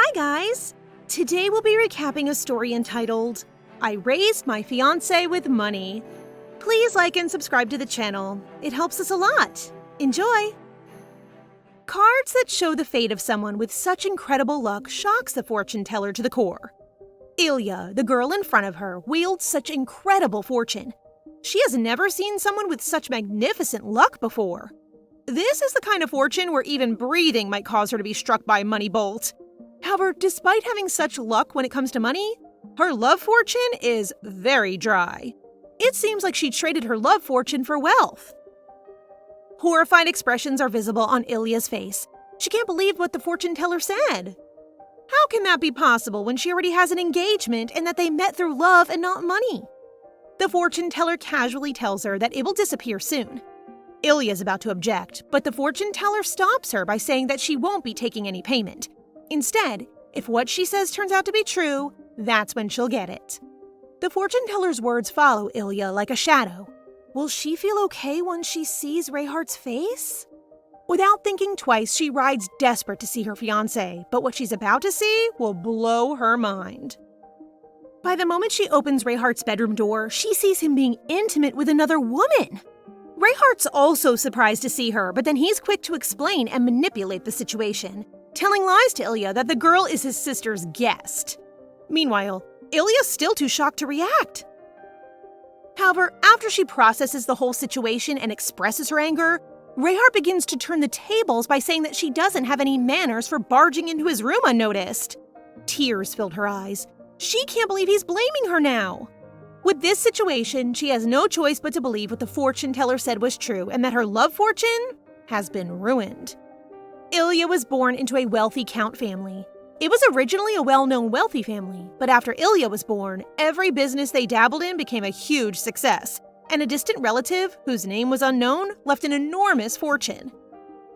Hi guys! Today we'll be recapping a story entitled, I Raised My Fiancé with Money. Please like and subscribe to the channel. It helps us a lot. Enjoy! Cards that show the fate of someone with such incredible luck shocks the fortune teller to the core. Ilia, the girl in front of her, wields such incredible fortune. She has never seen someone with such magnificent luck before. This is the kind of fortune where even breathing might cause her to be struck by a money bolt. However, despite having such luck when it comes to money, her love fortune is very dry. It seems like she traded her love fortune for wealth. Horrified expressions are visible on Ilia's face. She can't believe what the fortune teller said. How can that be possible when she already has an engagement and that they met through love and not money? The fortune teller casually tells her that it will disappear soon. Ilia is about to object, but the fortune teller stops her by saying that she won't be taking any payment. Instead, if what she says turns out to be true, that's when she'll get it. The fortune teller's words follow Ilia like a shadow. Will she feel okay once she sees Reheart's face? Without thinking twice, she rides desperate to see her fiancé, but what she's about to see will blow her mind. By the moment she opens Reheart's bedroom door, she sees him being intimate with another woman. Reheart's also surprised to see her, but then he's quick to explain and manipulate the situation, telling lies to Ilia that the girl is his sister's guest. Meanwhile, Ilya's still too shocked to react. However, after she processes the whole situation and expresses her anger, Reheart begins to turn the tables by saying that she doesn't have any manners for barging into his room unnoticed. Tears filled her eyes. She can't believe he's blaming her now. With this situation, she has no choice but to believe what the fortune teller said was true and that her love fortune has been ruined. Ilia was born into a wealthy count family. It was originally a well-known wealthy family, but after Ilia was born, every business they dabbled in became a huge success, and a distant relative, whose name was unknown, left an enormous fortune.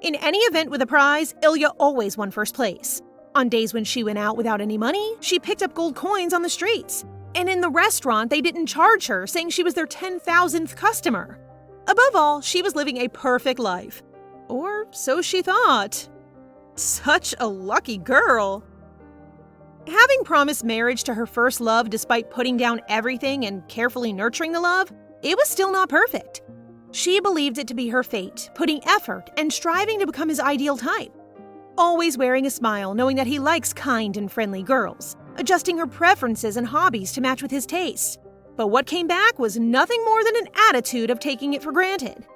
In any event with a prize, Ilia always won first place. On days when she went out without any money, she picked up gold coins on the streets. And in the restaurant, they didn't charge her, saying she was their 10,000th customer. Above all, she was living a perfect life. Or so she thought. Such a lucky girl. Having promised marriage to her first love despite putting down everything and carefully nurturing the love, it was still not perfect. She believed it to be her fate, putting effort and striving to become his ideal type. Always wearing a smile, knowing that he likes kind and friendly girls, adjusting her preferences and hobbies to match with his tastes. But what came back was nothing more than an attitude of taking it for granted.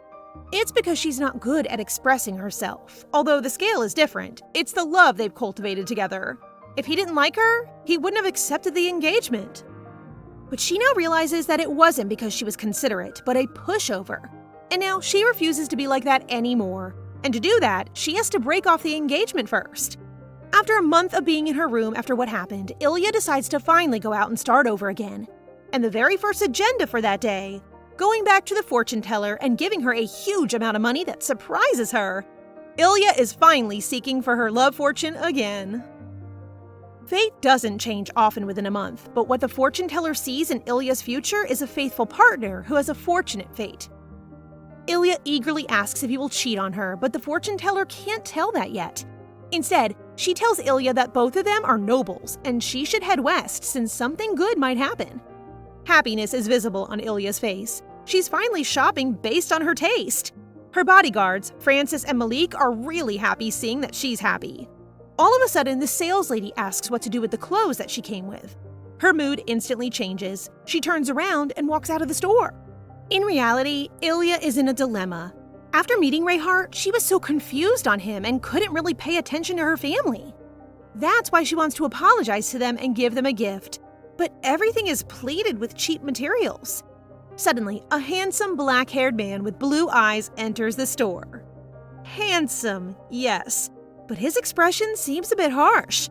It's because she's not good at expressing herself. Although the scale is different, it's the love they've cultivated together. If he didn't like her, he wouldn't have accepted the engagement. But she now realizes that it wasn't because she was considerate, but a pushover. And now she refuses to be like that anymore. And to do that, she has to break off the engagement first. After a month of being in her room after what happened, Ilia decides to finally go out and start over again. And the very first agenda for that day, going back to the fortune teller and giving her a huge amount of money that surprises her. Ilia is finally seeking for her love fortune again. Fate doesn't change often within a month, but what the fortune teller sees in Ilya's future is a faithful partner who has a fortunate fate. Ilia eagerly asks if he will cheat on her, but the fortune teller can't tell that yet. Instead, she tells Ilia that both of them are nobles, and she should head west since something good might happen. Happiness is visible on Ilia's face. She's finally shopping based on her taste. Her bodyguards, Francis and Malik, are really happy seeing that she's happy. All of a sudden, the sales lady asks what to do with the clothes that she came with. Her mood instantly changes. She turns around and walks out of the store. In reality, Ilia is in a dilemma. After meeting Reheart, she was so confused on him and couldn't really pay attention to her family. That's why she wants to apologize to them and give them a gift. But everything is pleated with cheap materials. Suddenly, a handsome black-haired man with blue eyes enters the store. Handsome, yes, but his expression seems a bit harsh.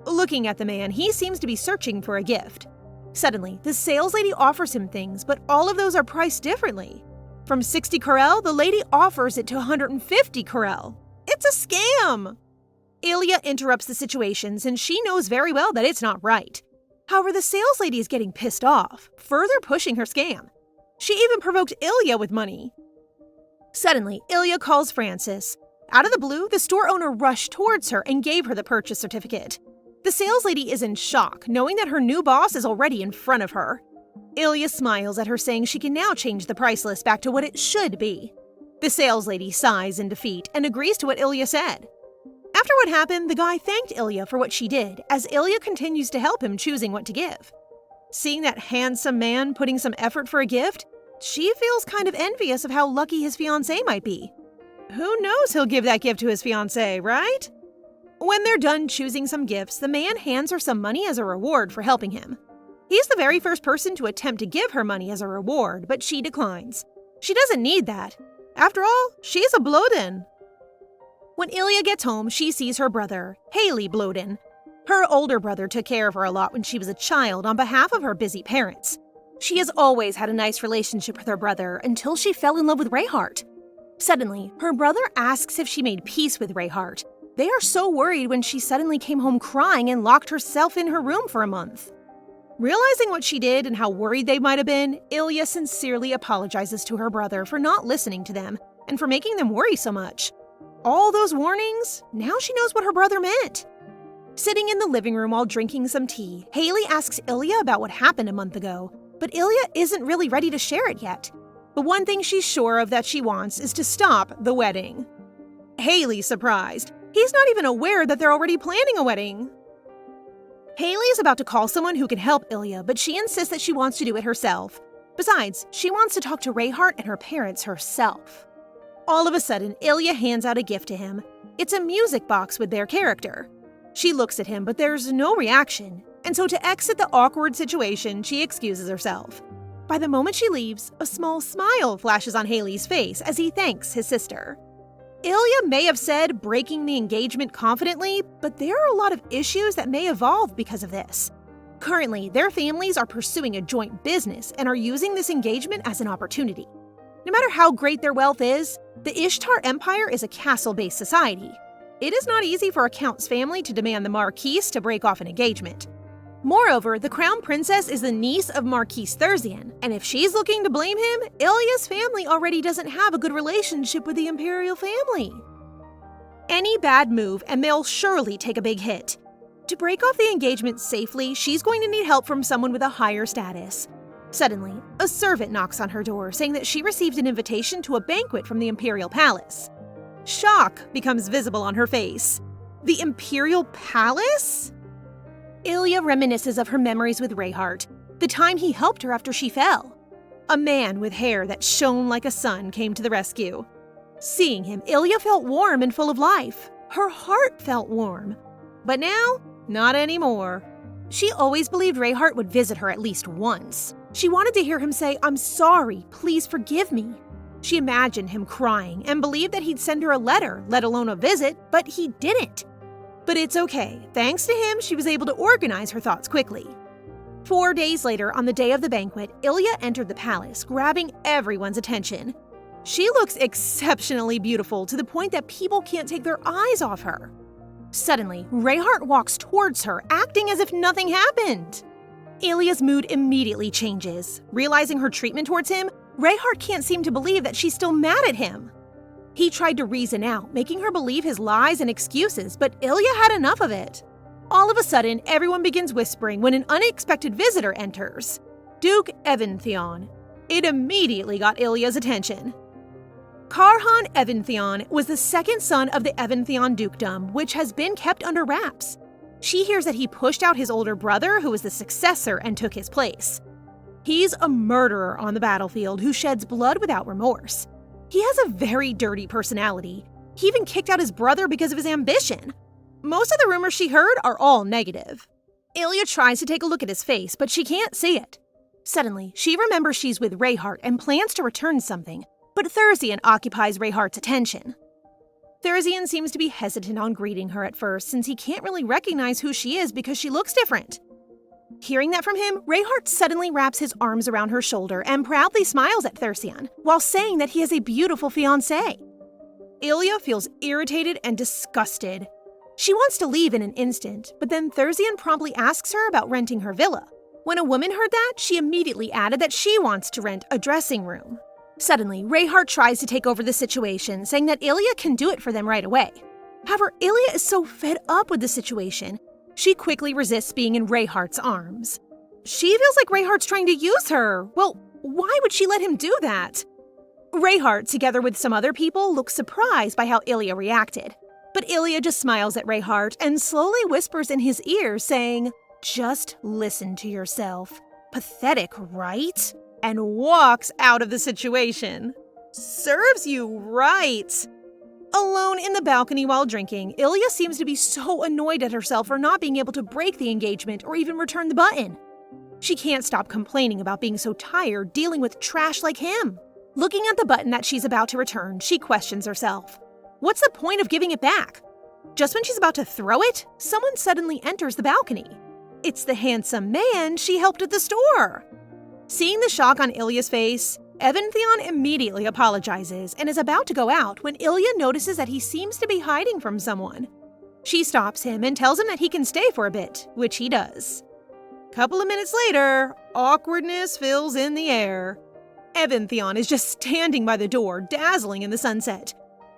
Looking at the man, he seems to be searching for a gift. Suddenly, the sales lady offers him things, but all of those are priced differently. From 60 Karel, the lady offers it to 150 Karel. It's a scam! Ilia interrupts the situation since she knows very well that it's not right. However, the sales lady is getting pissed off, further pushing her scam. She even provoked Ilia with money. Suddenly, Ilia calls Francis. Out of the blue, the store owner rushed towards her and gave her the purchase certificate. The sales lady is in shock, knowing that her new boss is already in front of her. Ilia smiles at her, saying she can now change the price list back to what it should be. The sales lady sighs in defeat and agrees to what Ilia said. After what happened, the guy thanked Ilia for what she did, as Ilia continues to help him choosing what to give. Seeing that handsome man putting some effort for a gift, she feels kind of envious of how lucky his fiancé might be. Who knows he'll give that gift to his fiancée, right? When they're done choosing some gifts, the man hands her some money as a reward for helping him. He's the very first person to attempt to give her money as a reward, but she declines. She doesn't need that. After all, she's a Blodin. When Ilia gets home, she sees her brother, Illya Blodin. Her older brother took care of her a lot when she was a child on behalf of her busy parents. She has always had a nice relationship with her brother until she fell in love with Reheart. Suddenly, her brother asks if she made peace with Reheart. They are so worried when she suddenly came home crying and locked herself in her room for a month. Realizing what she did and how worried they might have been, Ilia sincerely apologizes to her brother for not listening to them and for making them worry so much. All those warnings, now she knows what her brother meant. Sitting in the living room while drinking some tea, Haley asks Ilia about what happened a month ago, but Ilia isn't really ready to share it yet. The one thing she's sure of that she wants is to stop the wedding. Haley's surprised. He's not even aware that they're already planning a wedding. Haley is about to call someone who can help Ilia, but she insists that she wants to do it herself. Besides, she wants to talk to Reheart and her parents herself. All of a sudden, Ilia hands out a gift to him. It's a music box with their character. She looks at him, but there's no reaction, and so to exit the awkward situation, she excuses herself. By the moment she leaves, a small smile flashes on Haley's face as he thanks his sister. Ilia may have said breaking the engagement confidently, but there are a lot of issues that may evolve because of this. Currently, their families are pursuing a joint business and are using this engagement as an opportunity. No matter how great their wealth is, the Ishtar Empire is a castle-based society. It is not easy for a count's family to demand the Marquise to break off an engagement. Moreover, the crown princess is the niece of Marquis Thurzian, and if she's looking to blame him, Ilya's family already doesn't have a good relationship with the imperial family. Any bad move and they'll surely take a big hit. To break off the engagement safely, she's going to need help from someone with a higher status. Suddenly, a servant knocks on her door saying that she received an invitation to a banquet from the imperial palace. Shock becomes visible on her face. The imperial palace? Ilia reminisces of her memories with Reheart, the time he helped her after she fell. A man with hair that shone like a sun came to the rescue. Seeing him, Ilia felt warm and full of life. Her heart felt warm. But now, not anymore. She always believed Reheart would visit her at least once. She wanted to hear him say, "I'm sorry, please forgive me." She imagined him crying and believed that he'd send her a letter, let alone a visit, but he didn't. But it's okay. Thanks to him, she was able to organize her thoughts quickly. 4 days later, on the day of the banquet, Ilia entered the palace, grabbing everyone's attention. She looks exceptionally beautiful to the point that people can't take their eyes off her. Suddenly, Reheart walks towards her, acting as if nothing happened. Ilia's mood immediately changes. Realizing her treatment towards him, Reheart can't seem to believe that she's still mad at him. He tried to reason out, making her believe his lies and excuses, but Ilia had enough of it. All of a sudden, everyone begins whispering when an unexpected visitor enters. Duke Evantheon. It immediately got Ilia's attention. Karhan Evantheon was the second son of the Evantheon dukedom, which has been kept under wraps. She hears that he pushed out his older brother, who was the successor, and took his place. He's a murderer on the battlefield who sheds blood without remorse. He has a very dirty personality. He even kicked out his brother because of his ambition. Most of the rumors she heard are all negative. Ilia tries to take a look at his face, but she can't see it. Suddenly, she remembers she's with Reheart and plans to return something, but Thurzian occupies Reheart's attention. Thurzian seems to be hesitant on greeting her at first since he can't really recognize who she is because she looks different. Hearing that from him, Reheart suddenly wraps his arms around her shoulder and proudly smiles at Thurzian, while saying that he has a beautiful fiancé. Ilia feels irritated and disgusted. She wants to leave in an instant, but then Thurzian promptly asks her about renting her villa. When a woman heard that, she immediately added that she wants to rent a dressing room. Suddenly, Reheart tries to take over the situation, saying that Ilia can do it for them right away. However, Ilia is so fed up with the situation. She quickly resists being in Reheart's arms. She feels like Reheart's trying to use her. Well, why would she let him do that? Reheart, together with some other people, looks surprised by how Ilia reacted. But Ilia just smiles at Reheart and slowly whispers in his ear, saying, "Just listen to yourself. Pathetic, right?" And walks out of the situation. Serves you right. Alone in the balcony while drinking, Ilia seems to be so annoyed at herself for not being able to break the engagement or even return the button. She can't stop complaining about being so tired dealing with trash like him. Looking at the button that she's about to return, she questions herself. What's the point of giving it back? Just when she's about to throw it, someone suddenly enters the balcony. It's the handsome man she helped at the store. Seeing the shock on Ilya's face, Evantheon immediately apologizes and is about to go out when Ilia notices that he seems to be hiding from someone. She stops him and tells him that he can stay for a bit, which he does. Couple of minutes later, awkwardness fills in the air. Evantheon is just standing by the door, dazzling in the sunset.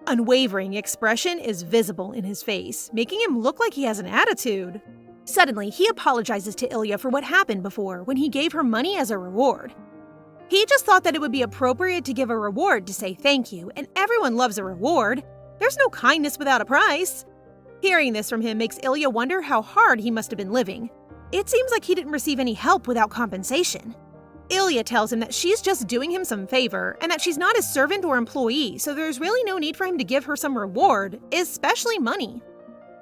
Unwavering expression is visible in his face, making him look like he has an attitude. Suddenly, he apologizes to Ilia for what happened before when he gave her money as a reward. He just thought that it would be appropriate to give a reward to say thank you, and everyone loves a reward. There's no kindness without a price. Hearing this from him makes Ilia wonder how hard he must have been living. It seems like he didn't receive any help without compensation. Ilia tells him that she's just doing him some favor and that she's not his servant or employee, so there's really no need for him to give her some reward, especially money.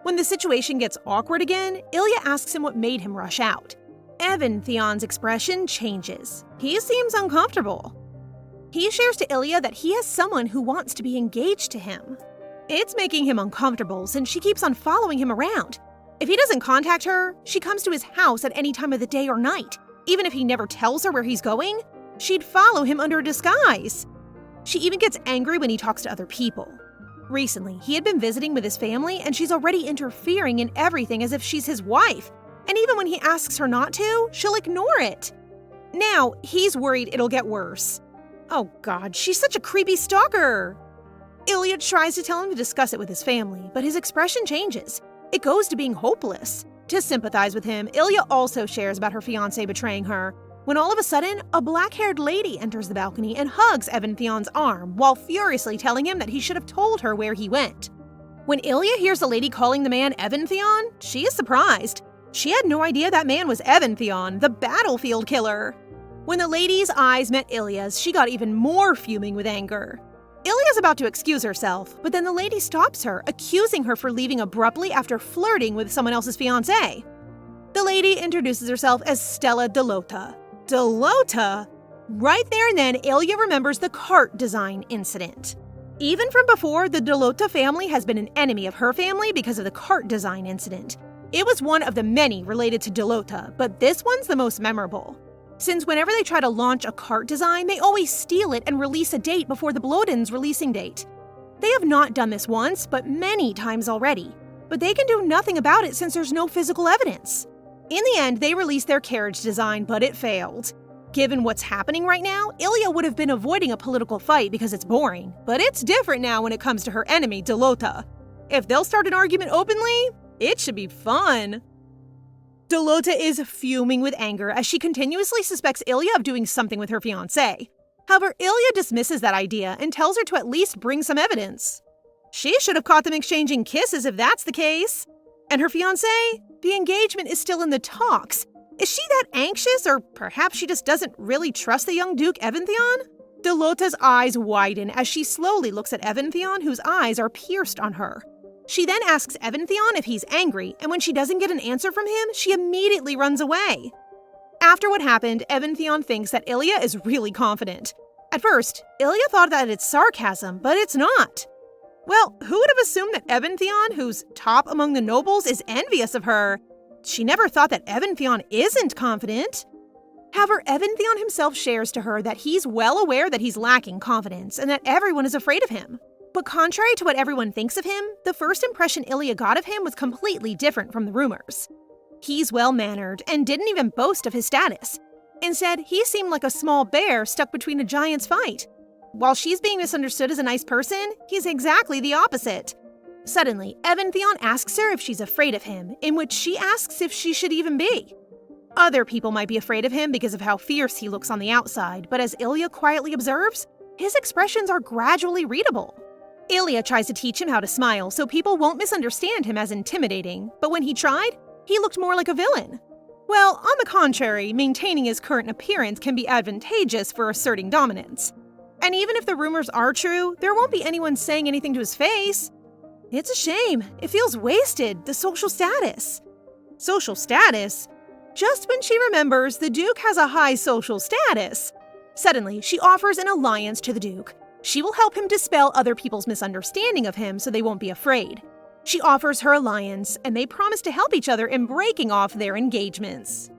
When the situation gets awkward again, Ilia asks him what made him rush out. Evantheon's expression changes. He seems uncomfortable. He shares to Ilia that he has someone who wants to be engaged to him. It's making him uncomfortable since she keeps on following him around. If he doesn't contact her, she comes to his house at any time of the day or night. Even if he never tells her where he's going, she'd follow him under a disguise. She even gets angry when he talks to other people. Recently, he had been visiting with his family and she's already interfering in everything as if she's his wife. And even when he asks her not to, she'll ignore it. Now, he's worried it'll get worse. Oh God, she's such a creepy stalker. Ilia tries to tell him to discuss it with his family, but his expression changes. It goes to being hopeless. To sympathize with him, Ilia also shares about her fiancé betraying her, when all of a sudden, a black-haired lady enters the balcony and hugs Evantheon's arm while furiously telling him that he should have told her where he went. When Ilia hears the lady calling the man Evantheon, she is surprised. She had no idea that man was Evantheon, the battlefield killer. When the lady's eyes met Ilia's, she got even more fuming with anger. Ilia's about to excuse herself, but then the lady stops her, accusing her for leaving abruptly after flirting with someone else's fiancé. The lady introduces herself as Stella Delota. Delota? Right there and then, Ilia remembers the cart design incident. Even from before, the Delota family has been an enemy of her family because of the cart design incident. It was one of the many related to Delota, but this one's the most memorable. Since whenever they try to launch a cart design, they always steal it and release a date before the Blodin's releasing date. They have not done this once, but many times already. But they can do nothing about it since there's no physical evidence. In the end, they released their carriage design, but it failed. Given what's happening right now, Ilia would have been avoiding a political fight because it's boring. But it's different now when it comes to her enemy, Delota. If they'll start an argument openly, it should be fun. Delota is fuming with anger as she continuously suspects Ilia of doing something with her fiancé. However, Ilia dismisses that idea and tells her to at least bring some evidence. She should have caught them exchanging kisses if that's the case. And her fiancé? The engagement is still in the talks. Is she that anxious, or perhaps she just doesn't really trust the young Duke Evantheon? Delota's eyes widen as she slowly looks at Evantheon, whose eyes are pierced on her. She then asks Evantheon if he's angry, and when she doesn't get an answer from him, she immediately runs away. After what happened, Evantheon thinks that Ilia is really confident. At first, Ilia thought that it's sarcasm, but it's not. Well, who would have assumed that Evantheon, who's top among the nobles, is envious of her? She never thought that Evantheon isn't confident. However, Evantheon himself shares to her that he's well aware that he's lacking confidence and that everyone is afraid of him. But contrary to what everyone thinks of him, the first impression Ilia got of him was completely different from the rumors. He's well-mannered and didn't even boast of his status. Instead, he seemed like a small bear stuck between a giant's fight. While she's being misunderstood as a nice person, he's exactly the opposite. Suddenly, Evantheon asks her if she's afraid of him, in which she asks if she should even be. Other people might be afraid of him because of how fierce he looks on the outside, but as Ilia quietly observes, his expressions are gradually readable. Ilia tries to teach him how to smile so people won't misunderstand him as intimidating, but when he tried, he looked more like a villain. Well, on the contrary, maintaining his current appearance can be advantageous for asserting dominance. And even if the rumors are true, there won't be anyone saying anything to his face. It's a shame. It feels wasted, the social status. Social status? Just when she remembers the Duke has a high social status. Suddenly, she offers an alliance to the Duke. She will help him dispel other people's misunderstanding of him so they won't be afraid. She offers her alliance, and they promise to help each other in breaking off their engagements.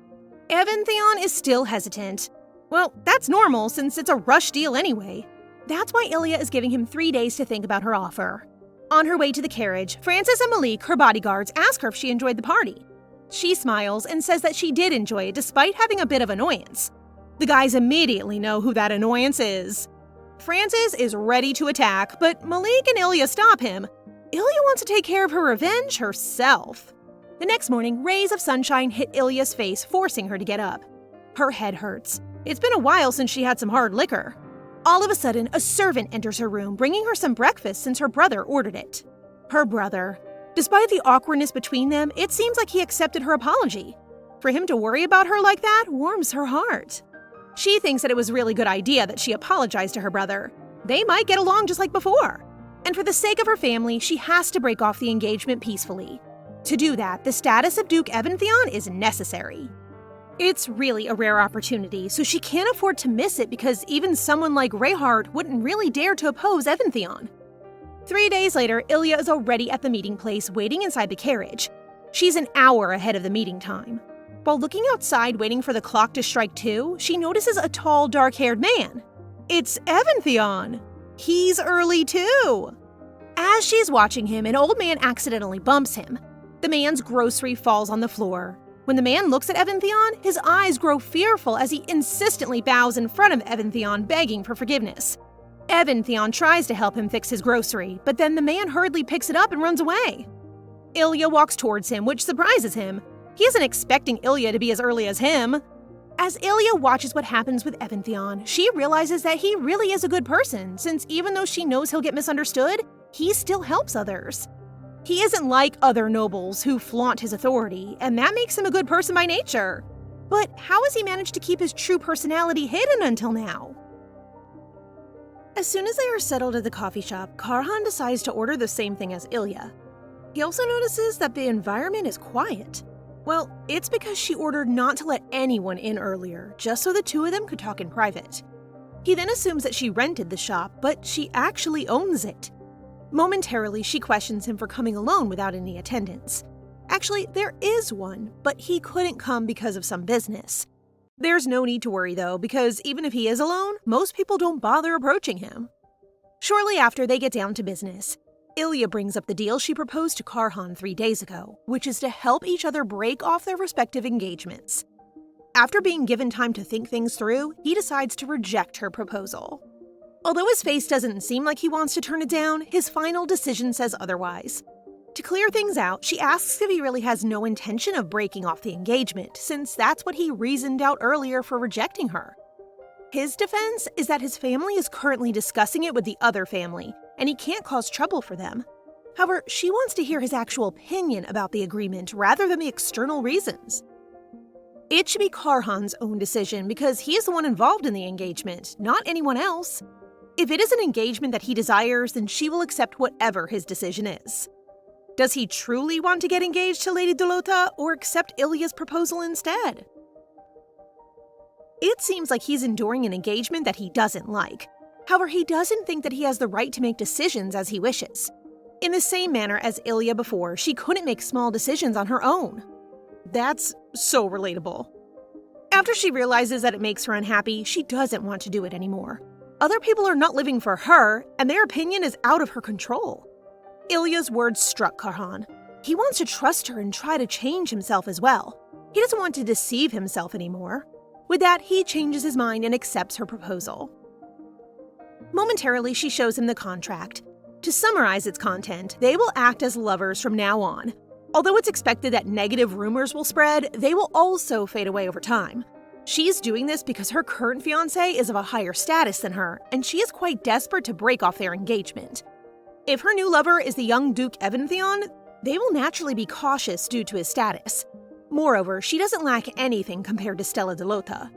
Evantheon is still hesitant. Well, that's normal since it's a rush deal anyway. That's why Ilia is giving him 3 days to think about her offer. On her way to the carriage, Francis and Malik, her bodyguards, ask her if she enjoyed the party. She smiles and says that she did enjoy it despite having a bit of annoyance. The guys immediately know who that annoyance is. Francis is ready to attack, but Malik and Ilia stop him. Ilia wants to take care of her revenge herself. The next morning, rays of sunshine hit Ilia's face, forcing her to get up. Her head hurts. It's been a while since she had some hard liquor. All of a sudden, a servant enters her room, bringing her some breakfast since her brother ordered it. Her brother. Despite the awkwardness between them, it seems like he accepted her apology. For him to worry about her like that warms her heart. She thinks that it was a really good idea that she apologized to her brother. They might get along just like before. And for the sake of her family, she has to break off the engagement peacefully. To do that, the status of Duke Evantheon is necessary. It's really a rare opportunity, so she can't afford to miss it because even someone like Reheart wouldn't really dare to oppose Evantheon. 3 days later, Ilia is already at the meeting place waiting inside the carriage. She's an hour ahead of the meeting time. While looking outside waiting for the clock to strike 2, she notices a tall, dark-haired man. It's Evantheon! He's early too! As she's watching him, an old man accidentally bumps him. The man's grocery falls on the floor. When the man looks at Evantheon, his eyes grow fearful as he insistently bows in front of Evantheon, begging for forgiveness. Evantheon tries to help him fix his grocery, but then the man hurriedly picks it up and runs away. Ilia walks towards him, which surprises him. He isn't expecting Ilia to be as early as him. As Ilia watches what happens with Evantheon, she realizes that he really is a good person, since even though she knows he'll get misunderstood, he still helps others. He isn't like other nobles who flaunt his authority, and that makes him a good person by nature. But how has he managed to keep his true personality hidden until now? As soon as they are settled at the coffee shop, Karhan decides to order the same thing as Ilia. He also notices that the environment is quiet. Well, it's because she ordered not to let anyone in earlier, just so the two of them could talk in private. He then assumes that she rented the shop, but she actually owns it. Momentarily, she questions him for coming alone without any attendants. Actually, there is one, but he couldn't come because of some business. There's no need to worry though, because even if he is alone, most people don't bother approaching him. Shortly after, they get down to business. Ilia brings up the deal she proposed to Karhan 3 days ago, which is to help each other break off their respective engagements. After being given time to think things through, he decides to reject her proposal. Although his face doesn't seem like he wants to turn it down, his final decision says otherwise. To clear things out, she asks if he really has no intention of breaking off the engagement, since that's what he reasoned out earlier for rejecting her. His defense is that his family is currently discussing it with the other family, and he can't cause trouble for them. However, she wants to hear his actual opinion about the agreement rather than the external reasons. It should be Karhan's own decision because he is the one involved in the engagement, not anyone else. If it is an engagement that he desires, then she will accept whatever his decision is. Does he truly want to get engaged to Lady Dolota or accept Ilia's proposal instead? It seems like he's enduring an engagement that he doesn't like. However, he doesn't think that he has the right to make decisions as he wishes. In the same manner as Ilia before, she couldn't make small decisions on her own. That's so relatable. After she realizes that it makes her unhappy, she doesn't want to do it anymore. Other people are not living for her, and their opinion is out of her control. Ilia's words struck Karhan. He wants to trust her and try to change himself as well. He doesn't want to deceive himself anymore. With that, he changes his mind and accepts her proposal. Momentarily, she shows him the contract. To summarize its content, they will act as lovers from now on. Although it's expected that negative rumors will spread, they will also fade away over time. She's doing this because her current fiancé is of a higher status than her, and she is quite desperate to break off their engagement. If her new lover is the young Duke Evantheon, they will naturally be cautious due to his status. Moreover, she doesn't lack anything compared to Stella de Lotha.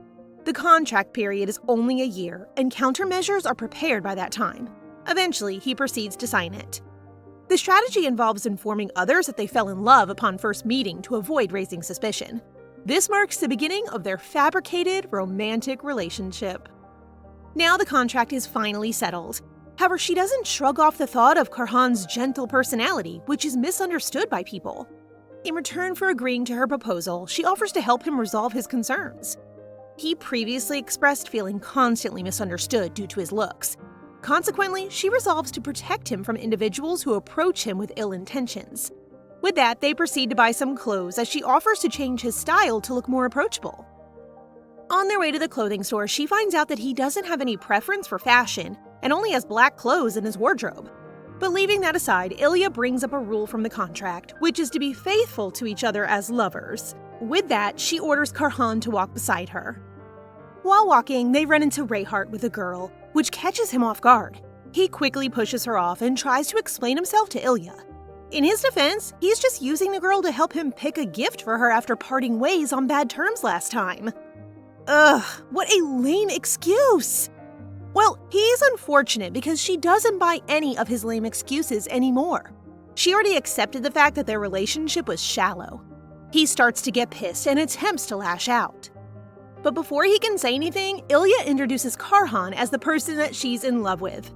The contract period is only a year, and countermeasures are prepared by that time. Eventually, he proceeds to sign it. The strategy involves informing others that they fell in love upon first meeting to avoid raising suspicion. This marks the beginning of their fabricated romantic relationship. Now the contract is finally settled. However, she doesn't shrug off the thought of Karhan's gentle personality, which is misunderstood by people. In return for agreeing to her proposal, she offers to help him resolve his concerns. He previously expressed feeling constantly misunderstood due to his looks. Consequently, she resolves to protect him from individuals who approach him with ill intentions. With that, they proceed to buy some clothes as she offers to change his style to look more approachable. On their way to the clothing store, she finds out that he doesn't have any preference for fashion and only has black clothes in his wardrobe. But leaving that aside, Ilia brings up a rule from the contract, which is to be faithful to each other as lovers. With that, she orders Karhan to walk beside her. While walking, they run into Reheart with a girl, which catches him off guard. He quickly pushes her off and tries to explain himself to Ilia. In his defense, he's just using the girl to help him pick a gift for her after parting ways on bad terms last time. Ugh, what a lame excuse! Well, he's unfortunate because she doesn't buy any of his lame excuses anymore. She already accepted the fact that their relationship was shallow. He starts to get pissed and attempts to lash out. But before he can say anything, Ilia introduces Karhan as the person that she's in love with.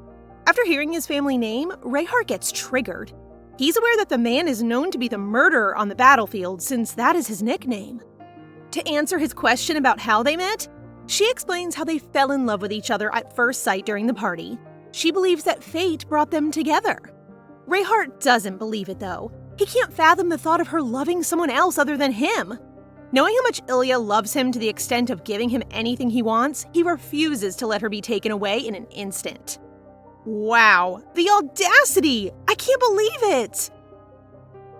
After hearing his family name, Reheart gets triggered. He's aware that the man is known to be the murderer on the battlefield since that is his nickname. To answer his question about how they met, she explains how they fell in love with each other at first sight during the party. She believes that fate brought them together. Reheart doesn't believe it though. He can't fathom the thought of her loving someone else other than him. Knowing how much Ilia loves him to the extent of giving him anything he wants, he refuses to let her be taken away in an instant. Wow, the audacity! I can't believe it!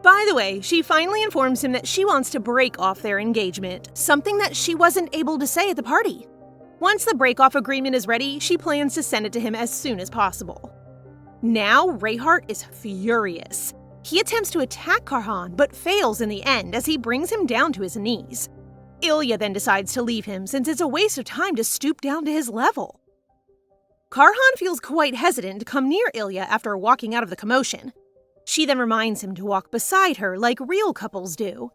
By the way, she finally informs him that she wants to break off their engagement, something that she wasn't able to say at the party. Once the break-off agreement is ready, she plans to send it to him as soon as possible. Now, Reheart is furious. He attempts to attack Karhan, but fails in the end as he brings him down to his knees. Ilia then decides to leave him since it's a waste of time to stoop down to his level. Karhan feels quite hesitant to come near Ilia after walking out of the commotion. She then reminds him to walk beside her like real couples do.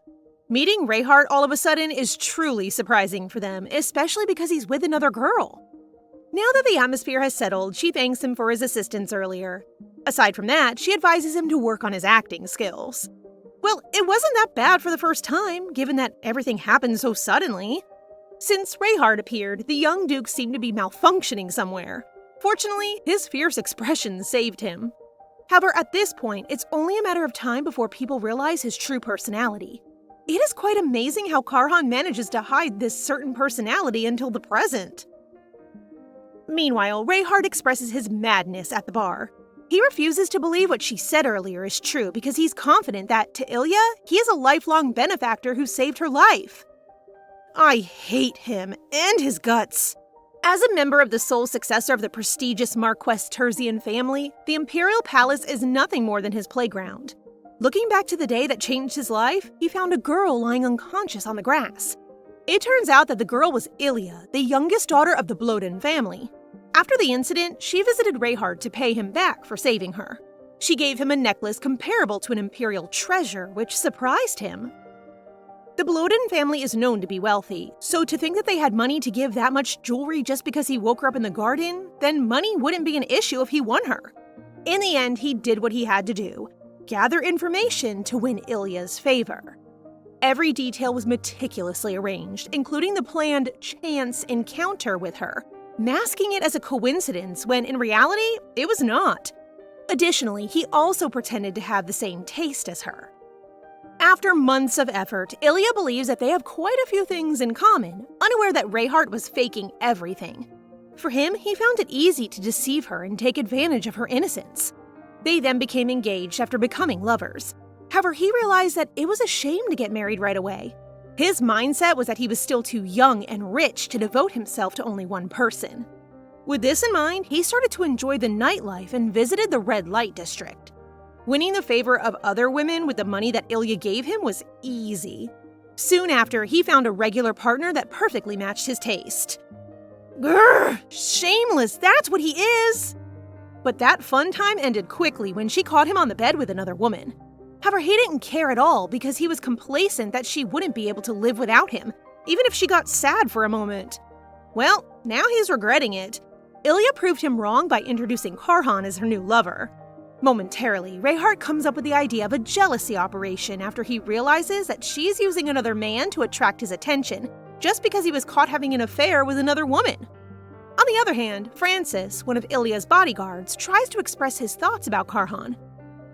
Meeting Reheart all of a sudden is truly surprising for them, especially because he's with another girl. Now that the atmosphere has settled, she thanks him for his assistance earlier. Aside from that, she advises him to work on his acting skills. Well, it wasn't that bad for the first time, given that everything happened so suddenly. Since Reheart appeared, the young Duke seemed to be malfunctioning somewhere. Fortunately, his fierce expression saved him. However, at this point, it's only a matter of time before people realize his true personality. It is quite amazing how Karhan manages to hide this certain personality until the present. Meanwhile, Reheart expresses his madness at the bar. He refuses to believe what she said earlier is true because he's confident that, to Ilia, he is a lifelong benefactor who saved her life. I hate him and his guts. As a member of the sole successor of the prestigious Marquess Terzian family, the Imperial Palace is nothing more than his playground. Looking back to the day that changed his life, he found a girl lying unconscious on the grass. It turns out that the girl was Ilia, the youngest daughter of the Blodin family. After the incident, she visited Reheart to pay him back for saving her. She gave him a necklace comparable to an imperial treasure, which surprised him. The Blodin family is known to be wealthy, so to think that they had money to give that much jewelry just because he woke her up in the garden, then money wouldn't be an issue if he won her. In the end, he did what he had to do, gather information to win Ilia's favor. Every detail was meticulously arranged, including the planned chance encounter with her, masking it as a coincidence when in reality, it was not. Additionally, he also pretended to have the same taste as her. After months of effort, Ilia believes that they have quite a few things in common, unaware that Reheart was faking everything. For him, he found it easy to deceive her and take advantage of her innocence. They then became engaged after becoming lovers. However, he realized that it was a shame to get married right away. His mindset was that he was still too young and rich to devote himself to only one person. With this in mind, he started to enjoy the nightlife and visited the red light district. Winning the favor of other women with the money that Ilya gave him was easy. Soon after, he found a regular partner that perfectly matched his taste. Grrr! Shameless, that's what he is! But that fun time ended quickly when she caught him on the bed with another woman. However, he didn't care at all because he was complacent that she wouldn't be able to live without him, even if she got sad for a moment. Well, now he's regretting it. Ilya proved him wrong by introducing Karhan as her new lover. Momentarily, Reheart comes up with the idea of a jealousy operation after he realizes that she's using another man to attract his attention, just because he was caught having an affair with another woman. On the other hand, Francis, one of Ilya's bodyguards, tries to express his thoughts about Karhan.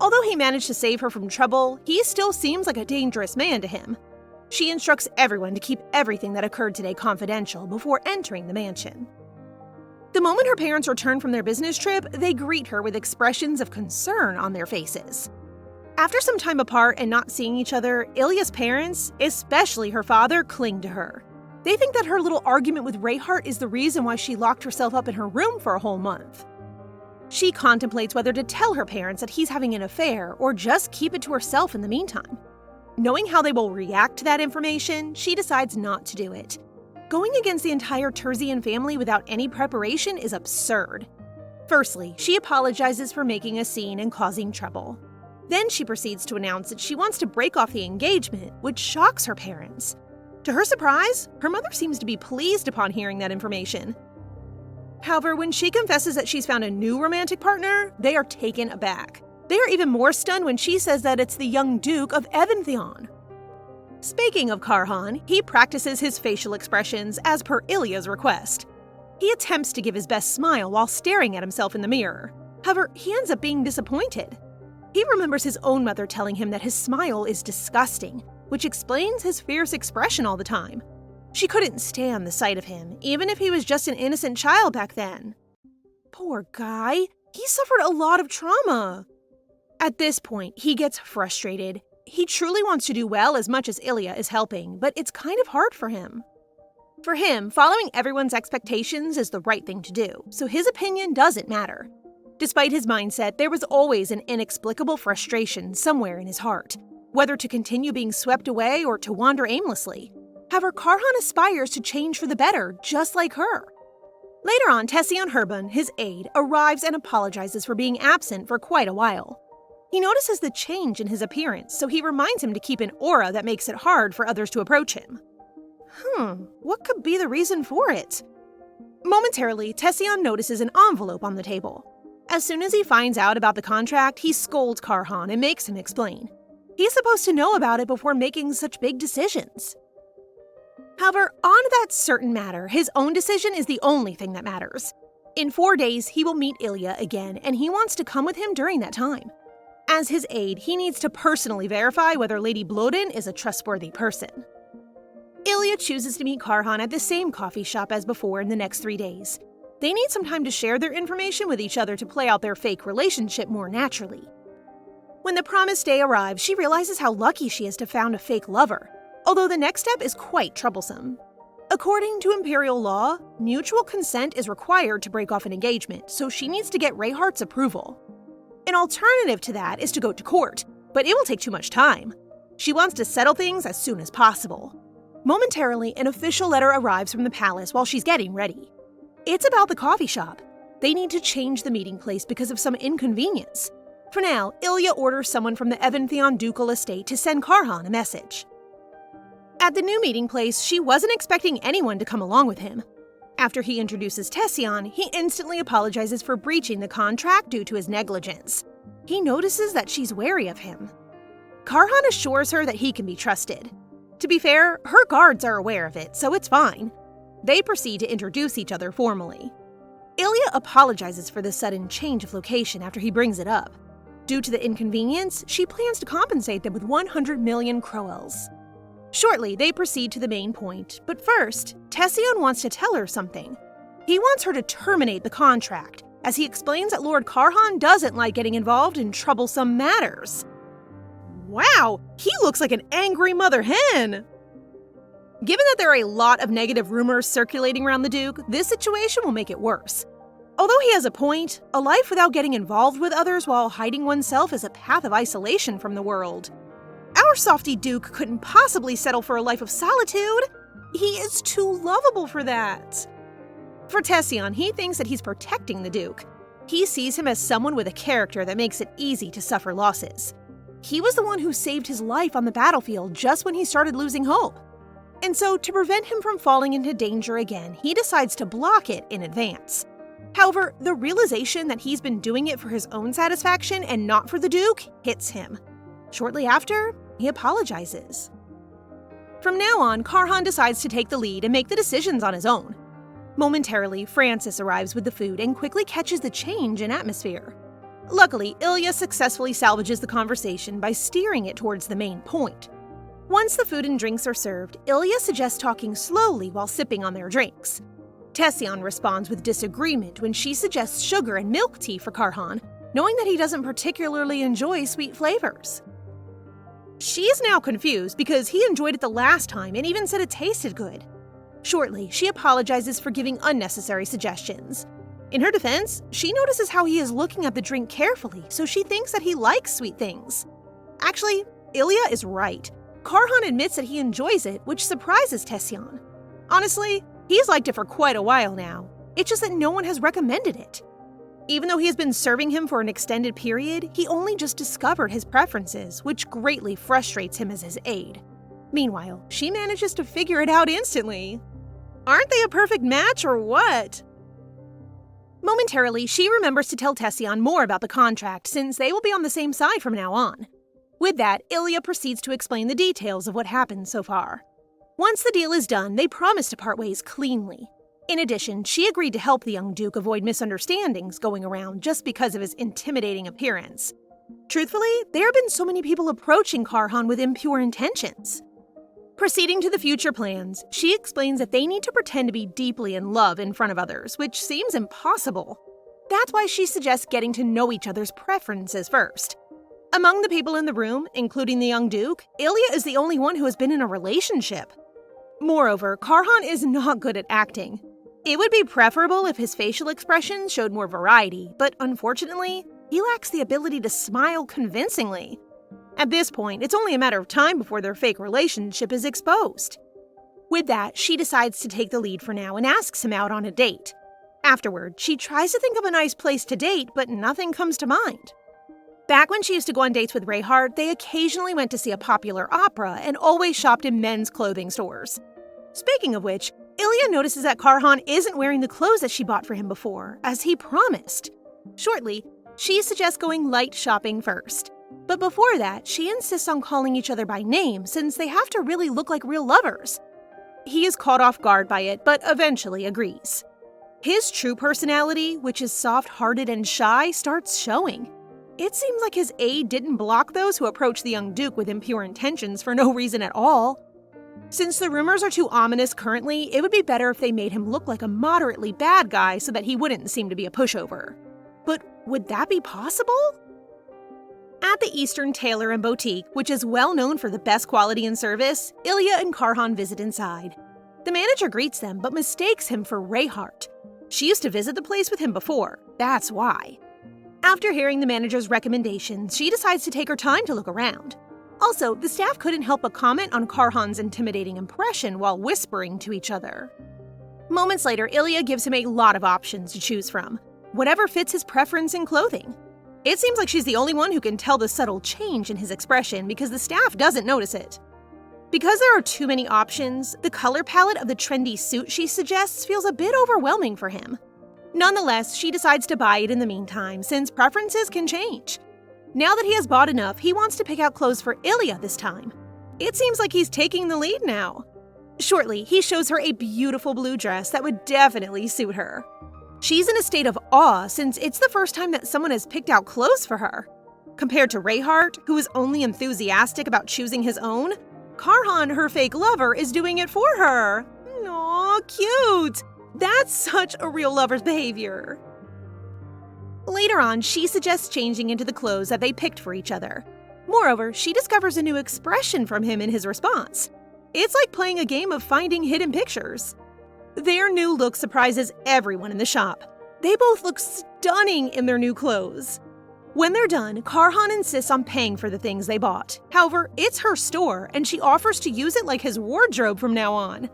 Although he managed to save her from trouble, he still seems like a dangerous man to him. She instructs everyone to keep everything that occurred today confidential before entering the mansion. The moment her parents return from their business trip, they greet her with expressions of concern on their faces. After some time apart and not seeing each other, Ilya's parents, especially her father, cling to her. They think that her little argument with Reheart is the reason why she locked herself up in her room for a whole month. She contemplates whether to tell her parents that he's having an affair or just keep it to herself in the meantime. Knowing how they will react to that information, she decides not to do it. Going against the entire Terzian family without any preparation is absurd. Firstly, she apologizes for making a scene and causing trouble. Then she proceeds to announce that she wants to break off the engagement, which shocks her parents. To her surprise, her mother seems to be pleased upon hearing that information. However, when she confesses that she's found a new romantic partner, they are taken aback. They are even more stunned when she says that it's the young Duke of Evantheon. Speaking of Karhan, he practices his facial expressions as per Ilya's request. He attempts to give his best smile while staring at himself in the mirror. However, he ends up being disappointed. He remembers his own mother telling him that his smile is disgusting, which explains his fierce expression all the time. She couldn't stand the sight of him, even if he was just an innocent child back then. Poor guy, he suffered a lot of trauma. At this point, he gets frustrated. He truly wants to do well as much as Ilya is helping, but it's kind of hard for him. For him, following everyone's expectations is the right thing to do, so his opinion doesn't matter. Despite his mindset, there was always an inexplicable frustration somewhere in his heart, whether to continue being swept away or to wander aimlessly. However, Karhan aspires to change for the better, just like her. Later on, Tession Herban, his aide, arrives and apologizes for being absent for quite a while. He notices the change in his appearance, so he reminds him to keep an aura that makes it hard for others to approach him. What could be the reason for it? Momentarily, Tession notices an envelope on the table. As soon as he finds out about the contract, he scolds Karhan and makes him explain. He's supposed to know about it before making such big decisions. However, on that certain matter, his own decision is the only thing that matters. In 4 days, he will meet Ilya again, and he wants to come with him during that time. As his aide, he needs to personally verify whether Lady Blodin is a trustworthy person. Ilya chooses to meet Karhan at the same coffee shop as before in the next 3 days. They need some time to share their information with each other to play out their fake relationship more naturally. When the promised day arrives, she realizes how lucky she is to have found a fake lover, although the next step is quite troublesome. According to imperial law, mutual consent is required to break off an engagement, so she needs to get Rehart's approval. An alternative to that is to go to court, but it will take too much time. She wants to settle things as soon as possible. Momentarily, an official letter arrives from the palace while she's getting ready. It's about the coffee shop. They need to change the meeting place because of some inconvenience. For now, Ilya orders someone from the Evantheon ducal estate to send Karhan a message. At the new meeting place, she wasn't expecting anyone to come along with him. After he introduces Tession, he instantly apologizes for breaching the contract due to his negligence. He notices that she's wary of him. Karhan assures her that he can be trusted. To be fair, her guards are aware of it, so it's fine. They proceed to introduce each other formally. Ilya apologizes for the sudden change of location after he brings it up. Due to the inconvenience, she plans to compensate them with 100 million kroels. Shortly, they proceed to the main point, but first, Tession wants to tell her something. He wants her to terminate the contract, as he explains that Lord Karhan doesn't like getting involved in troublesome matters. Wow, he looks like an angry mother hen! Given that there are a lot of negative rumors circulating around the Duke, this situation will make it worse. Although he has a point, a life without getting involved with others while hiding oneself is a path of isolation from the world. Our softy Duke couldn't possibly settle for a life of solitude. He is too lovable for that. For Tession, he thinks that he's protecting the Duke. He sees him as someone with a character that makes it easy to suffer losses. He was the one who saved his life on the battlefield just when he started losing hope. And so, to prevent him from falling into danger again, he decides to block it in advance. However, the realization that he's been doing it for his own satisfaction and not for the Duke hits him. Shortly after, he apologizes. From now on, Karhan decides to take the lead and make the decisions on his own. Momentarily, Francis arrives with the food and quickly catches the change in atmosphere. Luckily, Ilia successfully salvages the conversation by steering it towards the main point. Once the food and drinks are served, Ilia suggests talking slowly while sipping on their drinks. Tession responds with disagreement when she suggests sugar and milk tea for Karhan, knowing that he doesn't particularly enjoy sweet flavors. She's now confused because he enjoyed it the last time and even said it tasted good. Shortly, she apologizes for giving unnecessary suggestions. In her defense, she notices how he is looking at the drink carefully, so she thinks that he likes sweet things. Actually, Ilia is right. Karhan admits that he enjoys it, which surprises Tession. Honestly, he's liked it for quite a while now. It's just that no one has recommended it. Even though he has been serving him for an extended period, he only just discovered his preferences, which greatly frustrates him as his aide. Meanwhile, she manages to figure it out instantly. Aren't they a perfect match or what? Momentarily, she remembers to tell Tession more about the contract since they will be on the same side from now on. With that, Ilia proceeds to explain the details of what happened so far. Once the deal is done, they promise to part ways cleanly. In addition, she agreed to help the young Duke avoid misunderstandings going around just because of his intimidating appearance. Truthfully, there have been so many people approaching Karhan with impure intentions. Proceeding to the future plans, she explains that they need to pretend to be deeply in love in front of others, which seems impossible. That's why she suggests getting to know each other's preferences first. Among the people in the room, including the young Duke, Ilia is the only one who has been in a relationship. Moreover, Karhan is not good at acting. It would be preferable if his facial expressions showed more variety, but unfortunately, he lacks the ability to smile convincingly. At this point, it's only a matter of time before their fake relationship is exposed. With that, she decides to take the lead for now and asks him out on a date. Afterward, she tries to think of a nice place to date, but nothing comes to mind. Back when she used to go on dates with Reheart, they occasionally went to see a popular opera and always shopped in men's clothing stores. Speaking of which, Ilia notices that Karhan isn't wearing the clothes that she bought for him before, as he promised. Shortly, she suggests going light shopping first. But before that, she insists on calling each other by name since they have to really look like real lovers. He is caught off guard by it, but eventually agrees. His true personality, which is soft-hearted and shy, starts showing. It seems like his aide didn't block those who approach the young Duke with impure intentions for no reason at all. Since the rumors are too ominous currently, it would be better if they made him look like a moderately bad guy so that he wouldn't seem to be a pushover. But would that be possible? At the Eastern Tailor and Boutique, which is well known for the best quality and service, Ilia and Karhan visit inside. The manager greets them but mistakes him for Reheart. She used to visit the place with him before, that's why. After hearing the manager's recommendations, she decides to take her time to look around. Also, the staff couldn't help but comment on Karhan's intimidating impression while whispering to each other. Moments later, Ilia gives him a lot of options to choose from, whatever fits his preference in clothing. It seems like she's the only one who can tell the subtle change in his expression because the staff doesn't notice it. Because there are too many options, the color palette of the trendy suit she suggests feels a bit overwhelming for him. Nonetheless, she decides to buy it in the meantime, since preferences can change. Now that he has bought enough, he wants to pick out clothes for Ilia this time. It seems like he's taking the lead now. Shortly, he shows her a beautiful blue dress that would definitely suit her. She's in a state of awe since it's the first time that someone has picked out clothes for her. Compared to Reheart, who is only enthusiastic about choosing his own, Karhan, her fake lover, is doing it for her. Aw, cute! That's such a real lover's behavior. Later on, she suggests changing into the clothes that they picked for each other. Moreover, she discovers a new expression from him in his response. It's like playing a game of finding hidden pictures. Their new look surprises everyone in the shop. They both look stunning in their new clothes. When they're done, Karhan insists on paying for the things they bought. However, it's her store, and she offers to use it like his wardrobe from now on.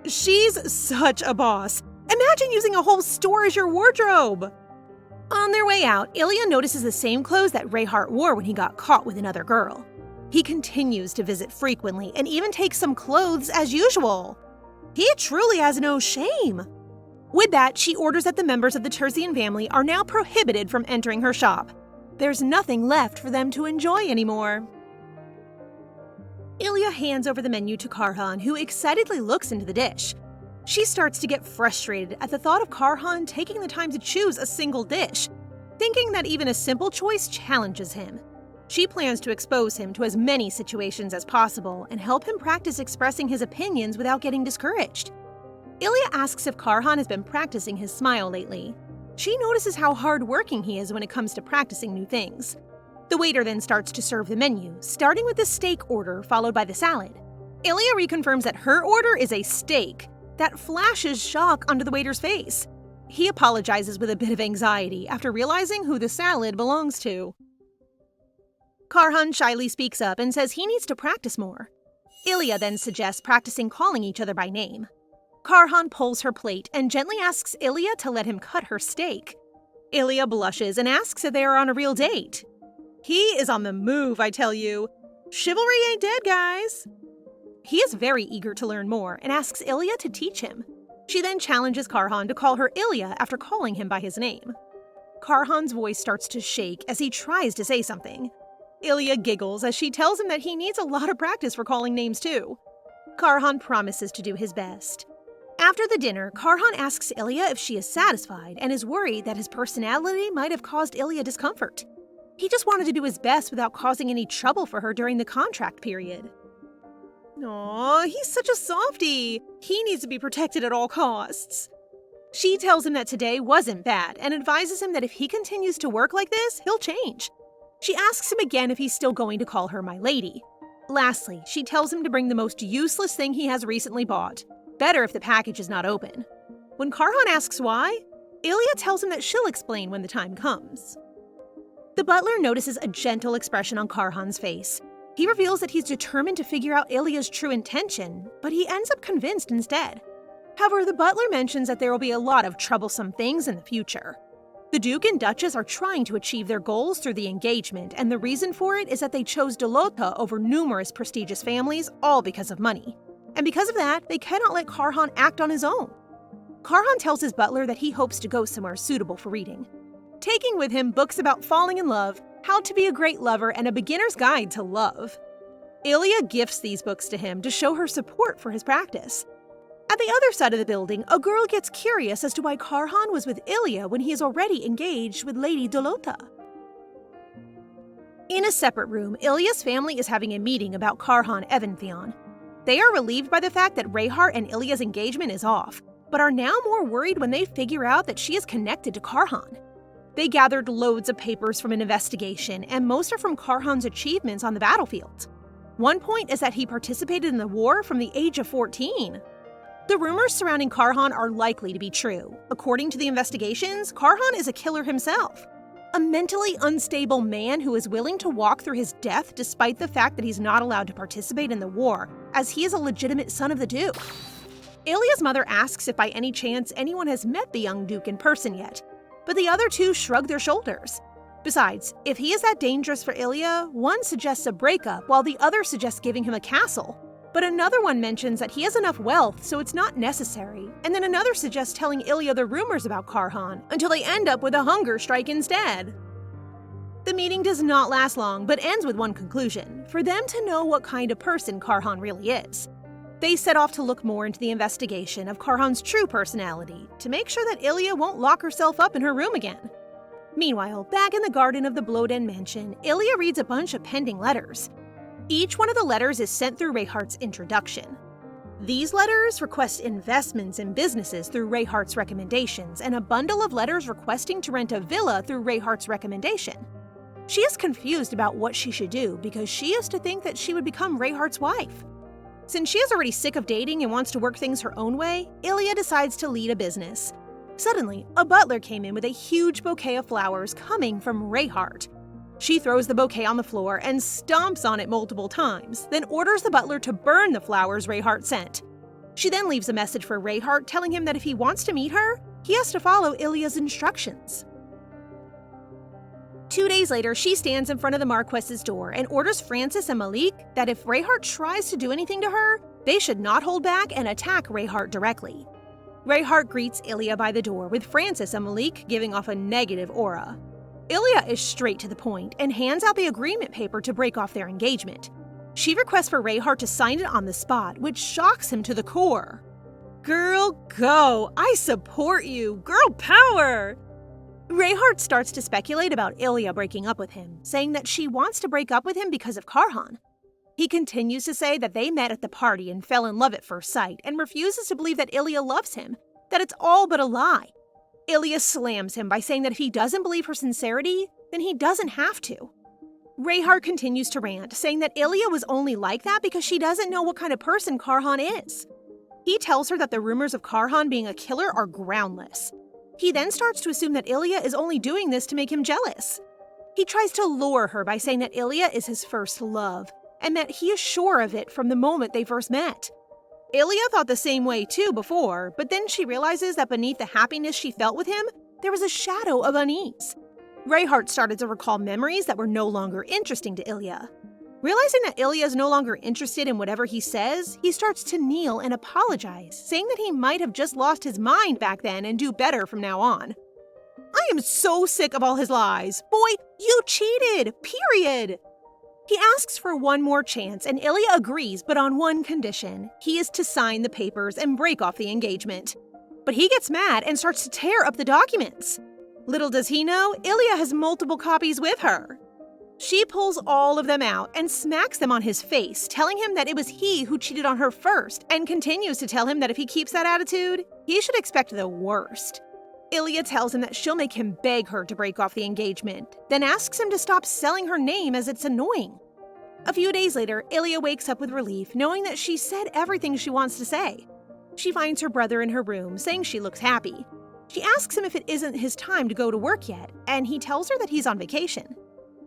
She's such a boss. Imagine using a whole store as your wardrobe! On their way out, Ilya notices the same clothes that Reheart wore when he got caught with another girl. He continues to visit frequently and even takes some clothes as usual. He truly has no shame. With that, she orders that the members of the Terzian family are now prohibited from entering her shop. There's nothing left for them to enjoy anymore. Ilya hands over the menu to Karhan, who excitedly looks into the dish. She starts to get frustrated at the thought of Karhan taking the time to choose a single dish, thinking that even a simple choice challenges him. She plans to expose him to as many situations as possible and help him practice expressing his opinions without getting discouraged. Ilya asks if Karhan has been practicing his smile lately. She notices how hard-working he is when it comes to practicing new things. The waiter then starts to serve the menu, starting with the steak order followed by the salad. Ilya reconfirms that her order is a steak. That flashes shock onto the waiter's face. He apologizes with a bit of anxiety after realizing who the salad belongs to. Karhan shyly speaks up and says he needs to practice more. Ilya then suggests practicing calling each other by name. Karhan pulls her plate and gently asks Ilya to let him cut her steak. Ilya blushes and asks if they are on a real date. He is on the move, I tell you. Chivalry ain't dead, guys. He is very eager to learn more and asks Ilya to teach him. She then challenges Karhan to call her Ilya after calling him by his name. Karhan's voice starts to shake as he tries to say something. Ilya giggles as she tells him that he needs a lot of practice for calling names too. Karhan promises to do his best. After the dinner, Karhan asks Ilya if she is satisfied and is worried that his personality might have caused Ilya discomfort. He just wanted to do his best without causing any trouble for her during the contract period. Aw, he's such a softie. He needs to be protected at all costs. She tells him that today wasn't bad and advises him that if he continues to work like this, he'll change. She asks him again if he's still going to call her my lady. Lastly, she tells him to bring the most useless thing he has recently bought. Better if the package is not open. When Karhan asks why, Ilya tells him that she'll explain when the time comes. The butler notices a gentle expression on Karhan's face. He reveals that he's determined to figure out Ilya's true intention, but he ends up convinced instead. However, the butler mentions that there will be a lot of troublesome things in the future. The Duke and Duchess are trying to achieve their goals through the engagement, and the reason for it is that they chose Dolota over numerous prestigious families, all because of money. And because of that, they cannot let Karhan act on his own. Karhan tells his butler that he hopes to go somewhere suitable for reading, taking with him books about falling in love, how to be a great lover, and a beginner's guide to love. Ilya gifts these books to him to show her support for his practice. At the other side of the building, a girl gets curious as to why Karhan was with Ilya when he is already engaged with Lady Dolota. In a separate room, Ilya's family is having a meeting about Karhan Evantheon. They are relieved by the fact that Reheart and Ilya's engagement is off, but are now more worried when they figure out that she is connected to Karhan. They gathered loads of papers from an investigation, and most are from Karhan's achievements on the battlefield. One point is that he participated in the war from the age of 14. The rumors surrounding Karhan are likely to be true. According to the investigations, Karhan is a killer himself. A mentally unstable man who is willing to walk through his death despite the fact that he's not allowed to participate in the war, as he is a legitimate son of the Duke. Ilya's mother asks if by any chance anyone has met the young Duke in person yet, but the other two shrug their shoulders. Besides, if he is that dangerous for Ilya, one suggests a breakup while the other suggests giving him a castle. But another one mentions that he has enough wealth, so it's not necessary, and then another suggests telling Ilya the rumors about Karhan until they end up with a hunger strike instead. The meeting does not last long, but ends with one conclusion: for them to know what kind of person Karhan really is. They set off to look more into the investigation of Karhan's true personality to make sure that Ilya won't lock herself up in her room again. Meanwhile, back in the garden of the Blodin mansion, Ilya reads a bunch of pending letters. Each one of the letters is sent through Rehart's introduction. These letters request investments in businesses through Reheart's recommendations, and a bundle of letters requesting to rent a villa through Reheart's recommendation. She is confused about what she should do because she used to think that she would become Reheart's wife. Since she is already sick of dating and wants to work things her own way, Ilia decides to lead a business. Suddenly, a butler came in with a huge bouquet of flowers coming from Reheart. She throws the bouquet on the floor and stomps on it multiple times, then orders the butler to burn the flowers Reheart sent. She then leaves a message for Reheart telling him that if he wants to meet her, he has to follow Ilya's instructions. 2 days later, she stands in front of the Marquess's door and orders Francis and Malik that if Reheart tries to do anything to her, they should not hold back and attack Reheart directly. Reheart greets Ilia by the door, with Francis and Malik giving off a negative aura. Ilia is straight to the point and hands out the agreement paper to break off their engagement. She requests for Reheart to sign it on the spot, which shocks him to the core. Girl, go! I support you! Girl power! Reheart starts to speculate about Ilia breaking up with him, saying that she wants to break up with him because of Karhan. He continues to say that they met at the party and fell in love at first sight, and refuses to believe that Ilia loves him, that it's all but a lie. Ilia slams him by saying that if he doesn't believe her sincerity, then he doesn't have to. Reheart continues to rant, saying that Ilia was only like that because she doesn't know what kind of person Karhan is. He tells her that the rumors of Karhan being a killer are groundless. He then starts to assume that Ilia is only doing this to make him jealous. He tries to lure her by saying that Ilia is his first love, and that he is sure of it from the moment they first met. Ilia thought the same way too before, but then she realizes that beneath the happiness she felt with him, there was a shadow of unease. Reheart started to recall memories that were no longer interesting to Ilia. Realizing that Ilia is no longer interested in whatever he says, he starts to kneel and apologize, saying that he might have just lost his mind back then and do better from now on. I am so sick of all his lies. Boy, you cheated, period. He asks for one more chance, and Ilia agrees, but on one condition. He is to sign the papers and break off the engagement. But he gets mad and starts to tear up the documents. Little does he know, Ilia has multiple copies with her. She pulls all of them out and smacks them on his face, telling him that it was he who cheated on her first, and continues to tell him that if he keeps that attitude, he should expect the worst. Ilia tells him that she'll make him beg her to break off the engagement, then asks him to stop selling her name as it's annoying. A few days later, Ilia wakes up with relief, knowing that she said everything she wants to say. She finds her brother in her room, saying she looks happy. She asks him if it isn't his time to go to work yet, and he tells her that he's on vacation.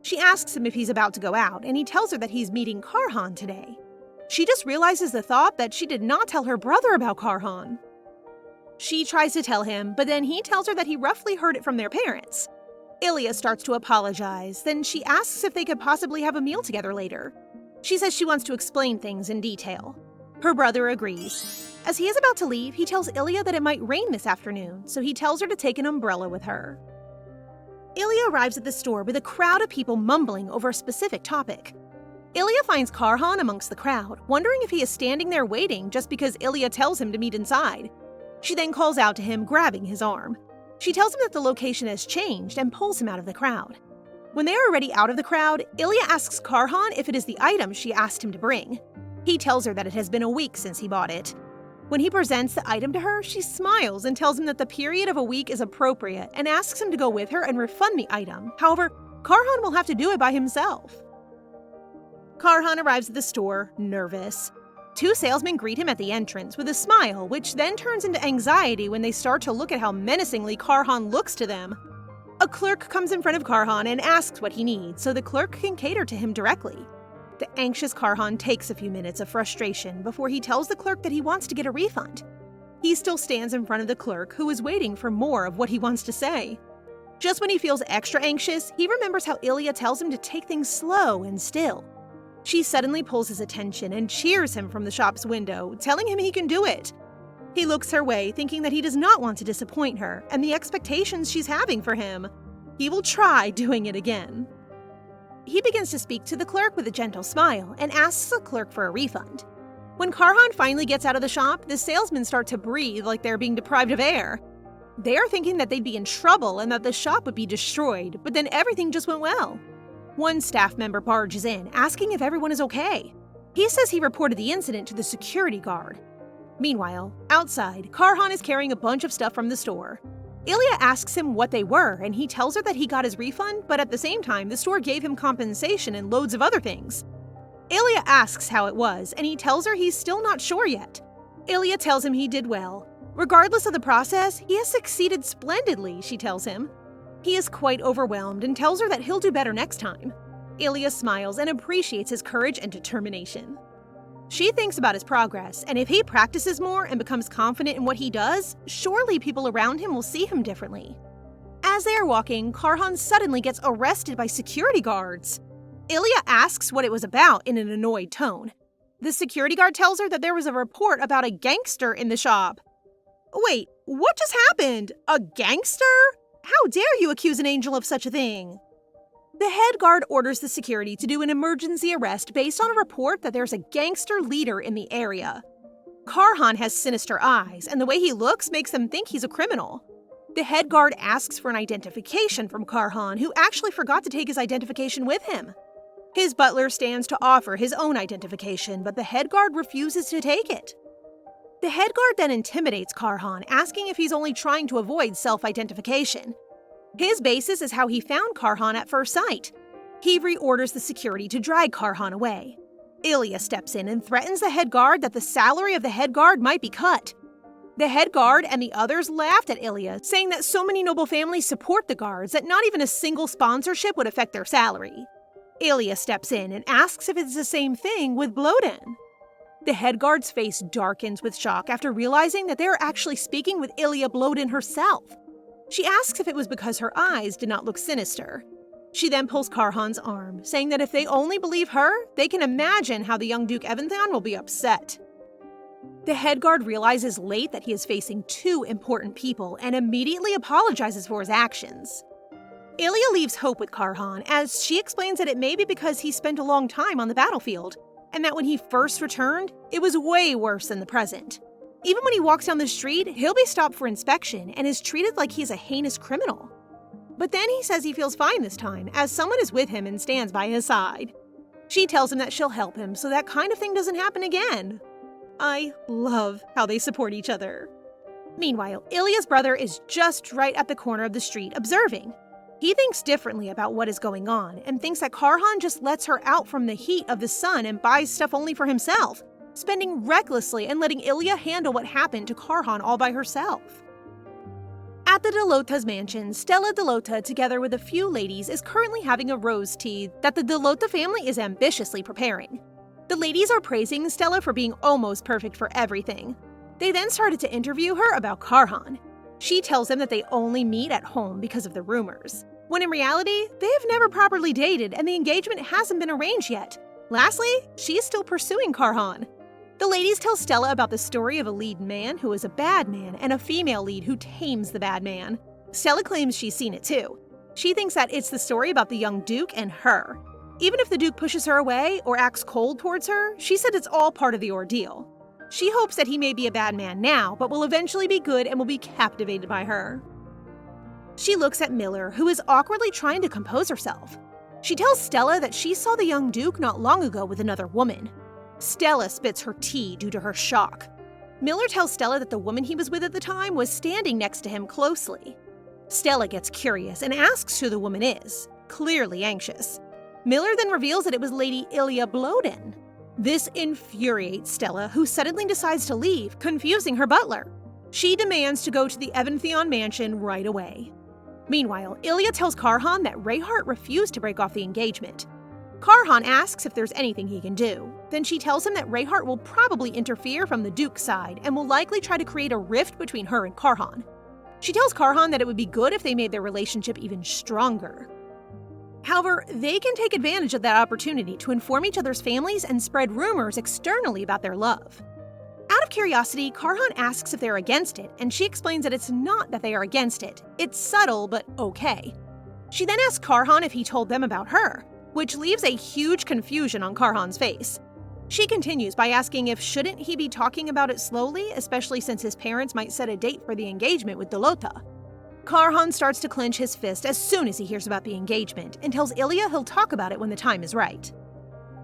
She asks him if he's about to go out, and he tells her that he's meeting Karhan today. She just realizes the thought that she did not tell her brother about Karhan. She tries to tell him, but then he tells her that he roughly heard it from their parents. Ilia starts to apologize, then she asks if they could possibly have a meal together later. She says she wants to explain things in detail. Her brother agrees. As he is about to leave, he tells Ilia that it might rain this afternoon, so he tells her to take an umbrella with her. Ilia arrives at the store with a crowd of people mumbling over a specific topic. Ilia finds Karhan amongst the crowd, wondering if he is standing there waiting just because Ilia tells him to meet inside. She then calls out to him, grabbing his arm. She tells him that the location has changed and pulls him out of the crowd. When they are already out of the crowd, Ilia asks Karhan if it is the item she asked him to bring. He tells her that it has been a week since he bought it. When he presents the item to her, she smiles and tells him that the period of a week is appropriate and asks him to go with her and refund the item. However, Karhan will have to do it by himself. Karhan arrives at the store, nervous. Two salesmen greet him at the entrance with a smile, which then turns into anxiety when they start to look at how menacingly Karhan looks to them. A clerk comes in front of Karhan and asks what he needs, so the clerk can cater to him directly. The anxious Karhan takes a few minutes of frustration before he tells the clerk that he wants to get a refund. He still stands in front of the clerk, who is waiting for more of what he wants to say. Just when he feels extra anxious, he remembers how Ilia tells him to take things slow and still. She suddenly pulls his attention and cheers him from the shop's window, telling him he can do it. He looks her way, thinking that he does not want to disappoint her and the expectations she's having for him. He will try doing it again. He begins to speak to the clerk with a gentle smile and asks the clerk for a refund. When Karhan finally gets out of the shop, the salesmen start to breathe like they're being deprived of air. They are thinking that they'd be in trouble and that the shop would be destroyed, but then everything just went well. One staff member barges in, asking if everyone is okay. He says he reported the incident to the security guard. Meanwhile, outside, Karhan is carrying a bunch of stuff from the store. Ilia asks him what they were, and he tells her that he got his refund, but at the same time, the store gave him compensation and loads of other things. Ilia asks how it was, and he tells her he's still not sure yet. Ilia tells him he did well. Regardless of the process, he has succeeded splendidly, she tells him. He is quite overwhelmed and tells her that he'll do better next time. Ilia smiles and appreciates his courage and determination. She thinks about his progress, and if he practices more and becomes confident in what he does, surely people around him will see him differently. As they are walking, Karhan suddenly gets arrested by security guards. Ilia asks what it was about in an annoyed tone. The security guard tells her that there was a report about a gangster in the shop. Wait, what just happened? A gangster? How dare you accuse an angel of such a thing? The head guard orders the security to do an emergency arrest based on a report that there's a gangster leader in the area. Karhan has sinister eyes, and the way he looks makes them think he's a criminal. The head guard asks for an identification from Karhan, who actually forgot to take his identification with him. His butler stands to offer his own identification, but the head guard refuses to take it. The head guard then intimidates Karhan, asking if he's only trying to avoid self-identification. His basis is how he found Karhan at first sight. He reorders the security to drag Karhan away. Ilia steps in and threatens the head guard that the salary of the head guard might be cut. The head guard and the others laughed at Ilia, saying that so many noble families support the guards that not even a single sponsorship would affect their salary. Ilia steps in and asks if it's the same thing with Blodin. The head guard's face darkens with shock after realizing that they are actually speaking with Illya Blodin herself. She asks if it was because her eyes did not look sinister. She then pulls Karhan's arm, saying that if they only believe her, they can imagine how the young Duke Evantheon will be upset. The head guard realizes late that he is facing two important people and immediately apologizes for his actions. Ilia leaves hope with Karhan as she explains that it may be because he spent a long time on the battlefield, and that when he first returned, it was way worse than the present. Even when he walks down the street, he'll be stopped for inspection and is treated like he's a heinous criminal. But then he says he feels fine this time, as someone is with him and stands by his side. She tells him that she'll help him so that kind of thing doesn't happen again. I love how they support each other. Meanwhile, Ilya's brother is just right at the corner of the street observing. He thinks differently about what is going on and thinks that Karhan just lets her out from the heat of the sun and buys stuff only for himself, spending recklessly and letting Ilia handle what happened to Karhan all by herself. At the Delota's mansion, Stella Delota, together with a few ladies, is currently having a rose tea that the Delota family is ambitiously preparing. The ladies are praising Stella for being almost perfect for everything. They then started to interview her about Karhan. She tells them that they only meet at home because of the rumors, when in reality, they have never properly dated and the engagement hasn't been arranged yet. Lastly, she is still pursuing Karhan. The ladies tell Stella about the story of a lead man who is a bad man and a female lead who tames the bad man. Stella claims she's seen it too. She thinks that it's the story about the young Duke and her. Even if the Duke pushes her away or acts cold towards her, she said it's all part of the ordeal. She hopes that he may be a bad man now, but will eventually be good and will be captivated by her. She looks at Miller, who is awkwardly trying to compose herself. She tells Stella that she saw the young Duke not long ago with another woman. Stella spits her tea due to her shock. Miller tells Stella that the woman he was with at the time was standing next to him closely. Stella gets curious and asks who the woman is, clearly anxious. Miller then reveals that it was Lady Illya Blodin. This infuriates Stella, who suddenly decides to leave, confusing her butler. She demands to go to the Evantheon mansion right away. Meanwhile, Ilia tells Karhan that Reheart refused to break off the engagement. Karhan asks if there's anything he can do. Then she tells him that Reheart will probably interfere from the Duke's side and will likely try to create a rift between her and Karhan. She tells Karhan that it would be good if they made their relationship even stronger. However, they can take advantage of that opportunity to inform each other's families and spread rumors externally about their love. Out of curiosity, Karhan asks if they're against it, and she explains that it's not that they are against it. It's subtle, but okay. She then asks Karhan if he told them about her, which leaves a huge confusion on Karhan's face. She continues by asking if shouldn't he be talking about it slowly, especially since his parents might set a date for the engagement with Delota. Karhan starts to clench his fist as soon as he hears about the engagement and tells Ilia he'll talk about it when the time is right.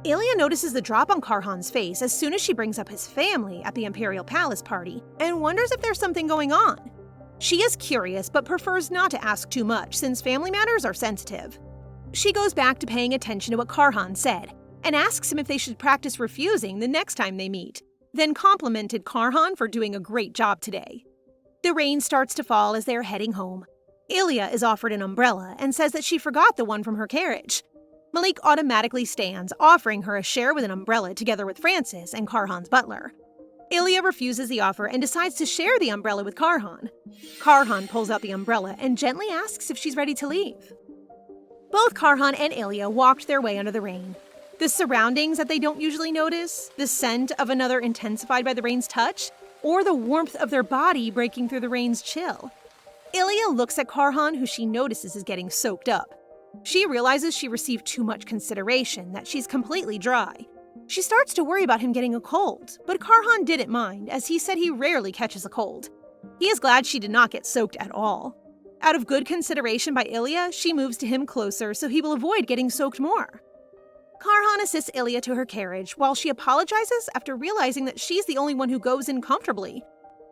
Ilia notices the drop on Karhan's face as soon as she brings up his family at the Imperial Palace party and wonders if there's something going on. She is curious but prefers not to ask too much since family matters are sensitive. She goes back to paying attention to what Karhan said and asks him if they should practice refusing the next time they meet, then complimented Karhan for doing a great job today. The rain starts to fall as they are heading home. Ilia is offered an umbrella and says that she forgot the one from her carriage. Malik automatically stands, offering her a share with an umbrella together with Francis and Karhan's butler. Ilia refuses the offer and decides to share the umbrella with Karhan. Karhan pulls out the umbrella and gently asks if she's ready to leave. Both Karhan and Ilia walked their way under the rain. The surroundings that they don't usually notice, the scent of another intensified by the rain's touch, or the warmth of their body breaking through the rain's chill. Ilia looks at Karhan, who she notices is getting soaked up. She realizes she received too much consideration, that she's completely dry. She starts to worry about him getting a cold, but Karhan didn't mind, as he said he rarely catches a cold. He is glad she did not get soaked at all. Out of good consideration by Ilia, she moves to him closer so he will avoid getting soaked more. Karhan assists Ilia to her carriage while she apologizes after realizing that she's the only one who goes in comfortably.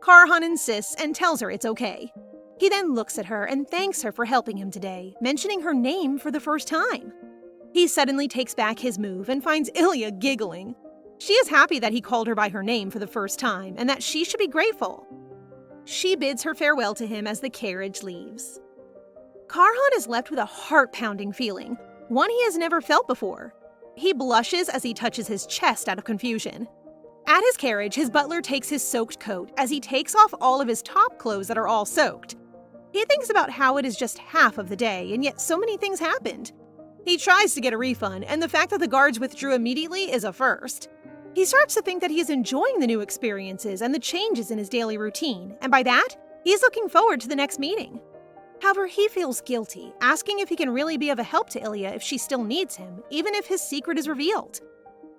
Karhan insists and tells her it's okay. He then looks at her and thanks her for helping him today, mentioning her name for the first time. He suddenly takes back his move and finds Ilia giggling. She is happy that he called her by her name for the first time and that she should be grateful. She bids her farewell to him as the carriage leaves. Karhan is left with a heart-pounding feeling, one he has never felt before. He blushes as he touches his chest out of confusion. At his carriage, his butler takes his soaked coat as he takes off all of his top clothes that are all soaked. He thinks about how it is just half of the day, and yet so many things happened. He tries to get a refund, and the fact that the guards withdrew immediately is a first. He starts to think that he is enjoying the new experiences and the changes in his daily routine, and by that, he is looking forward to the next meeting. However, he feels guilty, asking if he can really be of a help to Ilia if she still needs him, even if his secret is revealed.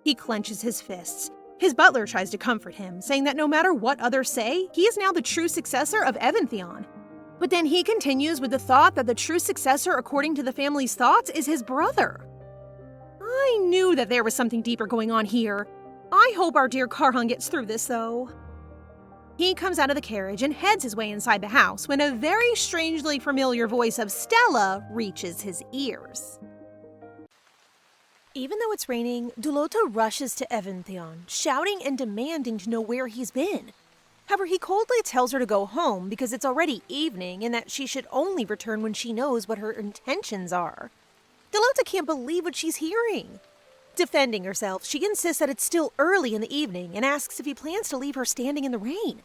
He clenches his fists. His butler tries to comfort him, saying that no matter what others say, he is now the true successor of Evantheon. But then he continues with the thought that the true successor according to the family's thoughts is his brother. I knew that there was something deeper going on here. I hope our dear Karhan gets through this, though. He comes out of the carriage and heads his way inside the house when a very strangely familiar voice of Stella reaches his ears. Even though it's raining, Dulota rushes to Evantheon, shouting and demanding to know where he's been. However, he coldly tells her to go home because it's already evening and that she should only return when she knows what her intentions are. Dulota can't believe what she's hearing. Defending herself, she insists that it's still early in the evening and asks if he plans to leave her standing in the rain.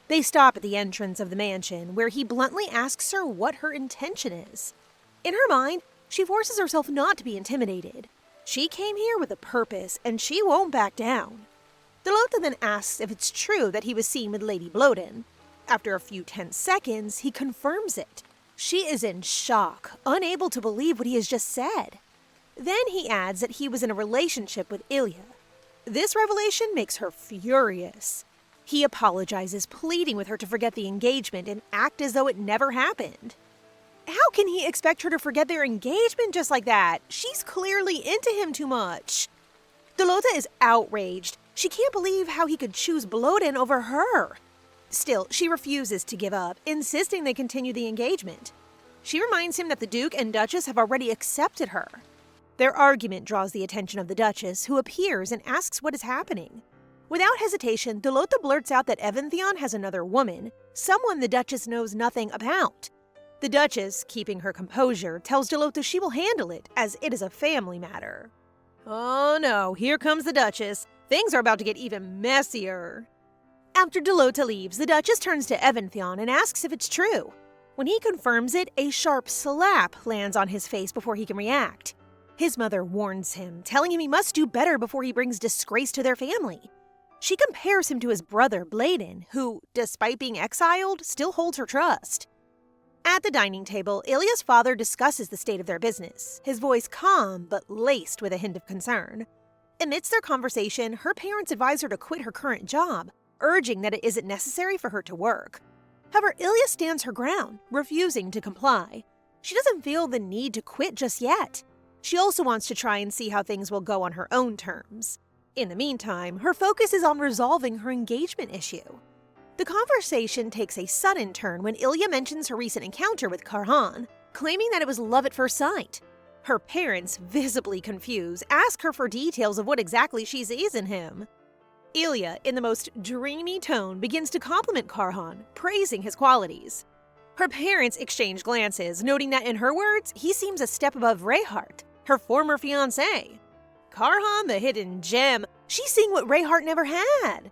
They stop at the entrance of the mansion, where he bluntly asks her what her intention is. In her mind, she forces herself not to be intimidated. She came here with a purpose, and she won't back down. Dulota then asks if it's true that he was seen with Lady Blodin. After a few tense seconds, he confirms it. She is in shock, unable to believe what he has just said. Then he adds that he was in a relationship with Ilia. This revelation makes her furious. He apologizes, pleading with her to forget the engagement and act as though it never happened. How can he expect her to forget their engagement just like that? She's clearly into him too much. Dulota is outraged. She can't believe how he could choose Blodin over her. Still, she refuses to give up, insisting they continue the engagement. She reminds him that the Duke and Duchess have already accepted her. Their argument draws the attention of the Duchess, who appears and asks what is happening. Without hesitation, Dulota blurts out that Evantheon has another woman, someone the Duchess knows nothing about. The Duchess, keeping her composure, tells Dulota she will handle it, as it is a family matter. Oh no, here comes the Duchess. Things are about to get even messier. After Dulota leaves, the Duchess turns to Evantheon and asks if it's true. When he confirms it, a sharp slap lands on his face before he can react. His mother warns him, telling him he must do better before he brings disgrace to their family. She compares him to his brother, Blodin, who, despite being exiled, still holds her trust. At the dining table, Ilya's father discusses the state of their business, his voice calm but laced with a hint of concern. Amidst their conversation, her parents advise her to quit her current job, urging that it isn't necessary for her to work. However, Ilia stands her ground, refusing to comply. She doesn't feel the need to quit just yet. She also wants to try and see how things will go on her own terms. In the meantime, her focus is on resolving her engagement issue. The conversation takes a sudden turn when Ilia mentions her recent encounter with Karhan, claiming that it was love at first sight. Her parents, visibly confused, ask her for details of what exactly she sees in him. Ilia, in the most dreamy tone, begins to compliment Karhan, praising his qualities. Her parents exchange glances, noting that in her words, he seems a step above Reheart, her former fiancé. Karhan, the hidden gem, she's seeing what Reheart never had.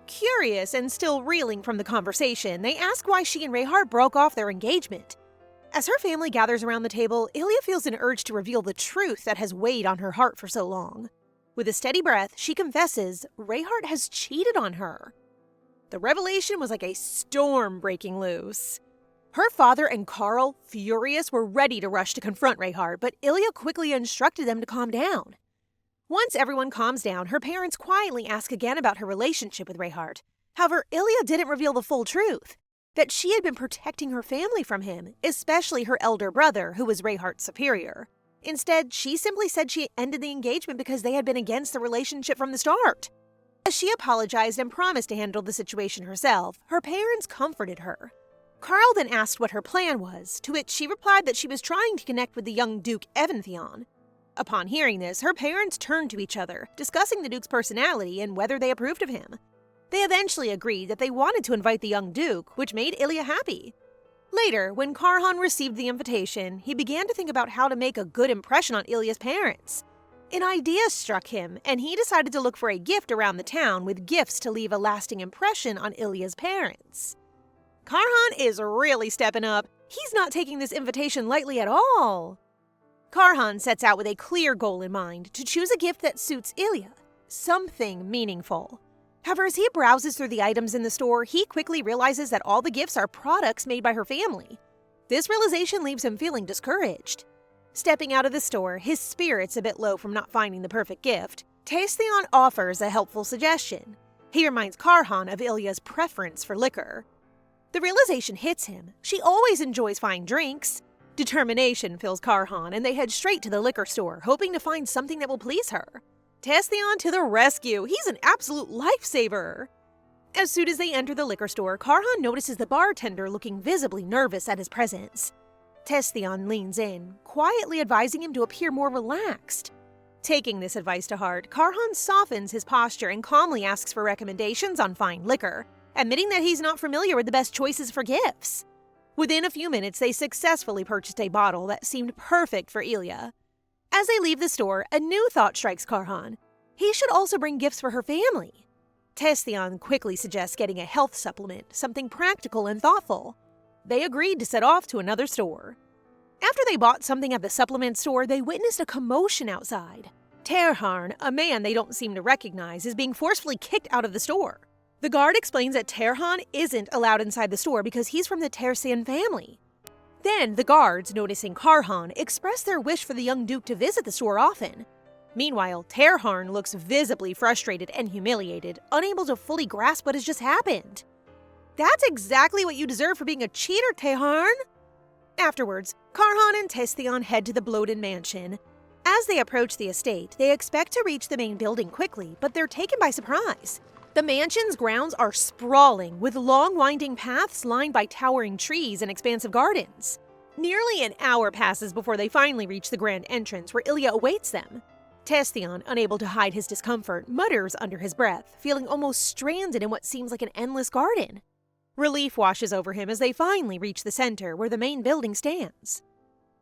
Curious and still reeling from the conversation, they ask why she and Reheart broke off their engagement. As her family gathers around the table, Ilia feels an urge to reveal the truth that has weighed on her heart for so long. With a steady breath, she confesses Reheart has cheated on her. The revelation was like a storm breaking loose. Her father and Karl, furious, were ready to rush to confront Reheart, but Ilia quickly instructed them to calm down. Once everyone calms down, her parents quietly ask again about her relationship with Reheart. However, Ilia didn't reveal the full truth, that she had been protecting her family from him, especially her elder brother, who was Rehart's superior. Instead, she simply said she ended the engagement because they had been against the relationship from the start. As she apologized and promised to handle the situation herself, her parents comforted her. Karl then asked what her plan was, to which she replied that she was trying to connect with the young Duke Evantheon. Upon hearing this, her parents turned to each other, discussing the Duke's personality and whether they approved of him. They eventually agreed that they wanted to invite the young Duke, which made Ilia happy. Later, when Karhan received the invitation, he began to think about how to make a good impression on Ilia's parents. An idea struck him, and he decided to look for a gift around the town with gifts to leave a lasting impression on Ilia's parents. Karhan is really stepping up. He's not taking this invitation lightly at all. Karhan sets out with a clear goal in mind, to choose a gift that suits Ilia, something meaningful. However, as he browses through the items in the store, he quickly realizes that all the gifts are products made by her family. This realization leaves him feeling discouraged. Stepping out of the store, his spirits a bit low from not finding the perfect gift, Stepson offers a helpful suggestion. He reminds Karhan of Ilya's preference for liquor. The realization hits him. She always enjoys fine drinks. Determination fills Karhan, and they head straight to the liquor store, hoping to find something that will please her. Stepson to the rescue. He's an absolute lifesaver. As soon as they enter the liquor store, Karhan notices the bartender looking visibly nervous at his presence. Stepson leans in, quietly advising him to appear more relaxed. Taking this advice to heart, Karhan softens his posture and calmly asks for recommendations on fine liquor, admitting that he's not familiar with the best choices for gifts. Within a few minutes, they successfully purchased a bottle that seemed perfect for Ilia. As they leave the store, a new thought strikes Karhan. He should also bring gifts for her family. Stepson quickly suggests getting a health supplement, something practical and thoughtful. They agreed to set off to another store. After they bought something at the supplement store, they witnessed a commotion outside. Karhan, a man they don't seem to recognize, is being forcefully kicked out of the store. The guard explains that Karhan isn't allowed inside the store because he's from the Tersian family. Then, the guards, noticing Karhan, express their wish for the young Duke to visit the store often. Meanwhile, Karhan looks visibly frustrated and humiliated, unable to fully grasp what has just happened. That's exactly what you deserve for being a cheater, Karhan! Afterwards, Karhan and Stepson head to the Blodin mansion. As they approach the estate, they expect to reach the main building quickly, but they're taken by surprise. The mansion's grounds are sprawling, with long winding paths lined by towering trees and expansive gardens. Nearly an hour passes before they finally reach the grand entrance where Ilia awaits them. Stepson, unable to hide his discomfort, mutters under his breath, feeling almost stranded in what seems like an endless garden. Relief washes over him as they finally reach the center where the main building stands.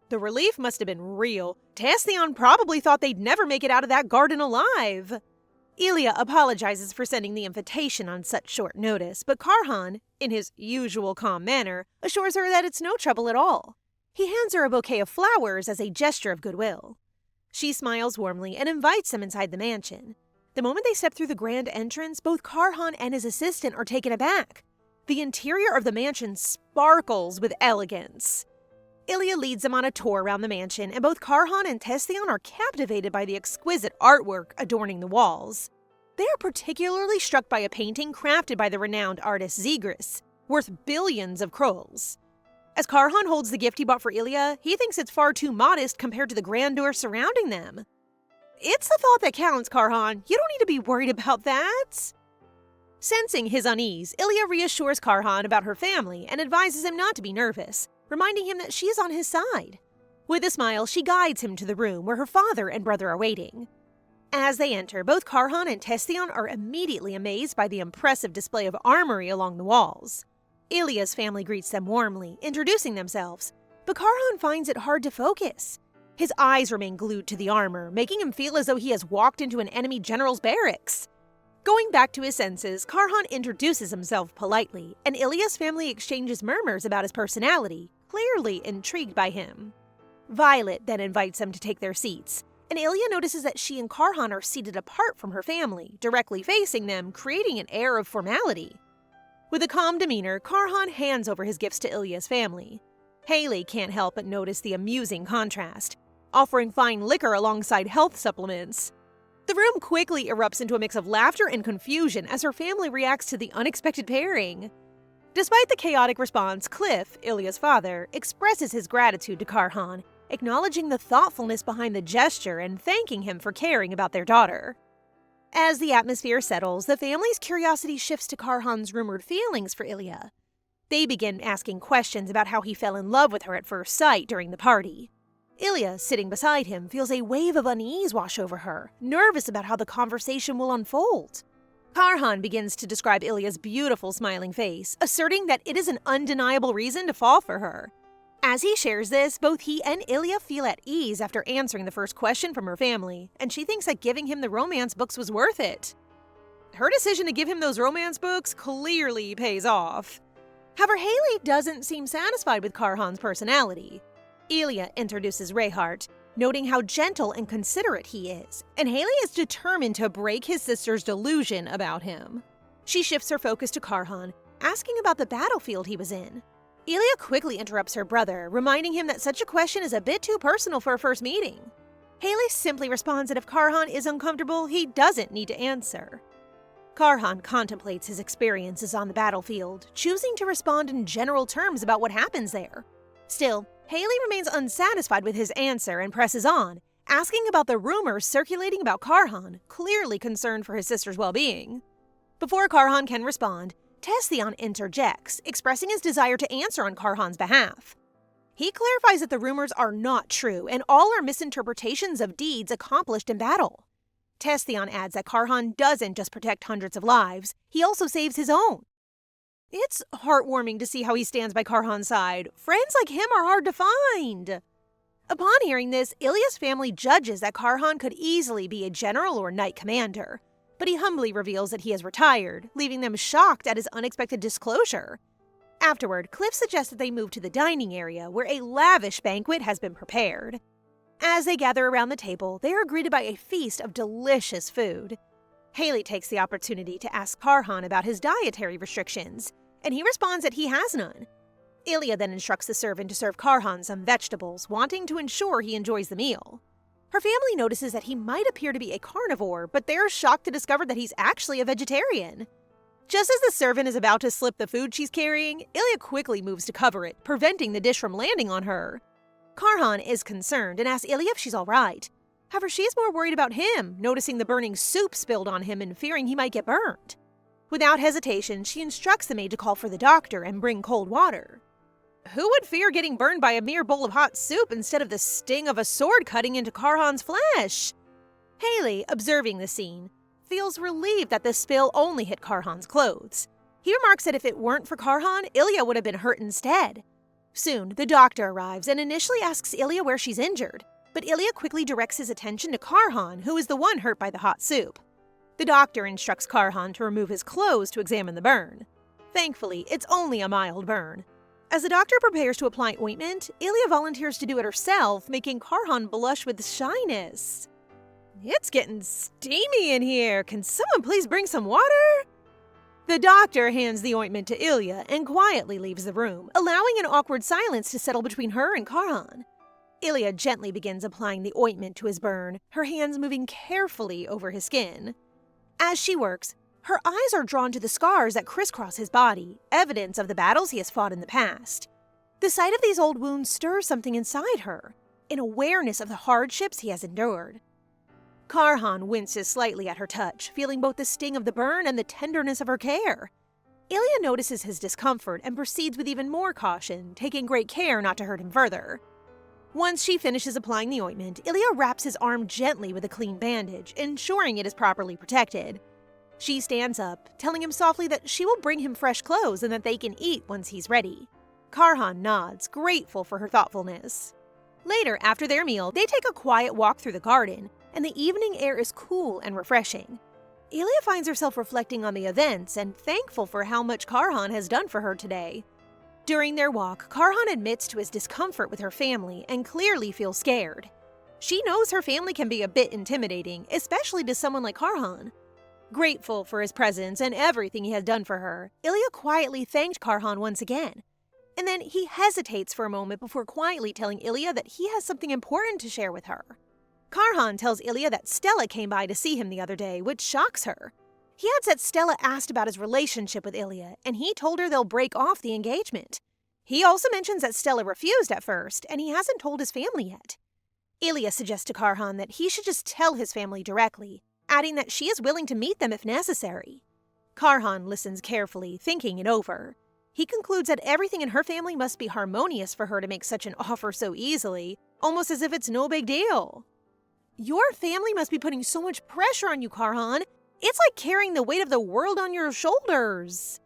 The relief must have been real. Stepson probably thought they'd never make it out of that garden alive. Ilia apologizes for sending the invitation on such short notice, but Karhan, in his usual calm manner, assures her that it's no trouble at all. He hands her a bouquet of flowers as a gesture of goodwill. She smiles warmly and invites them inside the mansion. The moment they step through the grand entrance, both Karhan and his assistant are taken aback. The interior of the mansion sparkles with elegance. Ilia leads them on a tour around the mansion, and both Karhan and Stepson are captivated by the exquisite artwork adorning the walls. They are particularly struck by a painting crafted by the renowned artist Zegris, worth billions of krolls. As Karhan holds the gift he bought for Ilia, he thinks it's far too modest compared to the grandeur surrounding them. It's the thought that counts, Karhan. You don't need to be worried about that. Sensing his unease, Ilia reassures Karhan about her family and advises him not to be nervous, reminding him that she is on his side. With a smile, she guides him to the room where her father and brother are waiting. As they enter, both Karhan and Testion are immediately amazed by the impressive display of armory along the walls. Ilia's family greets them warmly, introducing themselves, but Karhan finds it hard to focus. His eyes remain glued to the armor, making him feel as though he has walked into an enemy general's barracks. Going back to his senses, Karhan introduces himself politely, and Ilia's family exchanges murmurs about his personality, clearly intrigued by him. Violet then invites them to take their seats, and Ilia notices that she and Karhan are seated apart from her family, directly facing them, creating an air of formality. With a calm demeanor, Karhan hands over his gifts to Ilia's family. Haley can't help but notice the amusing contrast, offering fine liquor alongside health supplements. The room quickly erupts into a mix of laughter and confusion as her family reacts to the unexpected pairing. Despite the chaotic response, Cliff, Ilia's father, expresses his gratitude to Karhan, acknowledging the thoughtfulness behind the gesture and thanking him for caring about their daughter. As the atmosphere settles, the family's curiosity shifts to Karhan's rumored feelings for Ilia. They begin asking questions about how he fell in love with her at first sight during the party. Ilia, sitting beside him, feels a wave of unease wash over her, nervous about how the conversation will unfold. Karhan begins to describe Ilia's beautiful smiling face, asserting that it is an undeniable reason to fall for her. As he shares this, both he and Ilia feel at ease after answering the first question from her family, and she thinks that giving him the romance books was worth it. Her decision to give him those romance books clearly pays off. However, Haley doesn't seem satisfied with Karhan's personality. Ilia introduces Reheart, noting how gentle and considerate he is, and Haley is determined to break his sister's delusion about him. She shifts her focus to Karhan, asking about the battlefield he was in. Ilia quickly interrupts her brother, reminding him that such a question is a bit too personal for a first meeting. Haley simply responds that if Karhan is uncomfortable, he doesn't need to answer. Karhan contemplates his experiences on the battlefield, choosing to respond in general terms about what happens there. Still, Haley remains unsatisfied with his answer and presses on, asking about the rumors circulating about Karhan, clearly concerned for his sister's well-being. Before Karhan can respond, Testion interjects, expressing his desire to answer on Karhan's behalf. He clarifies that the rumors are not true and all are misinterpretations of deeds accomplished in battle. Testion adds that Karhan doesn't just protect hundreds of lives, he also saves his own. It's heartwarming to see how he stands by Karhan's side. Friends like him are hard to find. Upon hearing this, Ilia's family judges that Karhan could easily be a general or knight commander, but he humbly reveals that he has retired, leaving them shocked at his unexpected disclosure. Afterward, Cliff suggests that they move to the dining area, where a lavish banquet has been prepared. As they gather around the table, they are greeted by a feast of delicious food. Haley takes the opportunity to ask Karhan about his dietary restrictions, and he responds that he has none. Ilia then instructs the servant to serve Karhan some vegetables, wanting to ensure he enjoys the meal. Her family notices that he might appear to be a carnivore, but they're shocked to discover that he's actually a vegetarian. Just as the servant is about to slip the food she's carrying, Ilia quickly moves to cover it, preventing the dish from landing on her. Karhan is concerned and asks Ilia if she's alright. However, she is more worried about him, noticing the burning soup spilled on him and fearing he might get burned. Without hesitation, she instructs the maid to call for the doctor and bring cold water. Who would fear getting burned by a mere bowl of hot soup instead of the sting of a sword cutting into Karhan's flesh? Haley, observing the scene, feels relieved that the spill only hit Karhan's clothes. He remarks that if it weren't for Karhan, Ilia would have been hurt instead. Soon, the doctor arrives and initially asks Ilia where she's injured, but Ilia quickly directs his attention to Karhan, who is the one hurt by the hot soup. The doctor instructs Karhan to remove his clothes to examine the burn. Thankfully, it's only a mild burn. As the doctor prepares to apply ointment, Ilia volunteers to do it herself, making Karhan blush with shyness. It's getting steamy in here. Can someone please bring some water? The doctor hands the ointment to Ilia and quietly leaves the room, allowing an awkward silence to settle between her and Karhan. Ilia gently begins applying the ointment to his burn, her hands moving carefully over his skin. As she works, her eyes are drawn to the scars that crisscross his body, evidence of the battles he has fought in the past. The sight of these old wounds stirs something inside her, an awareness of the hardships he has endured. Karhan winces slightly at her touch, feeling both the sting of the burn and the tenderness of her care. Ilia notices his discomfort and proceeds with even more caution, taking great care not to hurt him further. Once she finishes applying the ointment, Ilia wraps his arm gently with a clean bandage, ensuring it is properly protected. She stands up, telling him softly that she will bring him fresh clothes and that they can eat once he's ready. Karhan nods, grateful for her thoughtfulness. Later, after their meal, they take a quiet walk through the garden, and the evening air is cool and refreshing. Ilia finds herself reflecting on the events and thankful for how much Karhan has done for her today. During their walk, Karhan admits to his discomfort with her family and clearly feels scared. She knows her family can be a bit intimidating, especially to someone like Karhan. Grateful for his presence and everything he has done for her, Ilia quietly thanked Karhan once again. And then he hesitates for a moment before quietly telling Ilia that he has something important to share with her. Karhan tells Ilia that Stella came by to see him the other day, which shocks her. He adds that Stella asked about his relationship with Ilia, and he told her they'll break off the engagement. He also mentions that Stella refused at first, and he hasn't told his family yet. Ilia suggests to Karhan that he should just tell his family directly, adding that she is willing to meet them if necessary. Karhan listens carefully, thinking it over. He concludes that everything in her family must be harmonious for her to make such an offer so easily, almost as if it's no big deal. Your family must be putting so much pressure on you, Karhan. It's like carrying the weight of the world on your shoulders.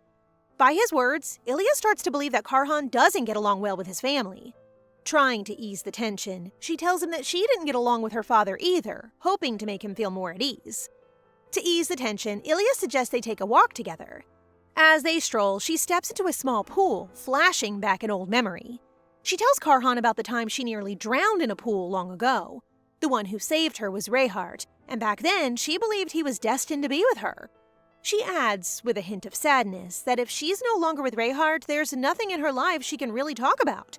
By his words, Ilia starts to believe that Karhan doesn't get along well with his family. Trying to ease the tension, she tells him that she didn't get along with her father either, hoping to make him feel more at ease. To ease the tension, Ilia suggests they take a walk together. As they stroll, she steps into a small pool, flashing back an old memory. She tells Karhan about the time she nearly drowned in a pool long ago. The one who saved her was Reheart, and back then she believed he was destined to be with her. She adds, with a hint of sadness, that if she's no longer with Reheart, there's nothing in her life she can really talk about.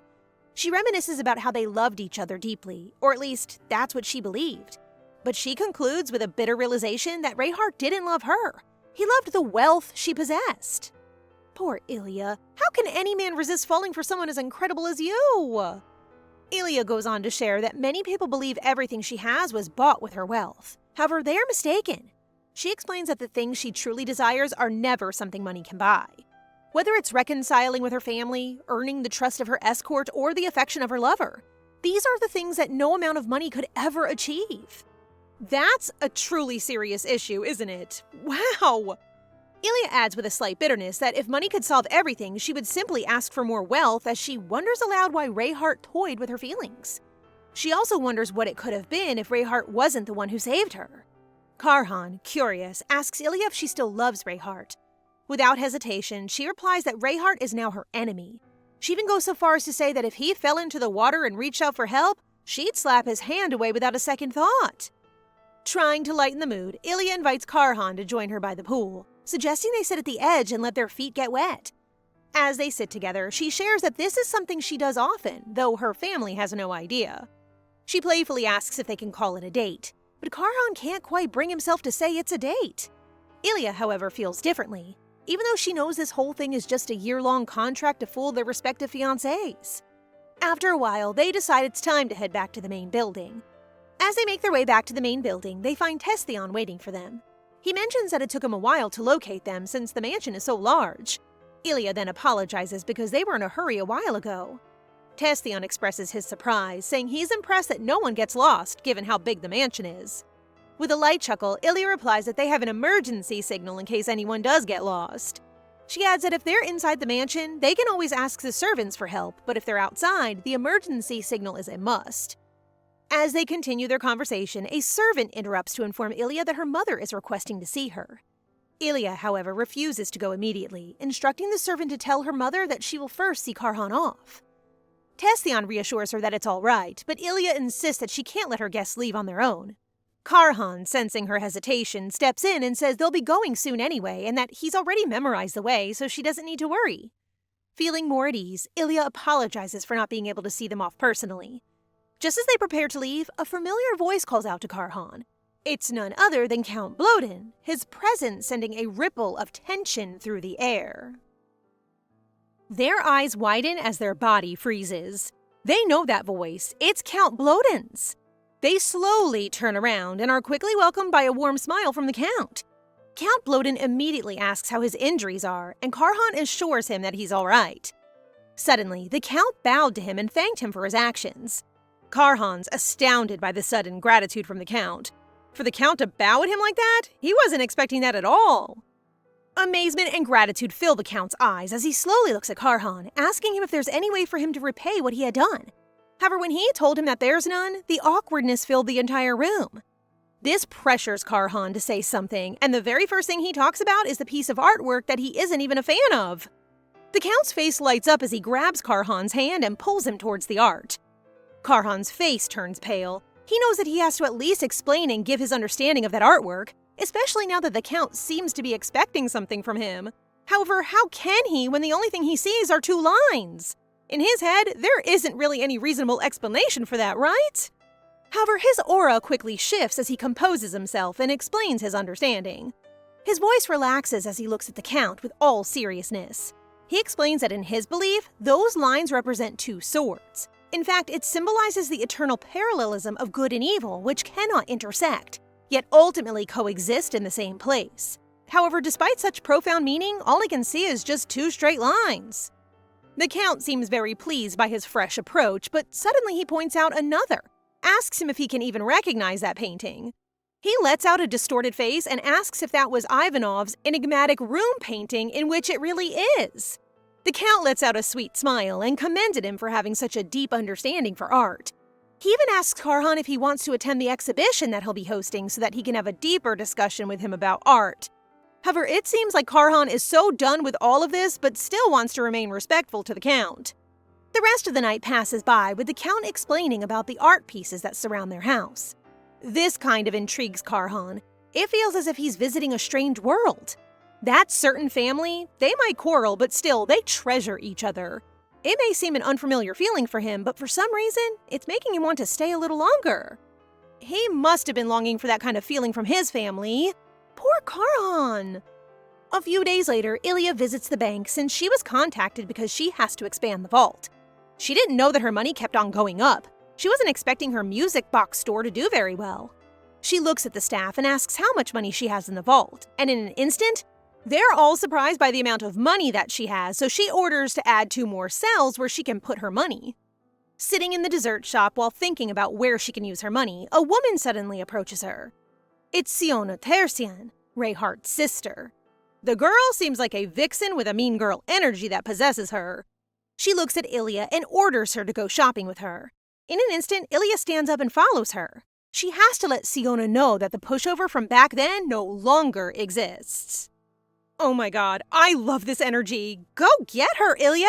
She reminisces about how they loved each other deeply, or at least that's what she believed. But she concludes with a bitter realization that Reheart didn't love her. He loved the wealth she possessed. Poor Ilia. How can any man resist falling for someone as incredible as you? Ilia goes on to share that many people believe everything she has was bought with her wealth. However, they are mistaken. She explains that the things she truly desires are never something money can buy. Whether it's reconciling with her family, earning the trust of her escort, or the affection of her lover, these are the things that no amount of money could ever achieve. That's a truly serious issue, isn't it? Wow! Ilia adds with a slight bitterness that if money could solve everything, she would simply ask for more wealth, as she wonders aloud why Reheart toyed with her feelings. She also wonders what it could have been if Reheart wasn't the one who saved her. Karhan, curious, asks Ilia if she still loves Reheart. Without hesitation, she replies that Reheart is now her enemy. She even goes so far as to say that if he fell into the water and reached out for help, she'd slap his hand away without a second thought. Trying to lighten the mood, Ilia invites Karhan to join her by the pool, suggesting they sit at the edge and let their feet get wet. As they sit together, she shares that this is something she does often, though her family has no idea. She playfully asks if they can call it a date, but Karhan can't quite bring himself to say it's a date. Ilia, however, feels differently, even though she knows this whole thing is just a year-long contract to fool their respective fiancés. After a while, they decide it's time to head back to the main building. As they make their way back to the main building, they find Stepson waiting for them. He mentions that it took him a while to locate them since the mansion is so large. Ilia then apologizes because they were in a hurry a while ago. Stepson expresses his surprise, saying he's impressed that no one gets lost given how big the mansion is. With a light chuckle, Ilia replies that they have an emergency signal in case anyone does get lost. She adds that if they're inside the mansion, they can always ask the servants for help, but if they're outside, the emergency signal is a must. As they continue their conversation, a servant interrupts to inform Ilia that her mother is requesting to see her. Ilia, however, refuses to go immediately, instructing the servant to tell her mother that she will first see Karhan off. Stepson reassures her that it's all right, but Ilia insists that she can't let her guests leave on their own. Karhan, sensing her hesitation, steps in and says they'll be going soon anyway and that he's already memorized the way, so she doesn't need to worry. Feeling more at ease, Ilia apologizes for not being able to see them off personally. Just as they prepare to leave, a familiar voice calls out to Karhan. It's none other than Count Blodin, his presence sending a ripple of tension through the air. Their eyes widen as their body freezes. They know that voice. It's Count Blodin's. They slowly turn around and are quickly welcomed by a warm smile from the Count. Count Blodin immediately asks how his injuries are, and Karhan assures him that he's all right. Suddenly, the Count bowed to him and thanked him for his actions. Karhan's astounded by the sudden gratitude from the Count. For the Count to bow at him like that? He wasn't expecting that at all. Amazement and gratitude fill the Count's eyes as he slowly looks at Karhan, asking him if there's any way for him to repay what he had done. However, when he told him that there's none, the awkwardness filled the entire room. This pressures Karhan to say something, and the very first thing he talks about is the piece of artwork that he isn't even a fan of. The Count's face lights up as he grabs Karhan's hand and pulls him towards the art. Karhan's face turns pale. He knows that he has to at least explain and give his understanding of that artwork, especially now that the Count seems to be expecting something from him. However, how can he when the only thing he sees are 2 lines? In his head, there isn't really any reasonable explanation for that, right? However, his aura quickly shifts as he composes himself and explains his understanding. His voice relaxes as he looks at the Count with all seriousness. He explains that in his belief, those lines represent 2 swords. In fact, it symbolizes the eternal parallelism of good and evil, which cannot intersect, yet ultimately coexist in the same place. However, despite such profound meaning, all he can see is just 2 straight lines. The Count seems very pleased by his fresh approach, but suddenly he points out another, asks him if he can even recognize that painting. He lets out a distorted face and asks if that was Ivanov's enigmatic room painting, in which it really is. The Count lets out a sweet smile and commended him for having such a deep understanding for art. He even asks Karhan if he wants to attend the exhibition that he'll be hosting so that he can have a deeper discussion with him about art. However, it seems like Karhan is so done with all of this but still wants to remain respectful to the Count. The rest of the night passes by with the Count explaining about the art pieces that surround their house. This kind of intrigues Karhan. It feels as if he's visiting a strange world. That certain family, they might quarrel, but still, they treasure each other. It may seem an unfamiliar feeling for him, but for some reason, it's making him want to stay a little longer. He must have been longing for that kind of feeling from his family. Poor Karhan! A few days later, Ilia visits the bank since she was contacted because she has to expand the vault. She didn't know that her money kept on going up. She wasn't expecting her music box store to do very well. She looks at the staff and asks how much money she has in the vault, and in an instant, they're all surprised by the amount of money that she has, so she orders to add 2 more cells where she can put her money. Sitting in the dessert shop while thinking about where she can use her money, a woman suddenly approaches her. It's Siona Tersian, Reheart's sister. The girl seems like a vixen with a mean girl energy that possesses her. She looks at Ilia and orders her to go shopping with her. In an instant, Ilia stands up and follows her. She has to let Siona know that the pushover from back then no longer exists. Oh my god, I love this energy. Go get her, Ilia!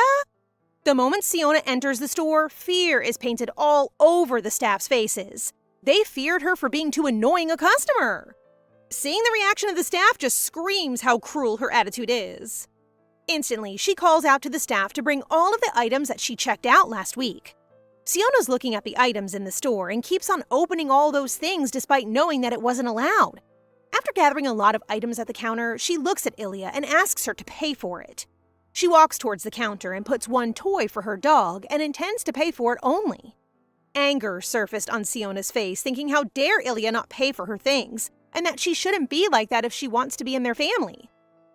The moment Siona enters the store, fear is painted all over the staff's faces. They feared her for being too annoying a customer. Seeing the reaction of the staff just screams how cruel her attitude is. Instantly, she calls out to the staff to bring all of the items that she checked out last week. Siona's looking at the items in the store and keeps on opening all those things despite knowing that it wasn't allowed. After gathering a lot of items at the counter, she looks at Ilia and asks her to pay for it. She walks towards the counter and puts 1 toy for her dog and intends to pay for it only. Anger surfaced on Siona's face, thinking how dare Ilia not pay for her things, and that she shouldn't be like that if she wants to be in their family.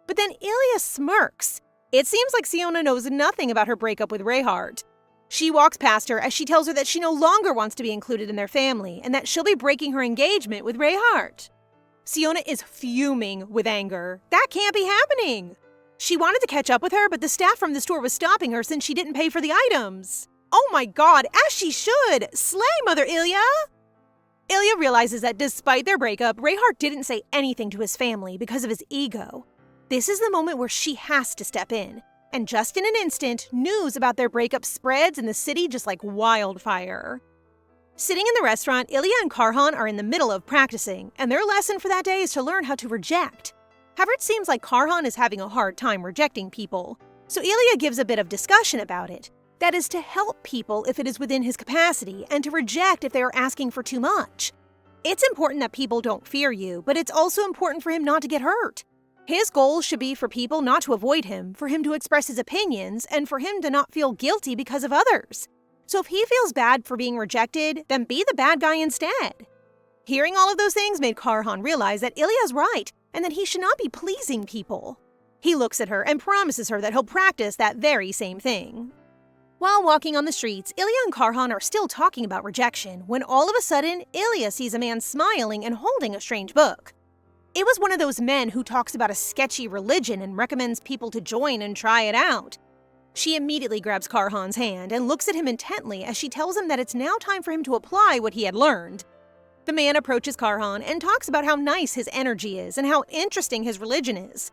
But then Ilia smirks. It seems like Siona knows nothing about her breakup with Reheart. She walks past her as she tells her that she no longer wants to be included in their family and that she'll be breaking her engagement with Reheart. Siona is fuming with anger. That can't be happening! She wanted to catch up with her, but the staff from the store was stopping her since she didn't pay for the items. Oh my god, as she should! Slay, Mother Ilia! Ilia realizes that despite their breakup, Reheart didn't say anything to his family because of his ego. This is the moment where she has to step in. And just in an instant, news about their breakup spreads in the city just like wildfire. Sitting in the restaurant, Ilia and Karhan are in the middle of practicing, and their lesson for that day is to learn how to reject. However, it seems like Karhan is having a hard time rejecting people, so Ilia gives a bit of discussion about it. That is to help people if it is within his capacity, and to reject if they are asking for too much. It's important that people don't fear you, but it's also important for him not to get hurt. His goal should be for people not to avoid him, for him to express his opinions, and for him to not feel guilty because of others. So if he feels bad for being rejected, then be the bad guy instead. Hearing all of those things made Karhan realize that Ilya's right, and that he should not be pleasing people. He looks at her and promises her that he'll practice that very same thing. While walking on the streets, Ilya and Karhan are still talking about rejection, when all of a sudden, Ilya sees a man smiling and holding a strange book. It was one of those men who talks about a sketchy religion and recommends people to join and try it out. She immediately grabs Karhan's hand and looks at him intently as she tells him that it's now time for him to apply what he had learned. The man approaches Karhan and talks about how nice his energy is and how interesting his religion is.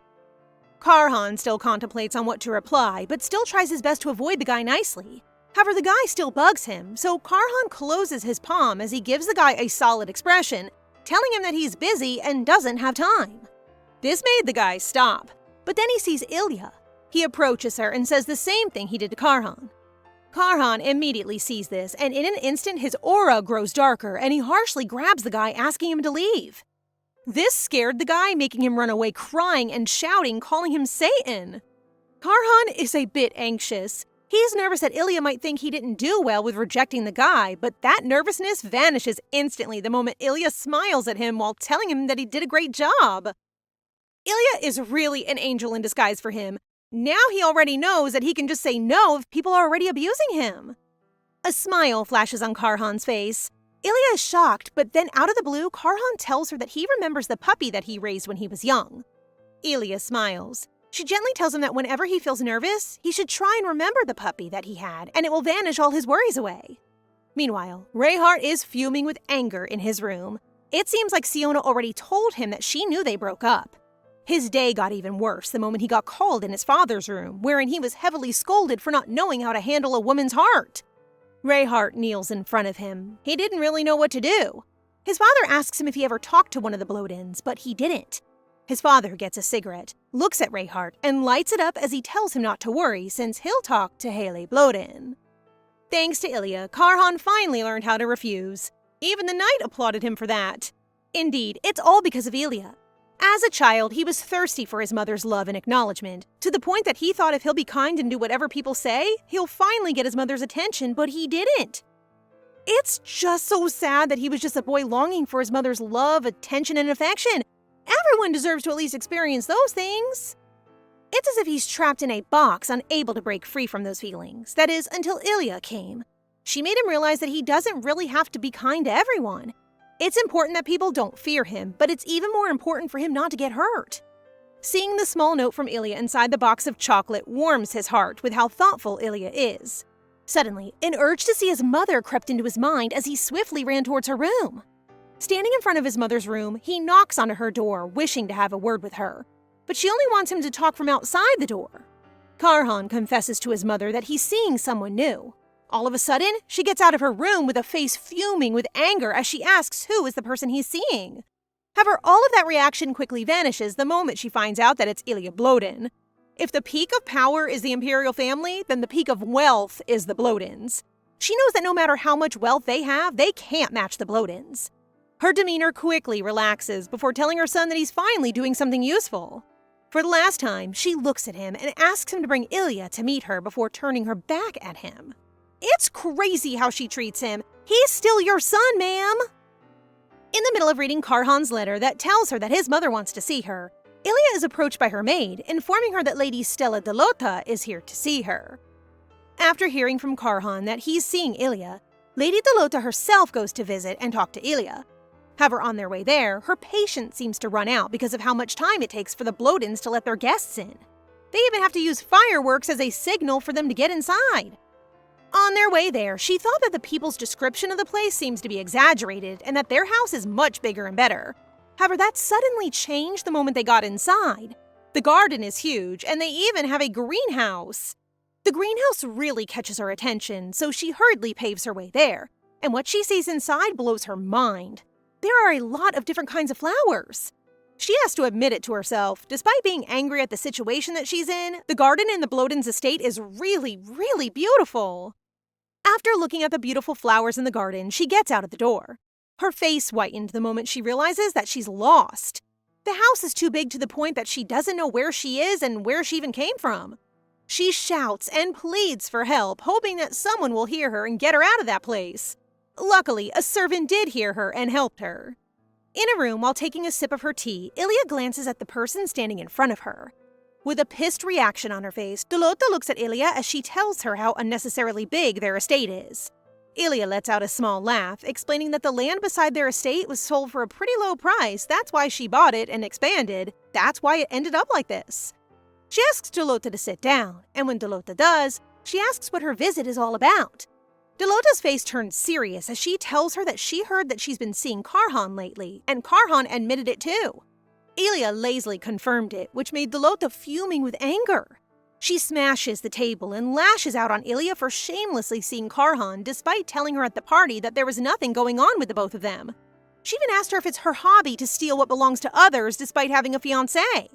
Karhan still contemplates on what to reply, but still tries his best to avoid the guy nicely. However, the guy still bugs him, so Karhan closes his palm as he gives the guy a solid expression, telling him that he's busy and doesn't have time. This made the guy stop, but then he sees Ilya. He approaches her and says the same thing he did to Karhan. Karhan immediately sees this, and in an instant his aura grows darker and he harshly grabs the guy, asking him to leave. This scared the guy, making him run away crying and shouting, calling him Satan. Karhan is a bit anxious. He's nervous that Ilya might think he didn't do well with rejecting the guy, but that nervousness vanishes instantly the moment Ilya smiles at him while telling him that he did a great job. Ilya is really an angel in disguise for him. Now he already knows that he can just say no if people are already abusing him. A smile flashes on Karhan's face. Ilya is shocked, but then out of the blue, Karhan tells her that he remembers the puppy that he raised when he was young. Ilya smiles. She gently tells him that whenever he feels nervous, he should try and remember the puppy that he had, and it will vanish all his worries away. Meanwhile, Reheart is fuming with anger in his room. It seems like Siona already told him that she knew they broke up. His day got even worse the moment he got called in his father's room, wherein he was heavily scolded for not knowing how to handle a woman's heart. Reheart kneels in front of him. He didn't really know what to do. His father asks him if he ever talked to one of the Blodins, but he didn't. His father gets a cigarette, looks at Reheart, and lights it up as he tells him not to worry since he'll talk to Illya Blodin. Thanks to Ilya, Karhan finally learned how to refuse. Even the knight applauded him for that. Indeed, it's all because of Ilya. As a child, he was thirsty for his mother's love and acknowledgement, to the point that he thought if he'll be kind and do whatever people say, he'll finally get his mother's attention, but he didn't. It's just so sad that he was just a boy longing for his mother's love, attention, and affection. Everyone deserves to at least experience those things. It's as if he's trapped in a box, unable to break free from those feelings. That is, until Ilya came. She made him realize that he doesn't really have to be kind to everyone. It's important that people don't fear him, but it's even more important for him not to get hurt. Seeing the small note from Ilya inside the box of chocolate warms his heart with how thoughtful Ilya is. Suddenly, an urge to see his mother crept into his mind as he swiftly ran towards her room. Standing in front of his mother's room, he knocks onto her door, wishing to have a word with her. But she only wants him to talk from outside the door. Karhan confesses to his mother that he's seeing someone new. All of a sudden, she gets out of her room with a face fuming with anger as she asks who is the person he's seeing. However, all of that reaction quickly vanishes the moment she finds out that it's Illya Blodin. If the peak of power is the imperial family, then the peak of wealth is the Blodins. She knows that no matter how much wealth they have, they can't match the Blodins. Her demeanor quickly relaxes before telling her son that he's finally doing something useful. For the last time, she looks at him and asks him to bring Ilya to meet her before turning her back at him. It's crazy how she treats him. He's still your son, ma'am. In the middle of reading Karhan's letter that tells her that his mother wants to see her, Ilya is approached by her maid, informing her that Lady Stella Delota is here to see her. After hearing from Karhan that he's seeing Ilya, Lady Delota herself goes to visit and talk to Ilya. However, on their way there, her patience seems to run out because of how much time it takes for the Blodins to let their guests in. They even have to use fireworks as a signal for them to get inside. On their way there, she thought that the people's description of the place seems to be exaggerated and that their house is much bigger and better. However, that suddenly changed the moment they got inside. The garden is huge, and they even have a greenhouse. The greenhouse really catches her attention, so she hurriedly paves her way there, and what she sees inside blows her mind. There are a lot of different kinds of flowers. She has to admit it to herself. Despite being angry at the situation that she's in, the garden in the Blodins' estate is really, really beautiful. After looking at the beautiful flowers in the garden, she gets out of the door. Her face whitened the moment she realizes that she's lost. The house is too big to the point that she doesn't know where she is and where she even came from. She shouts and pleads for help, hoping that someone will hear her and get her out of that place. Luckily, a servant did hear her and helped her. In a room, while taking a sip of her tea, Ilia glances at the person standing in front of her. With a pissed reaction on her face, Dolota looks at Ilia as she tells her how unnecessarily big their estate is. Ilia lets out a small laugh, explaining that the land beside their estate was sold for a pretty low price. That's why she bought it and expanded. That's why it ended up like this. She asks Dolota to sit down, and when Dolota does, she asks what her visit is all about. Dolota's face turns serious as she tells her that she heard that she's been seeing Karhan lately, and Karhan admitted it too. Ilia lazily confirmed it, which made Dolota fuming with anger. She smashes the table and lashes out on Ilia for shamelessly seeing Karhan, despite telling her at the party that there was nothing going on with the both of them. She even asked her if it's her hobby to steal what belongs to others despite having a fiancé.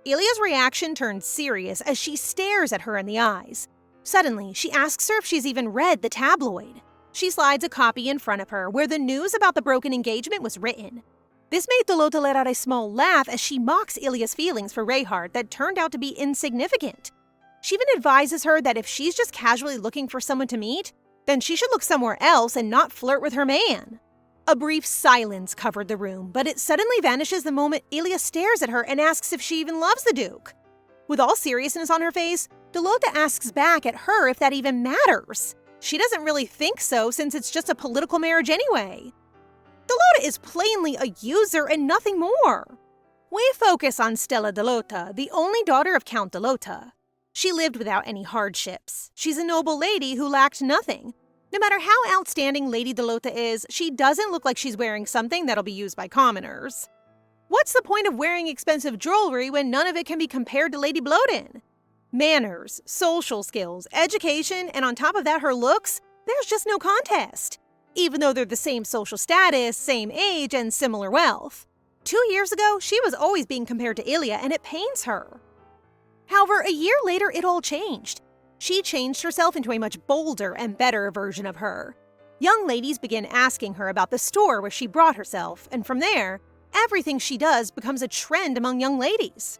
Ilia's reaction turns serious as she stares at her in the eyes. Suddenly, she asks her if she's even read the tabloid. She slides a copy in front of her where the news about the broken engagement was written. This made Dolota let out a small laugh as she mocks Ilya's feelings for Reheart that turned out to be insignificant. She even advises her that if she's just casually looking for someone to meet, then she should look somewhere else and not flirt with her man. A brief silence covered the room, but it suddenly vanishes the moment Ilia stares at her and asks if she even loves the Duke. With all seriousness on her face, Dolota asks back at her if that even matters. She doesn't really think so since it's just a political marriage anyway. Dolota is plainly a user and nothing more. We focus on Stella Dolota, the only daughter of Count Dolota. She lived without any hardships. She's a noble lady who lacked nothing. No matter how outstanding Lady Dolota is, she doesn't look like she's wearing something that'll be used by commoners. What's the point of wearing expensive jewelry when none of it can be compared to Lady Blodin? Manners, social skills, education, and on top of that her looks, there's just no contest. Even though they're the same social status, same age, and similar wealth. 2 years ago, she was always being compared to Ilia, and it pains her. However, a year later, it all changed. She changed herself into a much bolder and better version of her. Young ladies begin asking her about the store where she brought herself, and from there, everything she does becomes a trend among young ladies.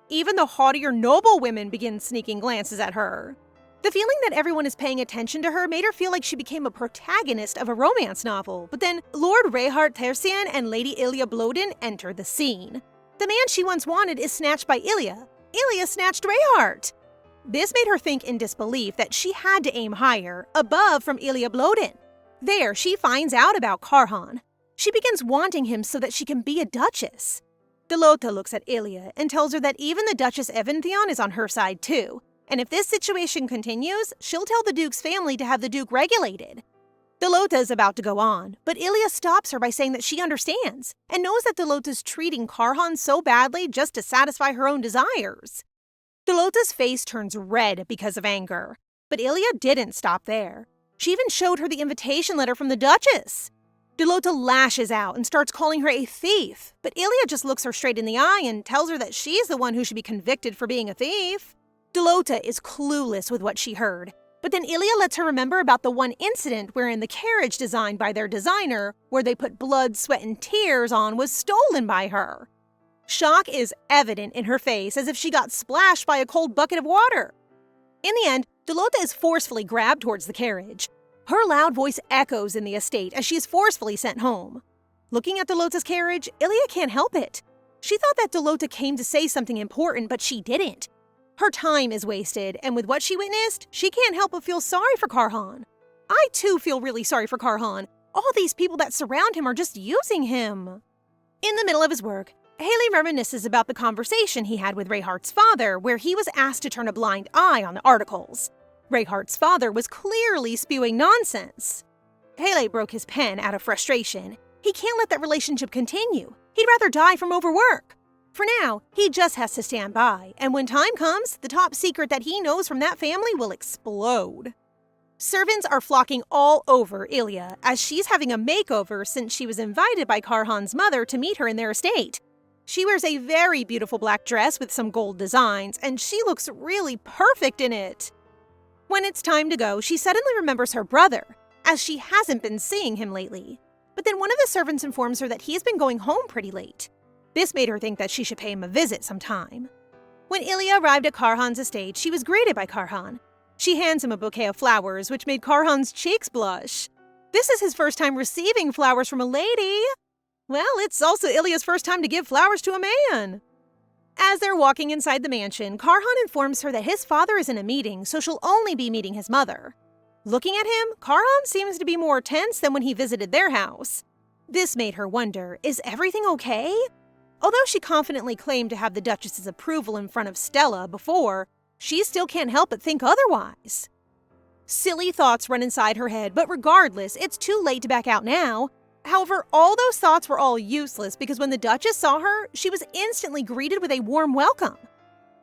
Even the haughtier noble women begin sneaking glances at her. The feeling that everyone is paying attention to her made her feel like she became a protagonist of a romance novel, but then Lord Reheart Tercian and Lady Illya Blodin enter the scene. The man she once wanted is snatched by Ilia. Ilia snatched Reheart. This made her think in disbelief that she had to aim higher, above from Illya Blodin. There, she finds out about Karhan. She begins wanting him so that she can be a duchess. Dolota looks at Ilia and tells her that even the Duchess Evantheon is on her side too, and if this situation continues, she'll tell the Duke's family to have the Duke regulated. Dolota is about to go on, but Ilia stops her by saying that she understands, and knows that Dolota's treating Karhan so badly just to satisfy her own desires. Dolota's face turns red because of anger, but Ilia didn't stop there. She even showed her the invitation letter from the Duchess. Dolota lashes out and starts calling her a thief, but Ilia just looks her straight in the eye and tells her that she's the one who should be convicted for being a thief. Dolota is clueless with what she heard, but then Ilia lets her remember about the one incident wherein the carriage designed by their designer, where they put blood, sweat, and tears on, was stolen by her. Shock is evident in her face, as if she got splashed by a cold bucket of water. In the end, Dolota is forcefully grabbed towards the carriage. Her loud voice echoes in the estate as she is forcefully sent home. Looking at Dolota's carriage, Ilia can't help it. She thought that Dolota came to say something important, but she didn't. Her time is wasted, and with what she witnessed, she can't help but feel sorry for Karhan. I too feel really sorry for Karhan. All these people that surround him are just using him. In the middle of his work, Haley reminisces about the conversation he had with Rehart's father, where he was asked to turn a blind eye on the articles. Rehart's father was clearly spewing nonsense. Haley broke his pen out of frustration. He can't let that relationship continue. He'd rather die from overwork. For now, he just has to stand by, and when time comes, the top secret that he knows from that family will explode. Servants are flocking all over Ilia, as she's having a makeover since she was invited by Karhan's mother to meet her in their estate. She wears a very beautiful black dress with some gold designs, and she looks really perfect in it. When it's time to go, she suddenly remembers her brother, as she hasn't been seeing him lately. But then one of the servants informs her that he's been going home pretty late. This made her think that she should pay him a visit sometime. When Ilia arrived at Karhan's estate, she was greeted by Karhan. She hands him a bouquet of flowers, which made Karhan's cheeks blush. This is his first time receiving flowers from a lady. Well, it's also Ilya's first time to give flowers to a man. As they're walking inside the mansion, Karhan informs her that his father is in a meeting, so she'll only be meeting his mother. Looking at him, Karhan seems to be more tense than when he visited their house. This made her wonder, is everything okay? Although she confidently claimed to have the Duchess's approval in front of Stella before, she still can't help but think otherwise. Silly thoughts run inside her head, but regardless, it's too late to back out now. However, all those thoughts were all useless because when the Duchess saw her, she was instantly greeted with a warm welcome.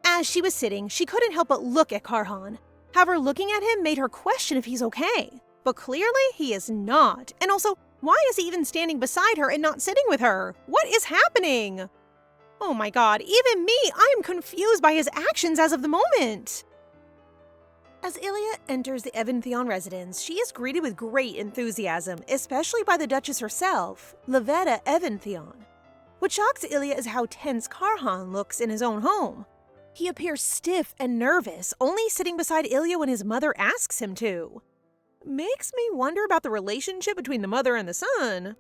As she was sitting, she couldn't help but look at Karhan. However, looking at him made her question if he's okay. But clearly, he is not. And also, why is he even standing beside her and not sitting with her? What is happening? Oh my god, even me, I am confused by his actions as of the moment. As Ilia enters the Evantheon residence, she is greeted with great enthusiasm, especially by the Duchess herself, Levetta Evantheon. What shocks Ilia is how tense Karhan looks in his own home. He appears stiff and nervous, only sitting beside Ilia when his mother asks him to. Makes me wonder about the relationship between the mother and the son.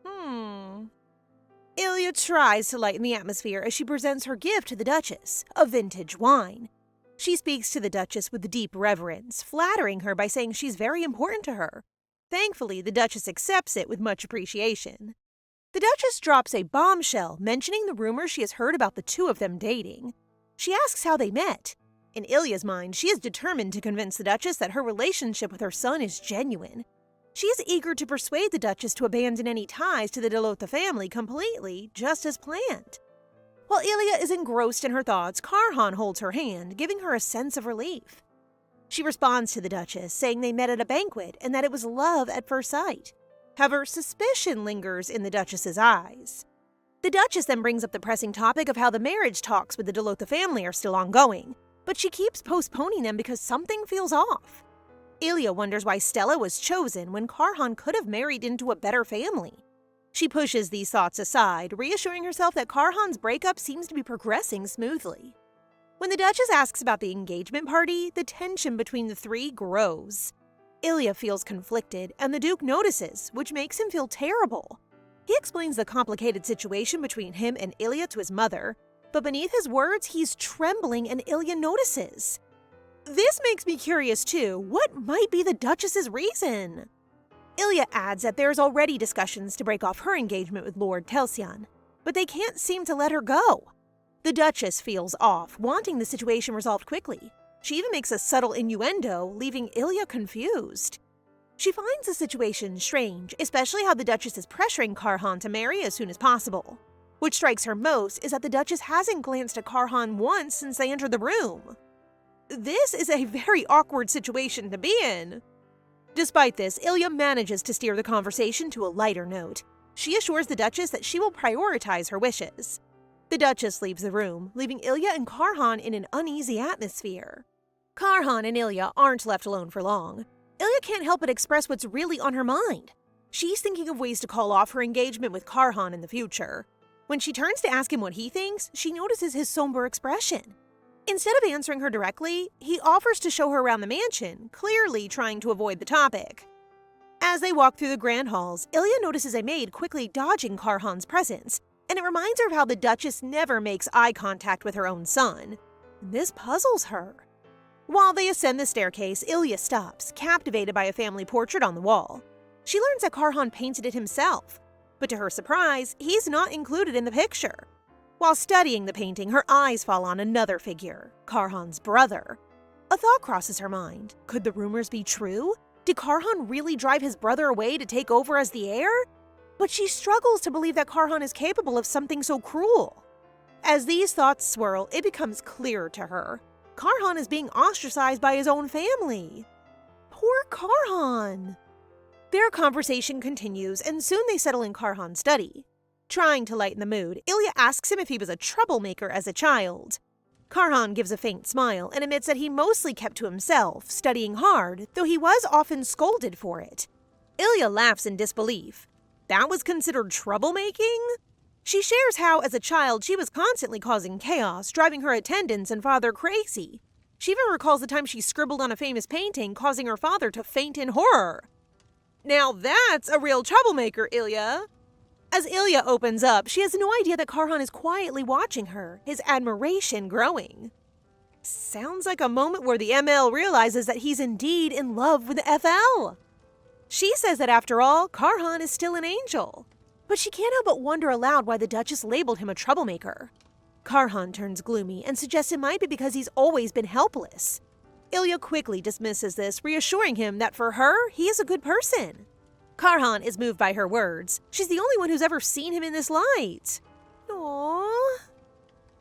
Ilia tries to lighten the atmosphere as she presents her gift to the Duchess, a vintage wine. She speaks to the Duchess with deep reverence, flattering her by saying she's very important to her. Thankfully, the Duchess accepts it with much appreciation. The Duchess drops a bombshell, mentioning the rumor she has heard about the two of them dating. She asks how they met. In Ilya's mind, she is determined to convince the Duchess that her relationship with her son is genuine. She is eager to persuade the Duchess to abandon any ties to the Delota family completely, just as planned. While Ilia is engrossed in her thoughts, Karhan holds her hand, giving her a sense of relief. She responds to the Duchess, saying they met at a banquet and that it was love at first sight. However, suspicion lingers in the Duchess's eyes. The Duchess then brings up the pressing topic of how the marriage talks with the Delota family are still ongoing, but she keeps postponing them because something feels off. Ilia wonders why Stella was chosen when Karhan could have married into a better family. She pushes these thoughts aside, reassuring herself that Karhan's breakup seems to be progressing smoothly. When the Duchess asks about the engagement party, the tension between the three grows. Ilia feels conflicted, and the Duke notices, which makes him feel terrible. He explains the complicated situation between him and Ilia to his mother, but beneath his words, he's trembling and Ilia notices. This makes me curious too. What might be the Duchess's reason? Ilia adds that there's already discussions to break off her engagement with Lord Telsian, but they can't seem to let her go. The Duchess feels off, wanting the situation resolved quickly. She even makes a subtle innuendo, leaving Ilia confused. She finds the situation strange, especially how the Duchess is pressuring Karhan to marry as soon as possible. What strikes her most is that the Duchess hasn't glanced at Karhan once since they entered the room. This is a very awkward situation to be in. Despite this, Ilia manages to steer the conversation to a lighter note. She assures the Duchess that she will prioritize her wishes. The Duchess leaves the room, leaving Ilia and Karhan in an uneasy atmosphere. Karhan and Ilia aren't left alone for long. Ilia can't help but express what's really on her mind. She's thinking of ways to call off her engagement with Karhan in the future. When she turns to ask him what he thinks, she notices his somber expression. Instead of answering her directly, he offers to show her around the mansion, clearly trying to avoid the topic. As they walk through the grand halls, Ilia notices a maid quickly dodging Karhan's presence, and it reminds her of how the Duchess never makes eye contact with her own son. This puzzles her. While they ascend the staircase, Ilia stops, captivated by a family portrait on the wall. She learns that Karhan painted it himself, but to her surprise, he's not included in the picture. While studying the painting, her eyes fall on another figure, Karhan's brother. A thought crosses her mind. Could the rumors be true? Did Karhan really drive his brother away to take over as the heir? But she struggles to believe that Karhan is capable of something so cruel. As these thoughts swirl, it becomes clearer to her. Karhan is being ostracized by his own family. Poor Karhan. Their conversation continues, and soon they settle in Karhan's study. Trying to lighten the mood, Ilia asks him if he was a troublemaker as a child. Karhan gives a faint smile and admits that he mostly kept to himself, studying hard, though he was often scolded for it. Ilia laughs in disbelief. That was considered troublemaking? She shares how, as a child, she was constantly causing chaos, driving her attendants and father crazy. She even recalls the time she scribbled on a famous painting, causing her father to faint in horror. Now that's a real troublemaker, Ilya. As Ilya opens up, she has no idea that Karhan is quietly watching her, his admiration growing. Sounds like a moment where the ML realizes that he's indeed in love with the FL. She says that after all, Karhan is still an angel. But she can't help but wonder aloud why the Duchess labeled him a troublemaker. Karhan turns gloomy and suggests it might be because he's always been helpless. Ilya quickly dismisses this, reassuring him that for her, he is a good person. Karhan is moved by her words. She's the only one who's ever seen him in this light. Aww.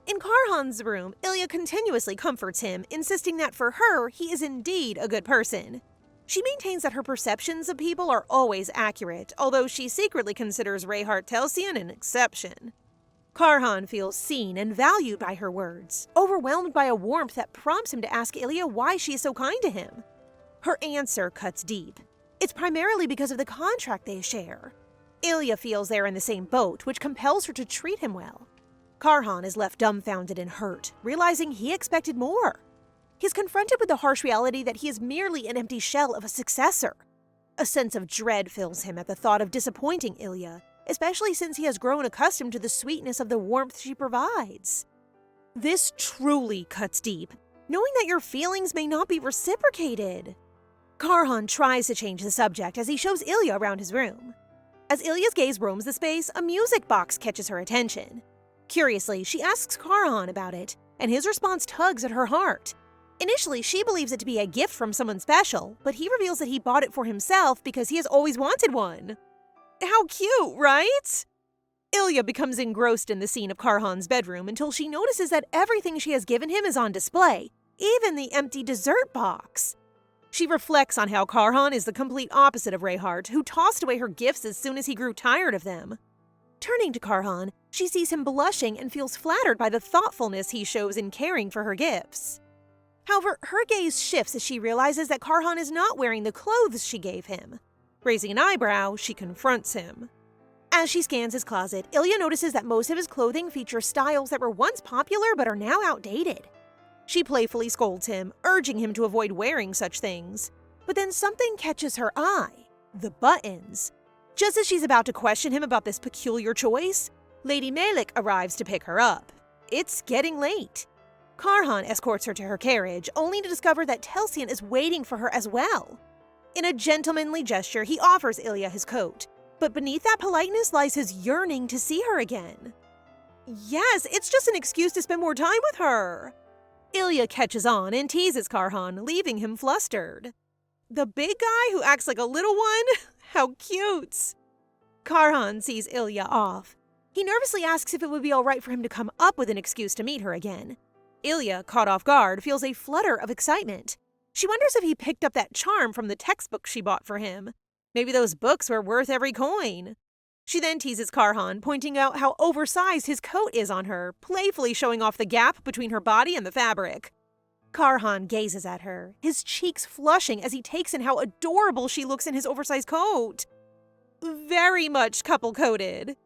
In Karhan's room, Ilya continuously comforts him, insisting that for her, he is indeed a good person. She maintains that her perceptions of people are always accurate, although she secretly considers Reheart Telsian an exception. Karhan feels seen and valued by her words, overwhelmed by a warmth that prompts him to ask Ilya why she is so kind to him. Her answer cuts deep. It's primarily because of the contract they share. Ilya feels they're in the same boat, which compels her to treat him well. Karhan is left dumbfounded and hurt, realizing he expected more. He's confronted with the harsh reality that he is merely an empty shell of a successor. A sense of dread fills him at the thought of disappointing Ilya, especially since he has grown accustomed to the sweetness of the warmth she provides. This truly cuts deep, knowing that your feelings may not be reciprocated. Karhan tries to change the subject as he shows Ilya around his room. As Ilya's gaze roams the space, a music box catches her attention. Curiously, she asks Karhan about it, and his response tugs at her heart. Initially, she believes it to be a gift from someone special, but he reveals that he bought it for himself because he has always wanted one. How cute, right? Ilya becomes engrossed in the scene of Karhan's bedroom until she notices that everything she has given him is on display, even the empty dessert box. She reflects on how Karhan is the complete opposite of Reheart, who tossed away her gifts as soon as he grew tired of them. Turning to Karhan, she sees him blushing and feels flattered by the thoughtfulness he shows in caring for her gifts. However, her gaze shifts as she realizes that Karhan is not wearing the clothes she gave him. Raising an eyebrow, she confronts him. As she scans his closet, Ilya notices that most of his clothing features styles that were once popular but are now outdated. She playfully scolds him, urging him to avoid wearing such things. But then something catches her eye: the buttons. Just as she's about to question him about this peculiar choice, Lady Melik arrives to pick her up. It's getting late. Karhan escorts her to her carriage, only to discover that Telsian is waiting for her as well. In a gentlemanly gesture, he offers Ilya his coat, but beneath that politeness lies his yearning to see her again. Yes, it's just an excuse to spend more time with her. Ilya catches on and teases Karhan, leaving him flustered. The big guy who acts like a little one? How cute! Karhan sees Ilya off. He nervously asks if it would be all right for him to come up with an excuse to meet her again. Ilya, caught off guard, feels a flutter of excitement. She wonders if he picked up that charm from the textbook she bought for him. Maybe those books were worth every coin. She then teases Karhan, pointing out how oversized his coat is on her, playfully showing off the gap between her body and the fabric. Karhan gazes at her, his cheeks flushing as he takes in how adorable she looks in his oversized coat. Very much couple-coded.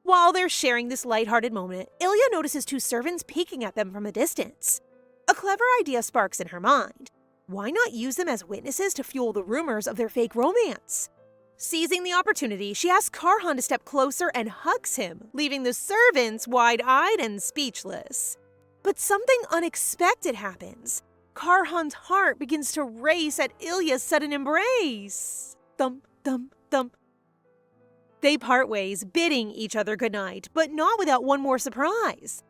While they're sharing this lighthearted moment, Ilya notices two servants peeking at them from a distance. A clever idea sparks in her mind. Why not use them as witnesses to fuel the rumors of their fake romance? Seizing the opportunity, she asks Karhan to step closer and hugs him, leaving the servants wide-eyed and speechless. But something unexpected happens. Karhan's heart begins to race at Ilya's sudden embrace. Thump, thump, thump. They part ways, bidding each other goodnight, but not without one more surprise.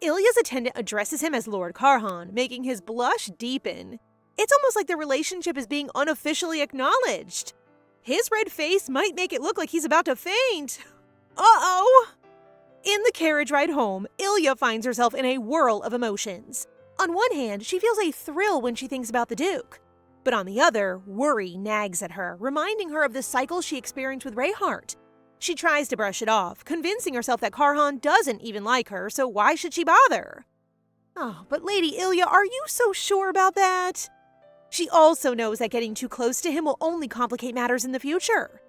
Ilya's attendant addresses him as Lord Karhan, making his blush deepen. It's almost like the relationship is being unofficially acknowledged. His red face might make it look like he's about to faint. Uh-oh! In the carriage ride home, Ilya finds herself in a whirl of emotions. On one hand, she feels a thrill when she thinks about the Duke. But on the other, worry nags at her, reminding her of the cycle she experienced with Reheart. She tries to brush it off, convincing herself that Karhan doesn't even like her, so why should she bother? Oh, but Lady Ilya, are you so sure about that? She also knows that getting too close to him will only complicate matters in the future.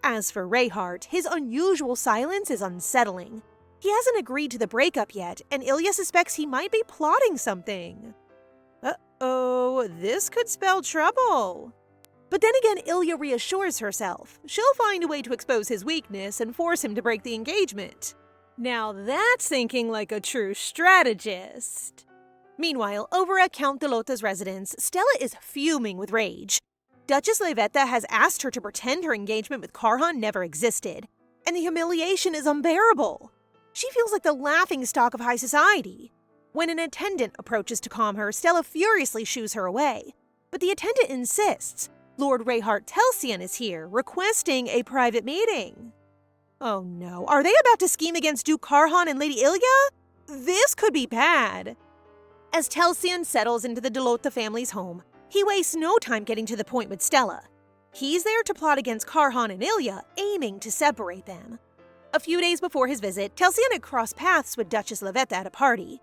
As for Reheart, his unusual silence is unsettling. He hasn't agreed to the breakup yet, and Ilya suspects he might be plotting something. Uh-oh, this could spell trouble. But then again, Ilya reassures herself. She'll find a way to expose his weakness and force him to break the engagement. Now that's thinking like a true strategist. Meanwhile, over at Count Delota's residence, Stella is fuming with rage. Duchess Levetta has asked her to pretend her engagement with Karhan never existed, and the humiliation is unbearable. She feels like the laughingstock of high society. When an attendant approaches to calm her, Stella furiously shoos her away. But the attendant insists. Lord Reheart Telsian is here, requesting a private meeting. Oh no, are they about to scheme against Duke Karhan and Lady Ilia? This could be bad. As Telsian settles into the Delota family's home, he wastes no time getting to the point with Stella. He's there to plot against Karhan and Ilia, aiming to separate them. A few days before his visit, Telsian had crossed paths with Duchess Levetta at a party.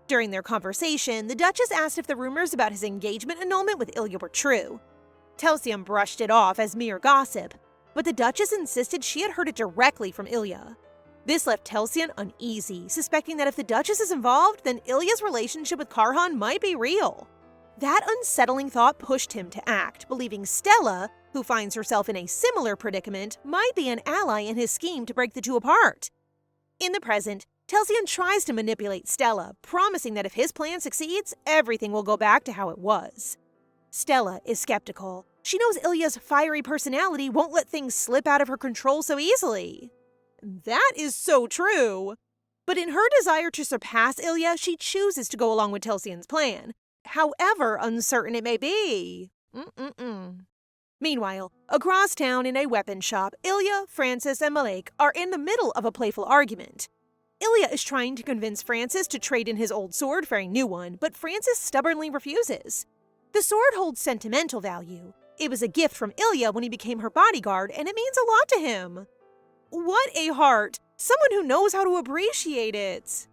During their conversation, the Duchess asked if the rumors about his engagement annulment with Ilia were true. Telsian brushed it off as mere gossip, but the Duchess insisted she had heard it directly from Ilia. This left Telsian uneasy, suspecting that if the Duchess is involved, then Ilya's relationship with Karhan might be real. That unsettling thought pushed him to act, believing Stella, who finds herself in a similar predicament, might be an ally in his scheme to break the two apart. In the present, Telsian tries to manipulate Stella, promising that if his plan succeeds, everything will go back to how it was. Stella is skeptical. She knows Ilya's fiery personality won't let things slip out of her control so easily. That is so true. But in her desire to surpass Ilia, she chooses to go along with Telsian's plan, however uncertain it may be. Meanwhile, across town in a weapon shop, Ilya, Francis, and Malek are in the middle of a playful argument. Ilya is trying to convince Francis to trade in his old sword for a new one, but Francis stubbornly refuses. The sword holds sentimental value. It was a gift from Ilya when he became her bodyguard, and it means a lot to him. What a heart! Someone who knows how to appreciate it.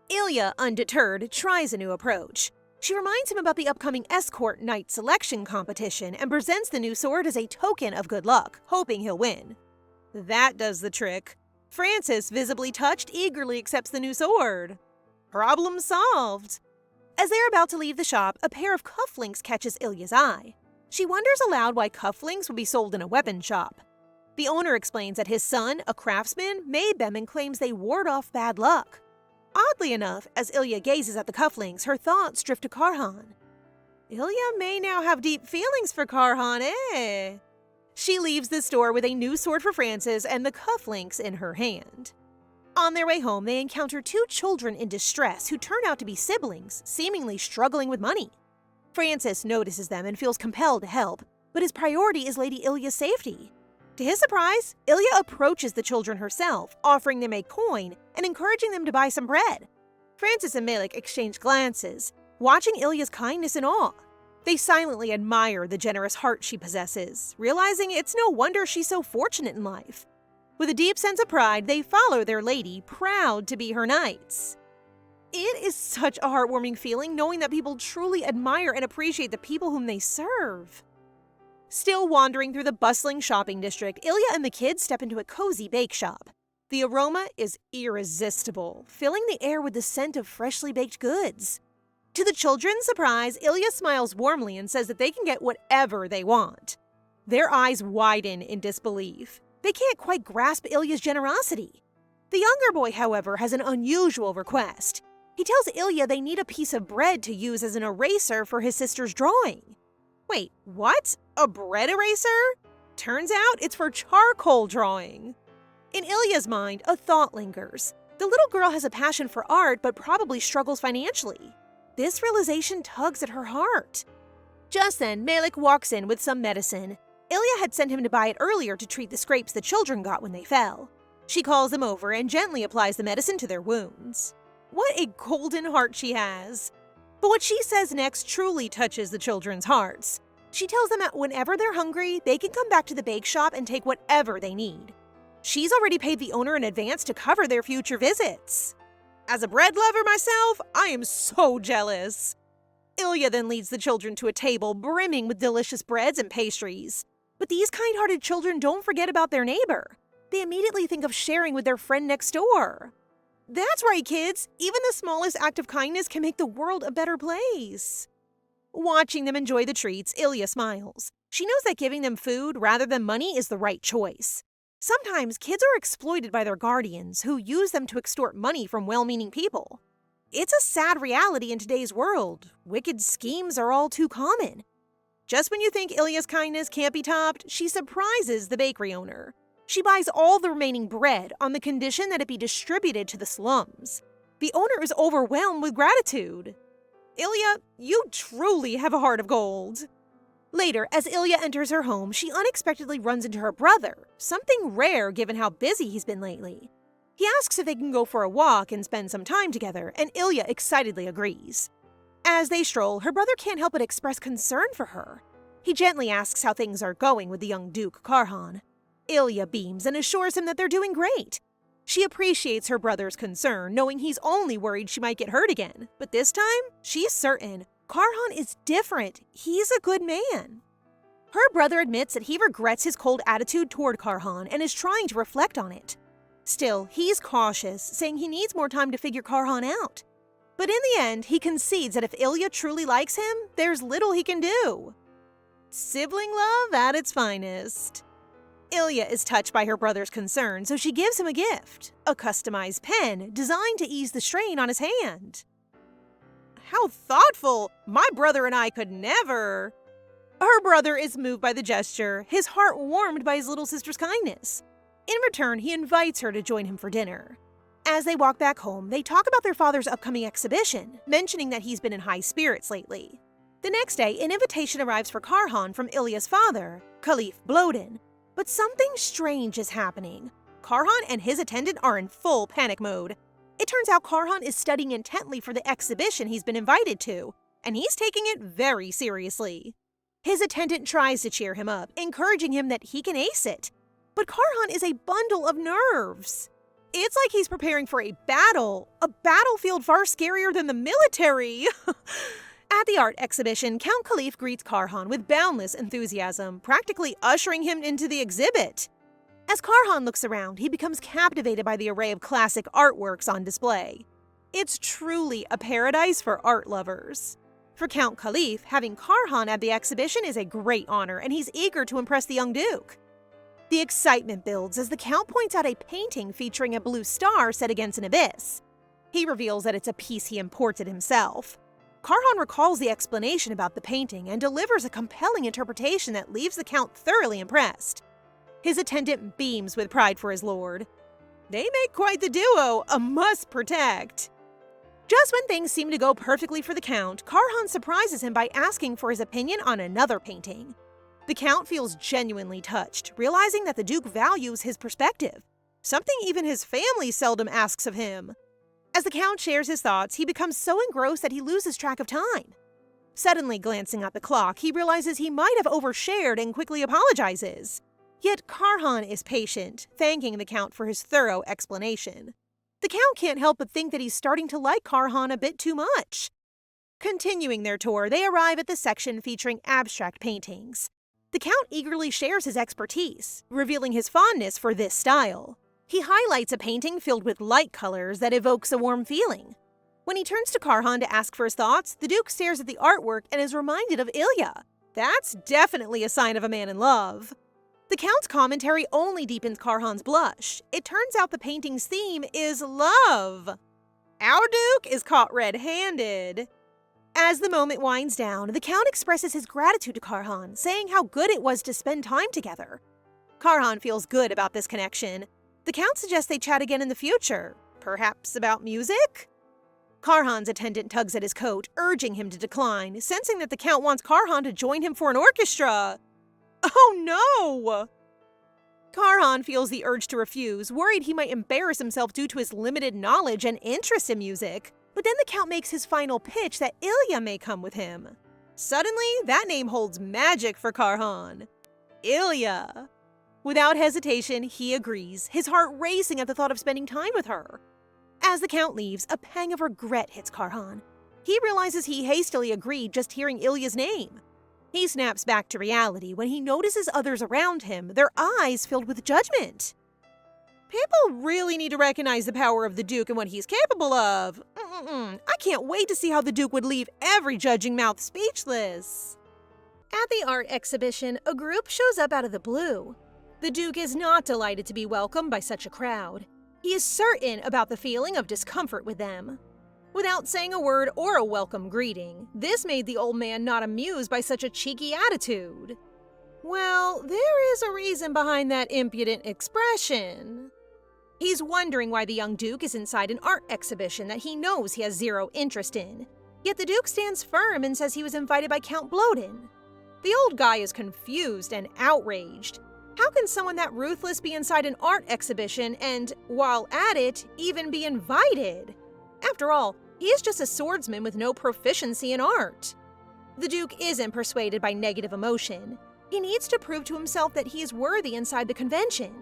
Ilya, undeterred, tries a new approach. She reminds him about the upcoming escort knight selection competition and presents the new sword as a token of good luck, hoping he'll win. That does the trick. Francis, visibly touched, eagerly accepts the new sword. Problem solved. As they're about to leave the shop, a pair of cufflinks catches Ilya's eye. She wonders aloud why cufflinks would be sold in a weapon shop. The owner explains that his son, a craftsman, made them and claims they ward off bad luck. Oddly enough, as Ilya gazes at the cufflinks, her thoughts drift to Karhan. Ilya may now have deep feelings for Karhan, eh? She leaves the store with a new sword for Francis and the cufflinks in her hand. On their way home, they encounter two children in distress who turn out to be siblings, seemingly struggling with money. Francis notices them and feels compelled to help, but his priority is Lady Ilya's safety. To his surprise, Ilya approaches the children herself, offering them a coin and encouraging them to buy some bread. Francis and Malek exchange glances, watching Ilya's kindness in awe. They silently admire the generous heart she possesses, realizing it's no wonder she's so fortunate in life. With a deep sense of pride, they follow their lady, proud to be her knights. It is such a heartwarming feeling knowing that people truly admire and appreciate the people whom they serve. Still wandering through the bustling shopping district, Ilya and the kids step into a cozy bake shop. The aroma is irresistible, filling the air with the scent of freshly baked goods. To the children's surprise, Ilya smiles warmly and says that they can get whatever they want. Their eyes widen in disbelief. They can't quite grasp Ilya's generosity. The younger boy, however, has an unusual request. He tells Ilya they need a piece of bread to use as an eraser for his sister's drawing. Wait, what? A bread eraser? Turns out it's for charcoal drawing. In Ilya's mind, a thought lingers. The little girl has a passion for art but probably struggles financially. This realization tugs at her heart. Just then, Malek walks in with some medicine. Ilya had sent him to buy it earlier to treat the scrapes the children got when they fell. She calls them over and gently applies the medicine to their wounds. What a golden heart she has! But what she says next truly touches the children's hearts. She tells them that whenever they're hungry, they can come back to the bake shop and take whatever they need. She's already paid the owner in advance to cover their future visits. As a bread lover myself, I am so jealous. Ilya then leads the children to a table brimming with delicious breads and pastries. But these kind-hearted children don't forget about their neighbor. They immediately think of sharing with their friend next door. That's right, kids. Even the smallest act of kindness can make the world a better place. Watching them enjoy the treats, Ilia smiles. She knows that giving them food rather than money is the right choice. Sometimes kids are exploited by their guardians, who use them to extort money from well-meaning people. It's a sad reality in today's world. Wicked schemes are all too common. Just when you think Ilya's kindness can't be topped, she surprises the bakery owner. She buys all the remaining bread on the condition that it be distributed to the slums. The owner is overwhelmed with gratitude. Ilia, you truly have a heart of gold. Later, as Ilia enters her home, she unexpectedly runs into her brother, something rare given how busy he's been lately. He asks if they can go for a walk and spend some time together, and Ilia excitedly agrees. As they stroll, her brother can't help but express concern for her. He gently asks how things are going with the young Duke, Karhan. Ilia beams and assures him that they're doing great. She appreciates her brother's concern, knowing he's only worried she might get hurt again. But this time, she's certain Karhan is different. He's a good man. Her brother admits that he regrets his cold attitude toward Karhan and is trying to reflect on it. Still, he's cautious, saying he needs more time to figure Karhan out. But in the end, he concedes that if Ilia truly likes him, there's little he can do. Sibling love at its finest. Ilia is touched by her brother's concern, so she gives him a gift, a customized pen designed to ease the strain on his hand. How thoughtful! My brother and I could never. Her brother is moved by the gesture, his heart warmed by his little sister's kindness. In return, he invites her to join him for dinner. As they walk back home, they talk about their father's upcoming exhibition, mentioning that he's been in high spirits lately. The next day, an invitation arrives for Karhan from Ilya's father, Illya Blodin. But something strange is happening. Karhan and his attendant are in full panic mode. It turns out Karhan is studying intently for the exhibition he's been invited to, and he's taking it very seriously. His attendant tries to cheer him up, encouraging him that he can ace it. But Karhan is a bundle of nerves. It's like he's preparing for a battlefield far scarier than the military. At the art exhibition, Count Khalif greets Karhan with boundless enthusiasm, practically ushering him into the exhibit. As Karhan looks around, he becomes captivated by the array of classic artworks on display. It's truly a paradise for art lovers. For Count Khalif, having Karhan at the exhibition is a great honor, and he's eager to impress the young Duke. The excitement builds as the Count points out a painting featuring a blue star set against an abyss. He reveals that it's a piece he imported himself. Karhan recalls the explanation about the painting and delivers a compelling interpretation that leaves the Count thoroughly impressed. His attendant beams with pride for his lord. They make quite the duo, a must protect. Just when things seem to go perfectly for the Count, Karhan surprises him by asking for his opinion on another painting. The Count feels genuinely touched, realizing that the Duke values his perspective, something even his family seldom asks of him. As the Count shares his thoughts, he becomes so engrossed that he loses track of time. Suddenly glancing at the clock, he realizes he might have overshared and quickly apologizes. Yet Karhan is patient, thanking the Count for his thorough explanation. The Count can't help but think that he's starting to like Karhan a bit too much. Continuing their tour, they arrive at the section featuring abstract paintings. The Count eagerly shares his expertise, revealing his fondness for this style. He highlights a painting filled with light colors that evokes a warm feeling. When he turns to Karhan to ask for his thoughts, the Duke stares at the artwork and is reminded of Ilia. That's definitely a sign of a man in love. The Count's commentary only deepens Karhan's blush. It turns out the painting's theme is love. Our Duke is caught red-handed. As the moment winds down, the Count expresses his gratitude to Karhan, saying how good it was to spend time together. Karhan feels good about this connection. The Count suggests they chat again in the future, perhaps about music? Karhan's attendant tugs at his coat, urging him to decline, sensing that the Count wants Karhan to join him for an orchestra. Oh no! Karhan feels the urge to refuse, worried he might embarrass himself due to his limited knowledge and interest in music. But then the Count makes his final pitch that Ilia may come with him. Suddenly, that name holds magic for Karhan. Ilia. Without hesitation, he agrees, his heart racing at the thought of spending time with her. As the Count leaves, a pang of regret hits Karhan. He realizes he hastily agreed just hearing Ilya's name. He snaps back to reality when he notices others around him, their eyes filled with judgment. People really need to recognize the power of the Duke and what he's capable of. I can't wait to see how the Duke would leave every judging mouth speechless. At the art exhibition, a group shows up out of the blue. The Duke is not delighted to be welcomed by such a crowd. He is certain about the feeling of discomfort with them. Without saying a word or a welcome greeting, this made the old man not amused by such a cheeky attitude. Well, there is a reason behind that impudent expression. He's wondering why the young Duke is inside an art exhibition that he knows he has zero interest in. Yet the Duke stands firm and says he was invited by Count Blodin. The old guy is confused and outraged. How can someone that ruthless be inside an art exhibition and, while at it, even be invited? After all, he is just a swordsman with no proficiency in art. The Duke isn't persuaded by negative emotion. He needs to prove to himself that he is worthy inside the convention.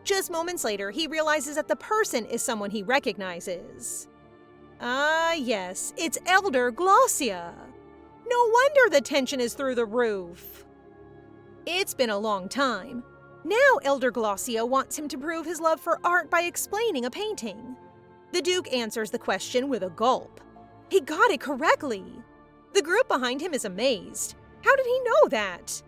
Just moments later, he realizes that the person is someone he recognizes. Ah, yes, it's Elder Glossia. No wonder the tension is through the roof. It's been a long time. Now Elder Glossia wants him to prove his love for art by explaining a painting. The Duke answers the question with a gulp. He got it correctly. The group behind him is amazed. How did he know that?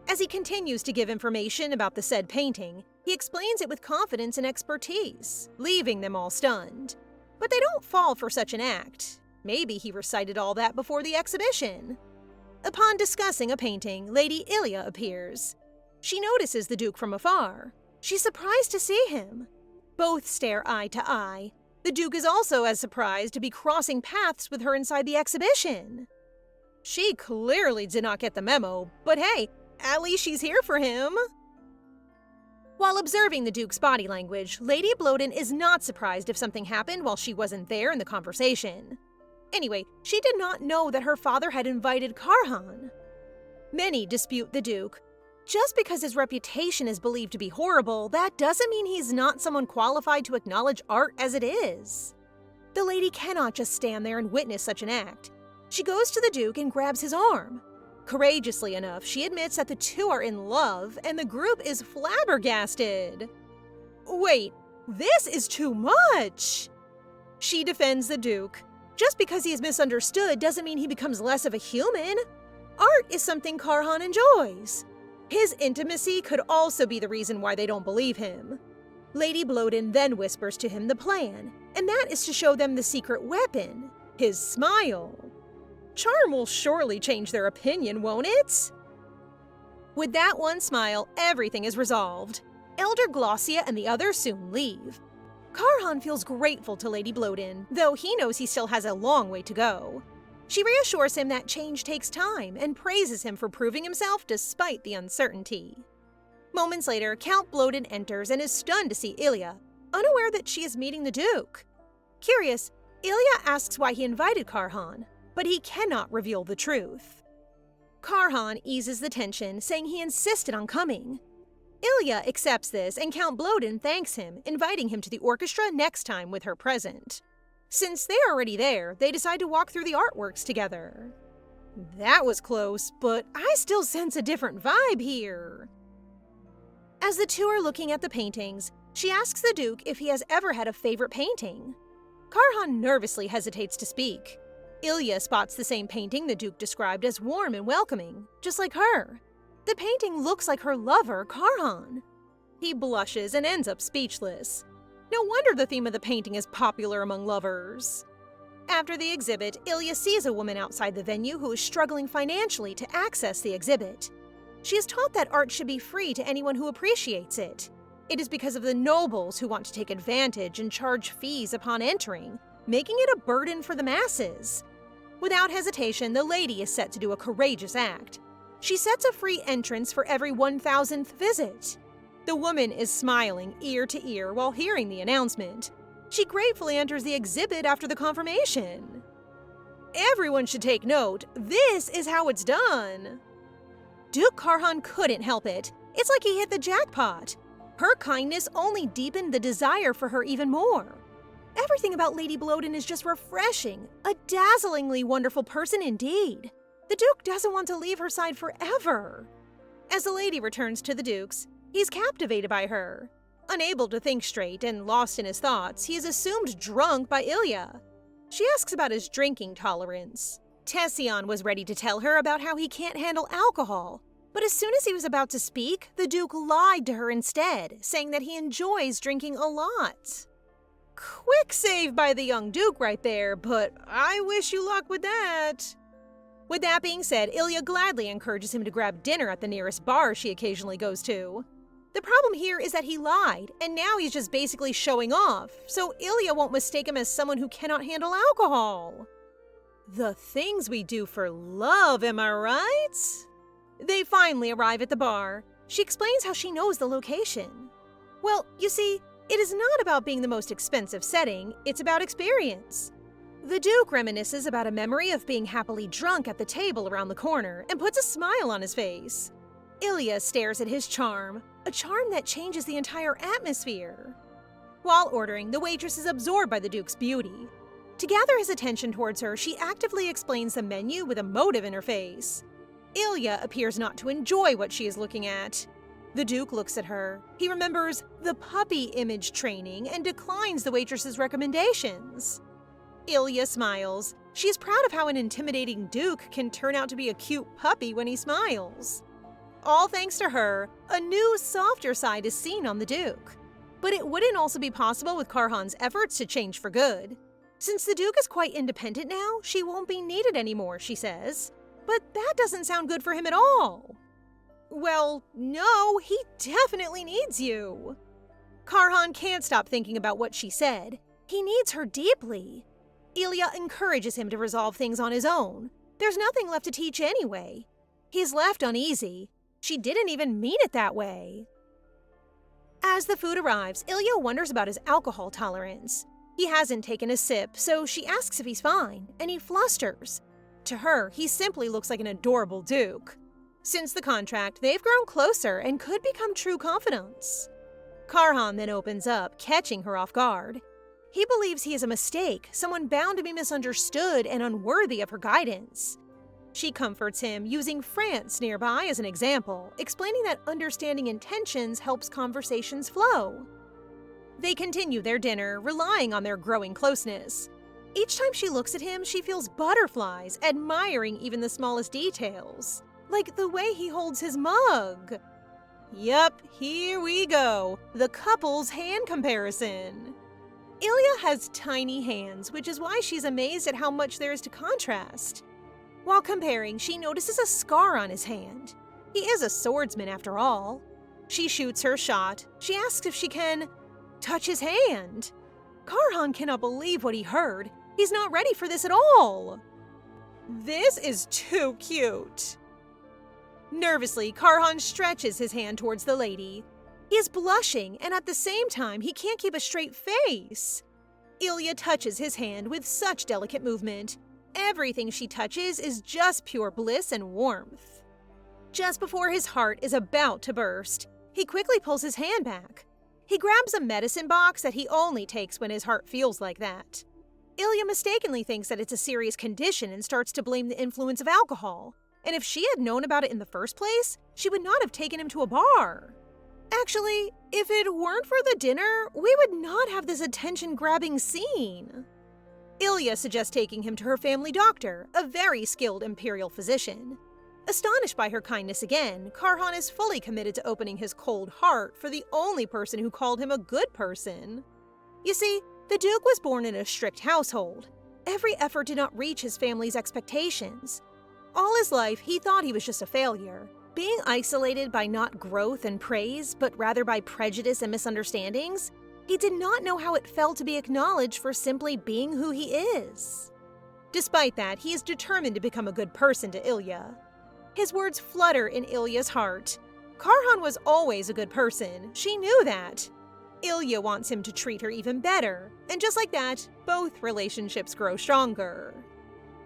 As he continues to give information about the said painting, he explains it with confidence and expertise, leaving them all stunned. But they don't fall for such an act. Maybe he recited all that before the exhibition. Upon discussing a painting, Lady Ilia appears. She notices the Duke from afar. She's surprised to see him. Both stare eye to eye. The Duke is also as surprised to be crossing paths with her inside the exhibition. She clearly did not get the memo, but hey, at least she's here for him. While observing the Duke's body language, Lady Blodin is not surprised if something happened while she wasn't there in the conversation. Anyway, she did not know that her father had invited Karhan. Many dispute the Duke. Just because his reputation is believed to be horrible, that doesn't mean he's not someone qualified to acknowledge art as it is. The lady cannot just stand there and witness such an act. She goes to the Duke and grabs his arm. Courageously enough, she admits that the two are in love, and the group is flabbergasted. Wait, this is too much! She defends the Duke. Just because he is misunderstood doesn't mean he becomes less of a human. Art is something Karhan enjoys. His intimacy could also be the reason why they don't believe him. Lady Blodin then whispers to him the plan, and that is to show them the secret weapon, his smile. Charm will surely change their opinion, won't it? With that one smile, everything is resolved. Elder Glossia and the others soon leave. Karhan feels grateful to Lady Blodin, though he knows he still has a long way to go. She reassures him that change takes time and praises him for proving himself despite the uncertainty. Moments later, Count Blodin enters and is stunned to see Ilia, unaware that she is meeting the Duke. Curious, Ilia asks why he invited Karhan, but he cannot reveal the truth. Karhan eases the tension, saying he insisted on coming. Ilia accepts this, and Count Blodin thanks him, inviting him to the orchestra next time with her present. Since they're already there, they decide to walk through the artworks together. That was close, but I still sense a different vibe here. As the two are looking at the paintings, she asks the Duke if he has ever had a favorite painting. Karhan nervously hesitates to speak. Ilia spots the same painting the Duke described as warm and welcoming, just like her. The painting looks like her lover, Karhan. He blushes and ends up speechless. No wonder the theme of the painting is popular among lovers. After the exhibit, Ilia sees a woman outside the venue who is struggling financially to access the exhibit. She is taught that art should be free to anyone who appreciates it. It is because of the nobles who want to take advantage and charge fees upon entering, making it a burden for the masses. Without hesitation, the lady is set to do a courageous act. She sets a free entrance for every 1,000th visit. The woman is smiling ear to ear while hearing the announcement. She gratefully enters the exhibit after the confirmation. Everyone should take note. This is how it's done. Duke Karhan couldn't help it. It's like he hit the jackpot. Her kindness only deepened the desire for her even more. Everything about Lady Blodin is just refreshing, a dazzlingly wonderful person indeed. The Duke doesn't want to leave her side forever. As the lady returns to the Duke's, he's captivated by her. Unable to think straight and lost in his thoughts, he is assumed drunk by Ilia. She asks about his drinking tolerance. Tession was ready to tell her about how he can't handle alcohol, but as soon as he was about to speak, the Duke lied to her instead, saying that he enjoys drinking a lot. Quick save by the young Duke right there, but I wish you luck with that. With that being said, Ilia gladly encourages him to grab dinner at the nearest bar she occasionally goes to. The problem here is that he lied, and now he's just basically showing off, so Ilia won't mistake him as someone who cannot handle alcohol. The things we do for love, am I right? They finally arrive at the bar. She explains how she knows the location. Well, you see, it is not about being the most expensive setting, it's about experience. The Duke reminisces about a memory of being happily drunk at the table around the corner and puts a smile on his face. Ilia stares at his charm, a charm that changes the entire atmosphere. While ordering, the waitress is absorbed by the Duke's beauty. To gather his attention towards her, she actively explains the menu with a motive in her face. Ilia appears not to enjoy what she is looking at. The Duke looks at her. He remembers the puppy image training and declines the waitress's recommendations. Ilia smiles. She is proud of how an intimidating Duke can turn out to be a cute puppy when he smiles. All thanks to her, a new, softer side is seen on the Duke. But it wouldn't also be possible with Karhan's efforts to change for good. Since the Duke is quite independent now, she won't be needed anymore, she says. But that doesn't sound good for him at all. Well, no, he definitely needs you. Karhan can't stop thinking about what she said. He needs her deeply. Ilia encourages him to resolve things on his own. There's nothing left to teach anyway. He's left uneasy. She didn't even mean it that way. As the food arrives, Ilia wonders about his alcohol tolerance. He hasn't taken a sip, so she asks if he's fine, and he flusters. To her, he simply looks like an adorable Duke. Since the contract, they've grown closer and could become true confidants. Karhan then opens up, catching her off guard. He believes he is a mistake, someone bound to be misunderstood and unworthy of her guidance. She comforts him, using France nearby as an example, explaining that understanding intentions helps conversations flow. They continue their dinner, relying on their growing closeness. Each time she looks at him, she feels butterflies, admiring even the smallest details. Like the way he holds his mug. Yup, here we go. The couple's hand comparison. Ilia has tiny hands, which is why she's amazed at how much there is to contrast. While comparing, she notices a scar on his hand. He is a swordsman after all. She shoots her shot. She asks if she can touch his hand. Karhan cannot believe what he heard. He's not ready for this at all. This is too cute. Nervously, Karhan stretches his hand towards the lady. He is blushing, and at the same time, he can't keep a straight face. Ilia touches his hand with such delicate movement. Everything she touches is just pure bliss and warmth. Just before his heart is about to burst, he quickly pulls his hand back. He grabs a medicine box that he only takes when his heart feels like that. Ilia mistakenly thinks that it's a serious condition and starts to blame the influence of alcohol. And if she had known about it in the first place, she would not have taken him to a bar. Actually, if it weren't for the dinner, we would not have this attention-grabbing scene. Ilia suggests taking him to her family doctor, a very skilled imperial physician. Astonished by her kindness again, Karhan is fully committed to opening his cold heart for the only person who called him a good person. You see, the Duke was born in a strict household. Every effort did not reach his family's expectations. All his life, he thought he was just a failure, being isolated by not growth and praise, but rather by prejudice and misunderstandings. He did not know how it felt to be acknowledged for simply being who he is. Despite that, he is determined to become a good person to Ilia. His words flutter in Ilya's heart. Karhan was always a good person. She knew that. Ilia wants him to treat her even better. And just like that, both relationships grow stronger.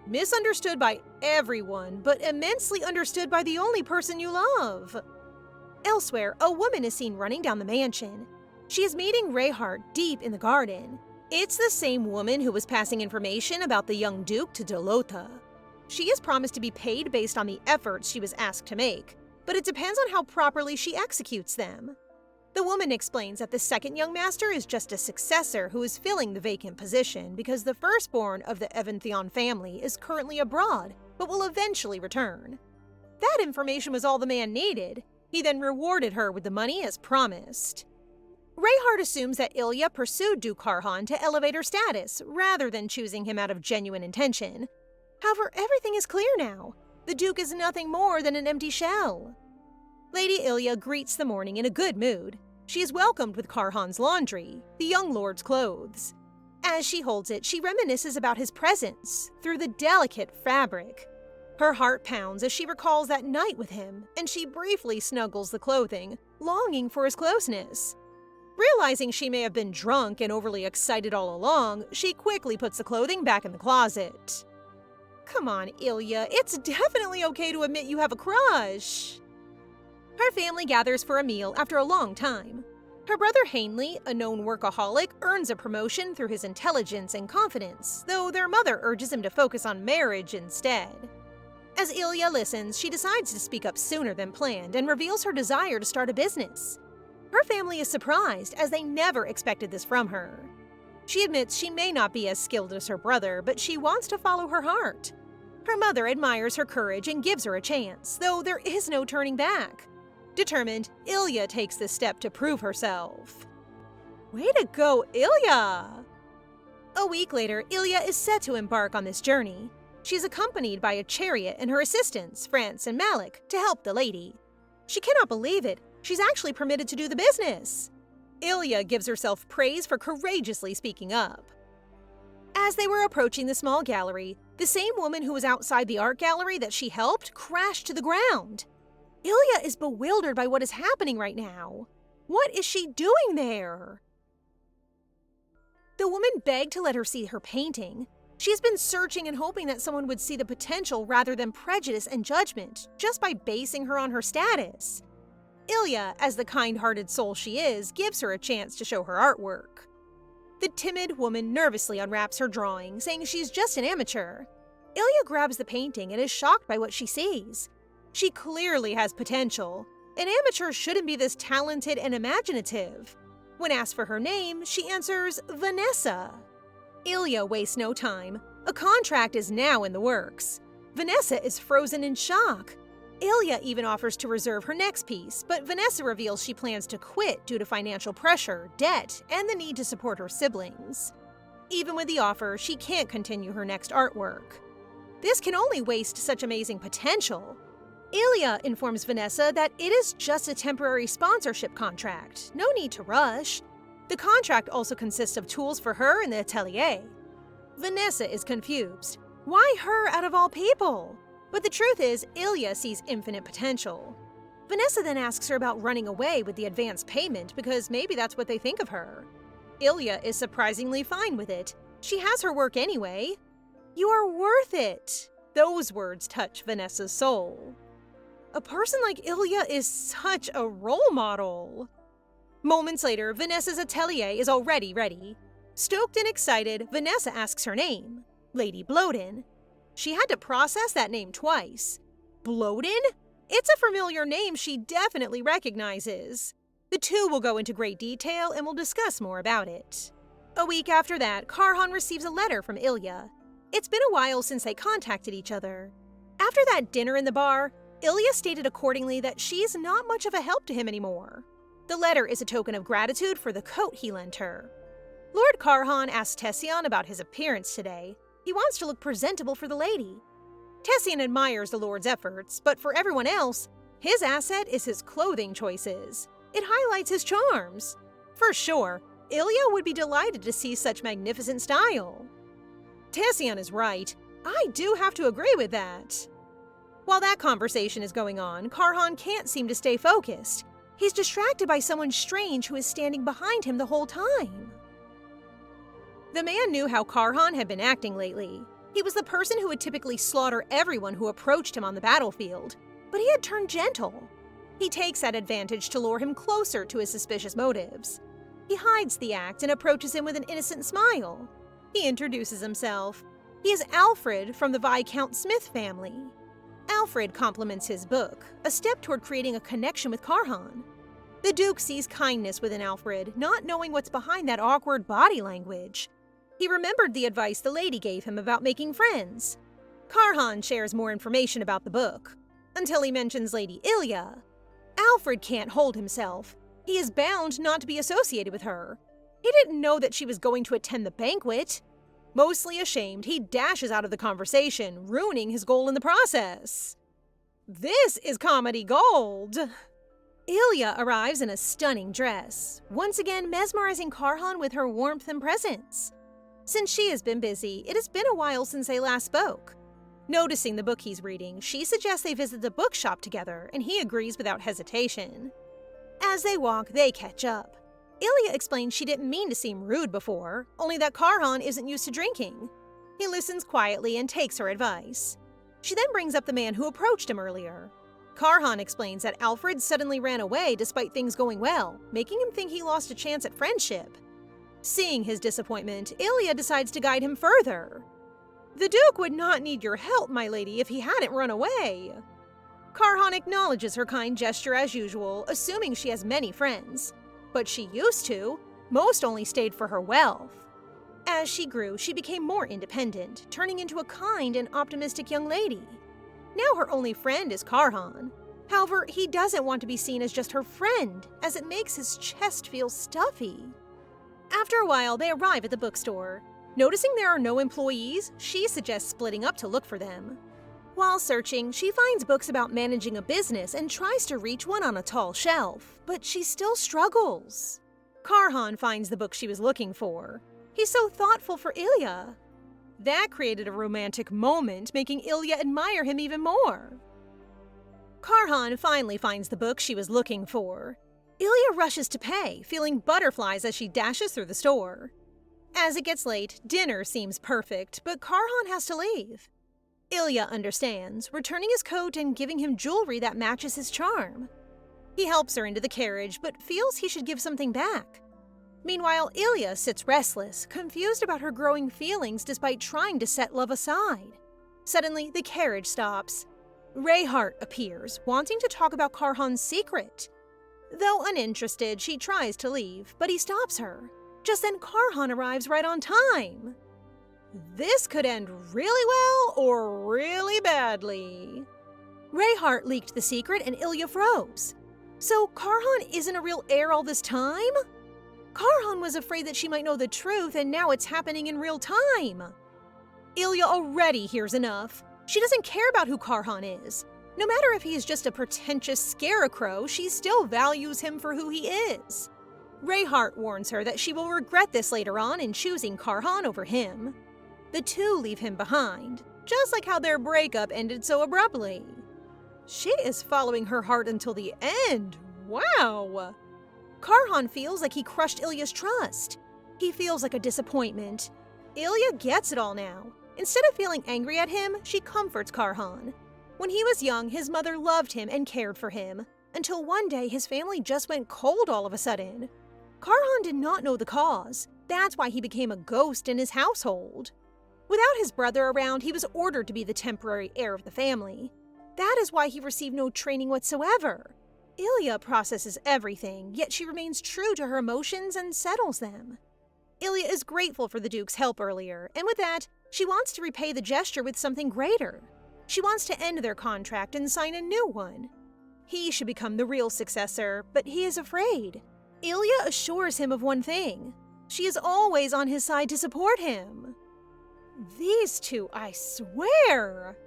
Misunderstood by everyone, but immensely understood by the only person you love. Elsewhere, a woman is seen running down the mansion. She is meeting Reheart deep in the garden. It's the same woman who was passing information about the young Duke to Delota. She is promised to be paid based on the efforts she was asked to make, but it depends on how properly she executes them. The woman explains that the second young master is just a successor who is filling the vacant position because the firstborn of the Evantheon family is currently abroad, but will eventually return. That information was all the man needed. He then rewarded her with the money as promised. Reheart assumes that Ilia pursued Duke Karhan to elevate her status, rather than choosing him out of genuine intention. However, everything is clear now. The Duke is nothing more than an empty shell. Lady Ilia greets the morning in a good mood. She is welcomed with Karhan's laundry, the young lord's clothes. As she holds it, she reminisces about his presence through the delicate fabric. Her heart pounds as she recalls that night with him, and she briefly snuggles the clothing, longing for his closeness. Realizing she may have been drunk and overly excited all along, she quickly puts the clothing back in the closet. Come on, Ilia, it's definitely okay to admit you have a crush. Her family gathers for a meal after a long time. Her brother Hanley, a known workaholic, earns a promotion through his intelligence and confidence, though their mother urges him to focus on marriage instead. As Ilia listens, she decides to speak up sooner than planned and reveals her desire to start a business. Her family is surprised, as they never expected this from her. She admits she may not be as skilled as her brother, but she wants to follow her heart. Her mother admires her courage and gives her a chance, though there is no turning back. Determined, Ilia takes this step to prove herself. Way to go, Ilia! A week later, Ilia is set to embark on this journey. She is accompanied by a chariot and her assistants, France and Malik, to help the lady. She cannot believe it. She's actually permitted to do the business. Ilia gives herself praise for courageously speaking up. As they were approaching the small gallery, the same woman who was outside the art gallery that she helped crashed to the ground. Ilia is bewildered by what is happening right now. What is she doing there? The woman begged to let her see her painting. She has been searching and hoping that someone would see the potential rather than prejudice and judgment, just by basing her on her status. Ilia, as the kind-hearted soul she is, gives her a chance to show her artwork. The timid woman nervously unwraps her drawing, saying she's just an amateur. Ilia grabs the painting and is shocked by what she sees. She clearly has potential. An amateur shouldn't be this talented and imaginative. When asked for her name, she answers Vanessa. Ilia wastes no time. A contract is now in the works. Vanessa is frozen in shock. Ilia even offers to reserve her next piece, but Vanessa reveals she plans to quit due to financial pressure, debt, and the need to support her siblings. Even with the offer, she can't continue her next artwork. This can only waste such amazing potential. Ilia informs Vanessa that it is just a temporary sponsorship contract, no need to rush. The contract also consists of tools for her in the atelier. Vanessa is confused. Why her out of all people? But the truth is, Ilia sees infinite potential. Vanessa then asks her about running away with the advance payment because maybe that's what they think of her. Ilia is surprisingly fine with it. She has her work anyway. You are worth it. Those words touch Vanessa's soul. A person like Ilia is such a role model. Moments later, Vanessa's atelier is already ready. Stoked and excited, Vanessa asks her name, Lady Blodin. She had to process that name twice. Blodin? It's a familiar name she definitely recognizes. The two will go into great detail and will discuss more about it. A week after that, Karhan receives a letter from Ilia. It's been a while since they contacted each other. After that dinner in the bar, Ilia stated accordingly that she's not much of a help to him anymore. The letter is a token of gratitude for the coat he lent her. Lord Karhan asks Tession about his appearance today. He wants to look presentable for the lady. Tession admires the Lord's efforts, but for everyone else, his asset is his clothing choices. It highlights his charms. For sure, Ilia would be delighted to see such magnificent style. Tession is right. I do have to agree with that. While that conversation is going on, Karhan can't seem to stay focused. He's distracted by someone strange who is standing behind him the whole time. The man knew how Karhan had been acting lately. He was the person who would typically slaughter everyone who approached him on the battlefield, but he had turned gentle. He takes that advantage to lure him closer to his suspicious motives. He hides the act and approaches him with an innocent smile. He introduces himself. He is Alfred from the Viscount Smith family. Alfred compliments his book, a step toward creating a connection with Karhan. The Duke sees kindness within Alfred, not knowing what's behind that awkward body language. He remembered the advice the lady gave him about making friends. Karhan shares more information about the book, until he mentions Lady Ilia. Alfred can't hold himself. He is bound not to be associated with her. He didn't know that she was going to attend the banquet. Mostly ashamed, he dashes out of the conversation, ruining his goal in the process. This is comedy gold! Ilia arrives in a stunning dress, once again mesmerizing Karhan with her warmth and presence. Since she has been busy, it has been a while since they last spoke. Noticing the book he's reading, she suggests they visit the bookshop together, and he agrees without hesitation. As they walk, they catch up. Ilia explains she didn't mean to seem rude before, only that Karhan isn't used to drinking. He listens quietly and takes her advice. She then brings up the man who approached him earlier. Karhan explains that Alfred suddenly ran away despite things going well, making him think he lost a chance at friendship. Seeing his disappointment, Ilia decides to guide him further. "The Duke would not need your help, my lady, if he hadn't run away." Karhan acknowledges her kind gesture as usual, assuming she has many friends. But she used to. Most only stayed for her wealth. As she grew, she became more independent, turning into a kind and optimistic young lady. Now her only friend is Karhan. However, he doesn't want to be seen as just her friend, as it makes his chest feel stuffy. After a while, they arrive at the bookstore. Noticing there are no employees, she suggests splitting up to look for them. While searching, she finds books about managing a business and tries to reach one on a tall shelf, but she still struggles. Karhan finds the book she was looking for. He's so thoughtful for Ilia. That created a romantic moment, making Ilia admire him even more. Karhan finally finds the book she was looking for. Ilia rushes to pay, feeling butterflies as she dashes through the store. As it gets late, dinner seems perfect, but Karhan has to leave. Ilia understands, returning his coat and giving him jewelry that matches his charm. He helps her into the carriage, but feels he should give something back. Meanwhile, Ilia sits restless, confused about her growing feelings despite trying to set love aside. Suddenly, the carriage stops. Reheart appears, wanting to talk about Karhan's secret. Though uninterested, she tries to leave, but he stops her. Just then, Karhan arrives right on time. This could end really well or really badly. Reheart leaked the secret and Ilia froze. So Karhan isn't a real heir all this time? Karhan was afraid that she might know the truth, and now it's happening in real time. Ilia already hears enough. She doesn't care about who Karhan is. No matter if he is just a pretentious scarecrow, she still values him for who he is. Reheart warns her that she will regret this later on in choosing Karhan over him. The two leave him behind, just like how their breakup ended so abruptly. She is following her heart until the end. Wow! Karhan feels like he crushed Ilya's trust. He feels like a disappointment. Ilia gets it all now. Instead of feeling angry at him, she comforts Karhan. When he was young, his mother loved him and cared for him, until one day his family just went cold all of a sudden. Karhan did not know the cause. That's why he became a ghost in his household. Without his brother around, he was ordered to be the temporary heir of the family. That is why he received no training whatsoever. Ilia processes everything, yet she remains true to her emotions and settles them. Ilia is grateful for the Duke's help earlier, and with that, she wants to repay the gesture with something greater. She wants to end their contract and sign a new one. He should become the real successor, but he is afraid. Ilia assures him of one thing. She is always on his side to support him. These two, I swear!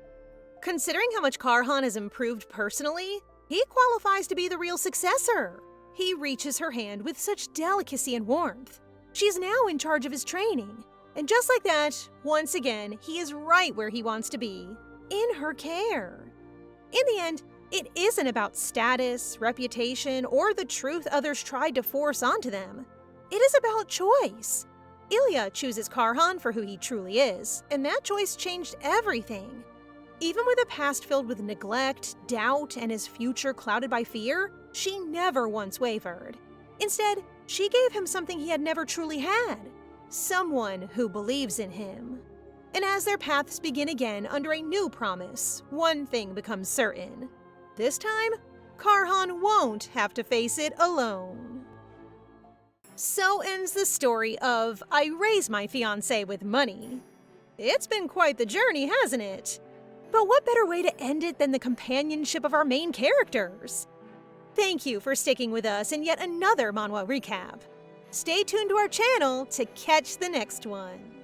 Considering how much Karhan has improved personally, he qualifies to be the real successor. He reaches her hand with such delicacy and warmth. She is now in charge of his training. And just like that, once again, he is right where he wants to be, in her care. In the end, it isn't about status, reputation, or the truth others tried to force onto them. It is about choice. Ilia chooses Karhan for who he truly is, and that choice changed everything. Even with a past filled with neglect, doubt, and his future clouded by fear, she never once wavered. Instead, she gave him something he had never truly had. Someone who believes in him. And as their paths begin again under a new promise, one thing becomes certain. This time, Karhan won't have to face it alone. So ends the story of I Raised My Fiancé with Money. It's been quite the journey, hasn't it? But what better way to end it than the companionship of our main characters? Thank you for sticking with us in yet another manhwa recap. Stay tuned to our channel to catch the next one.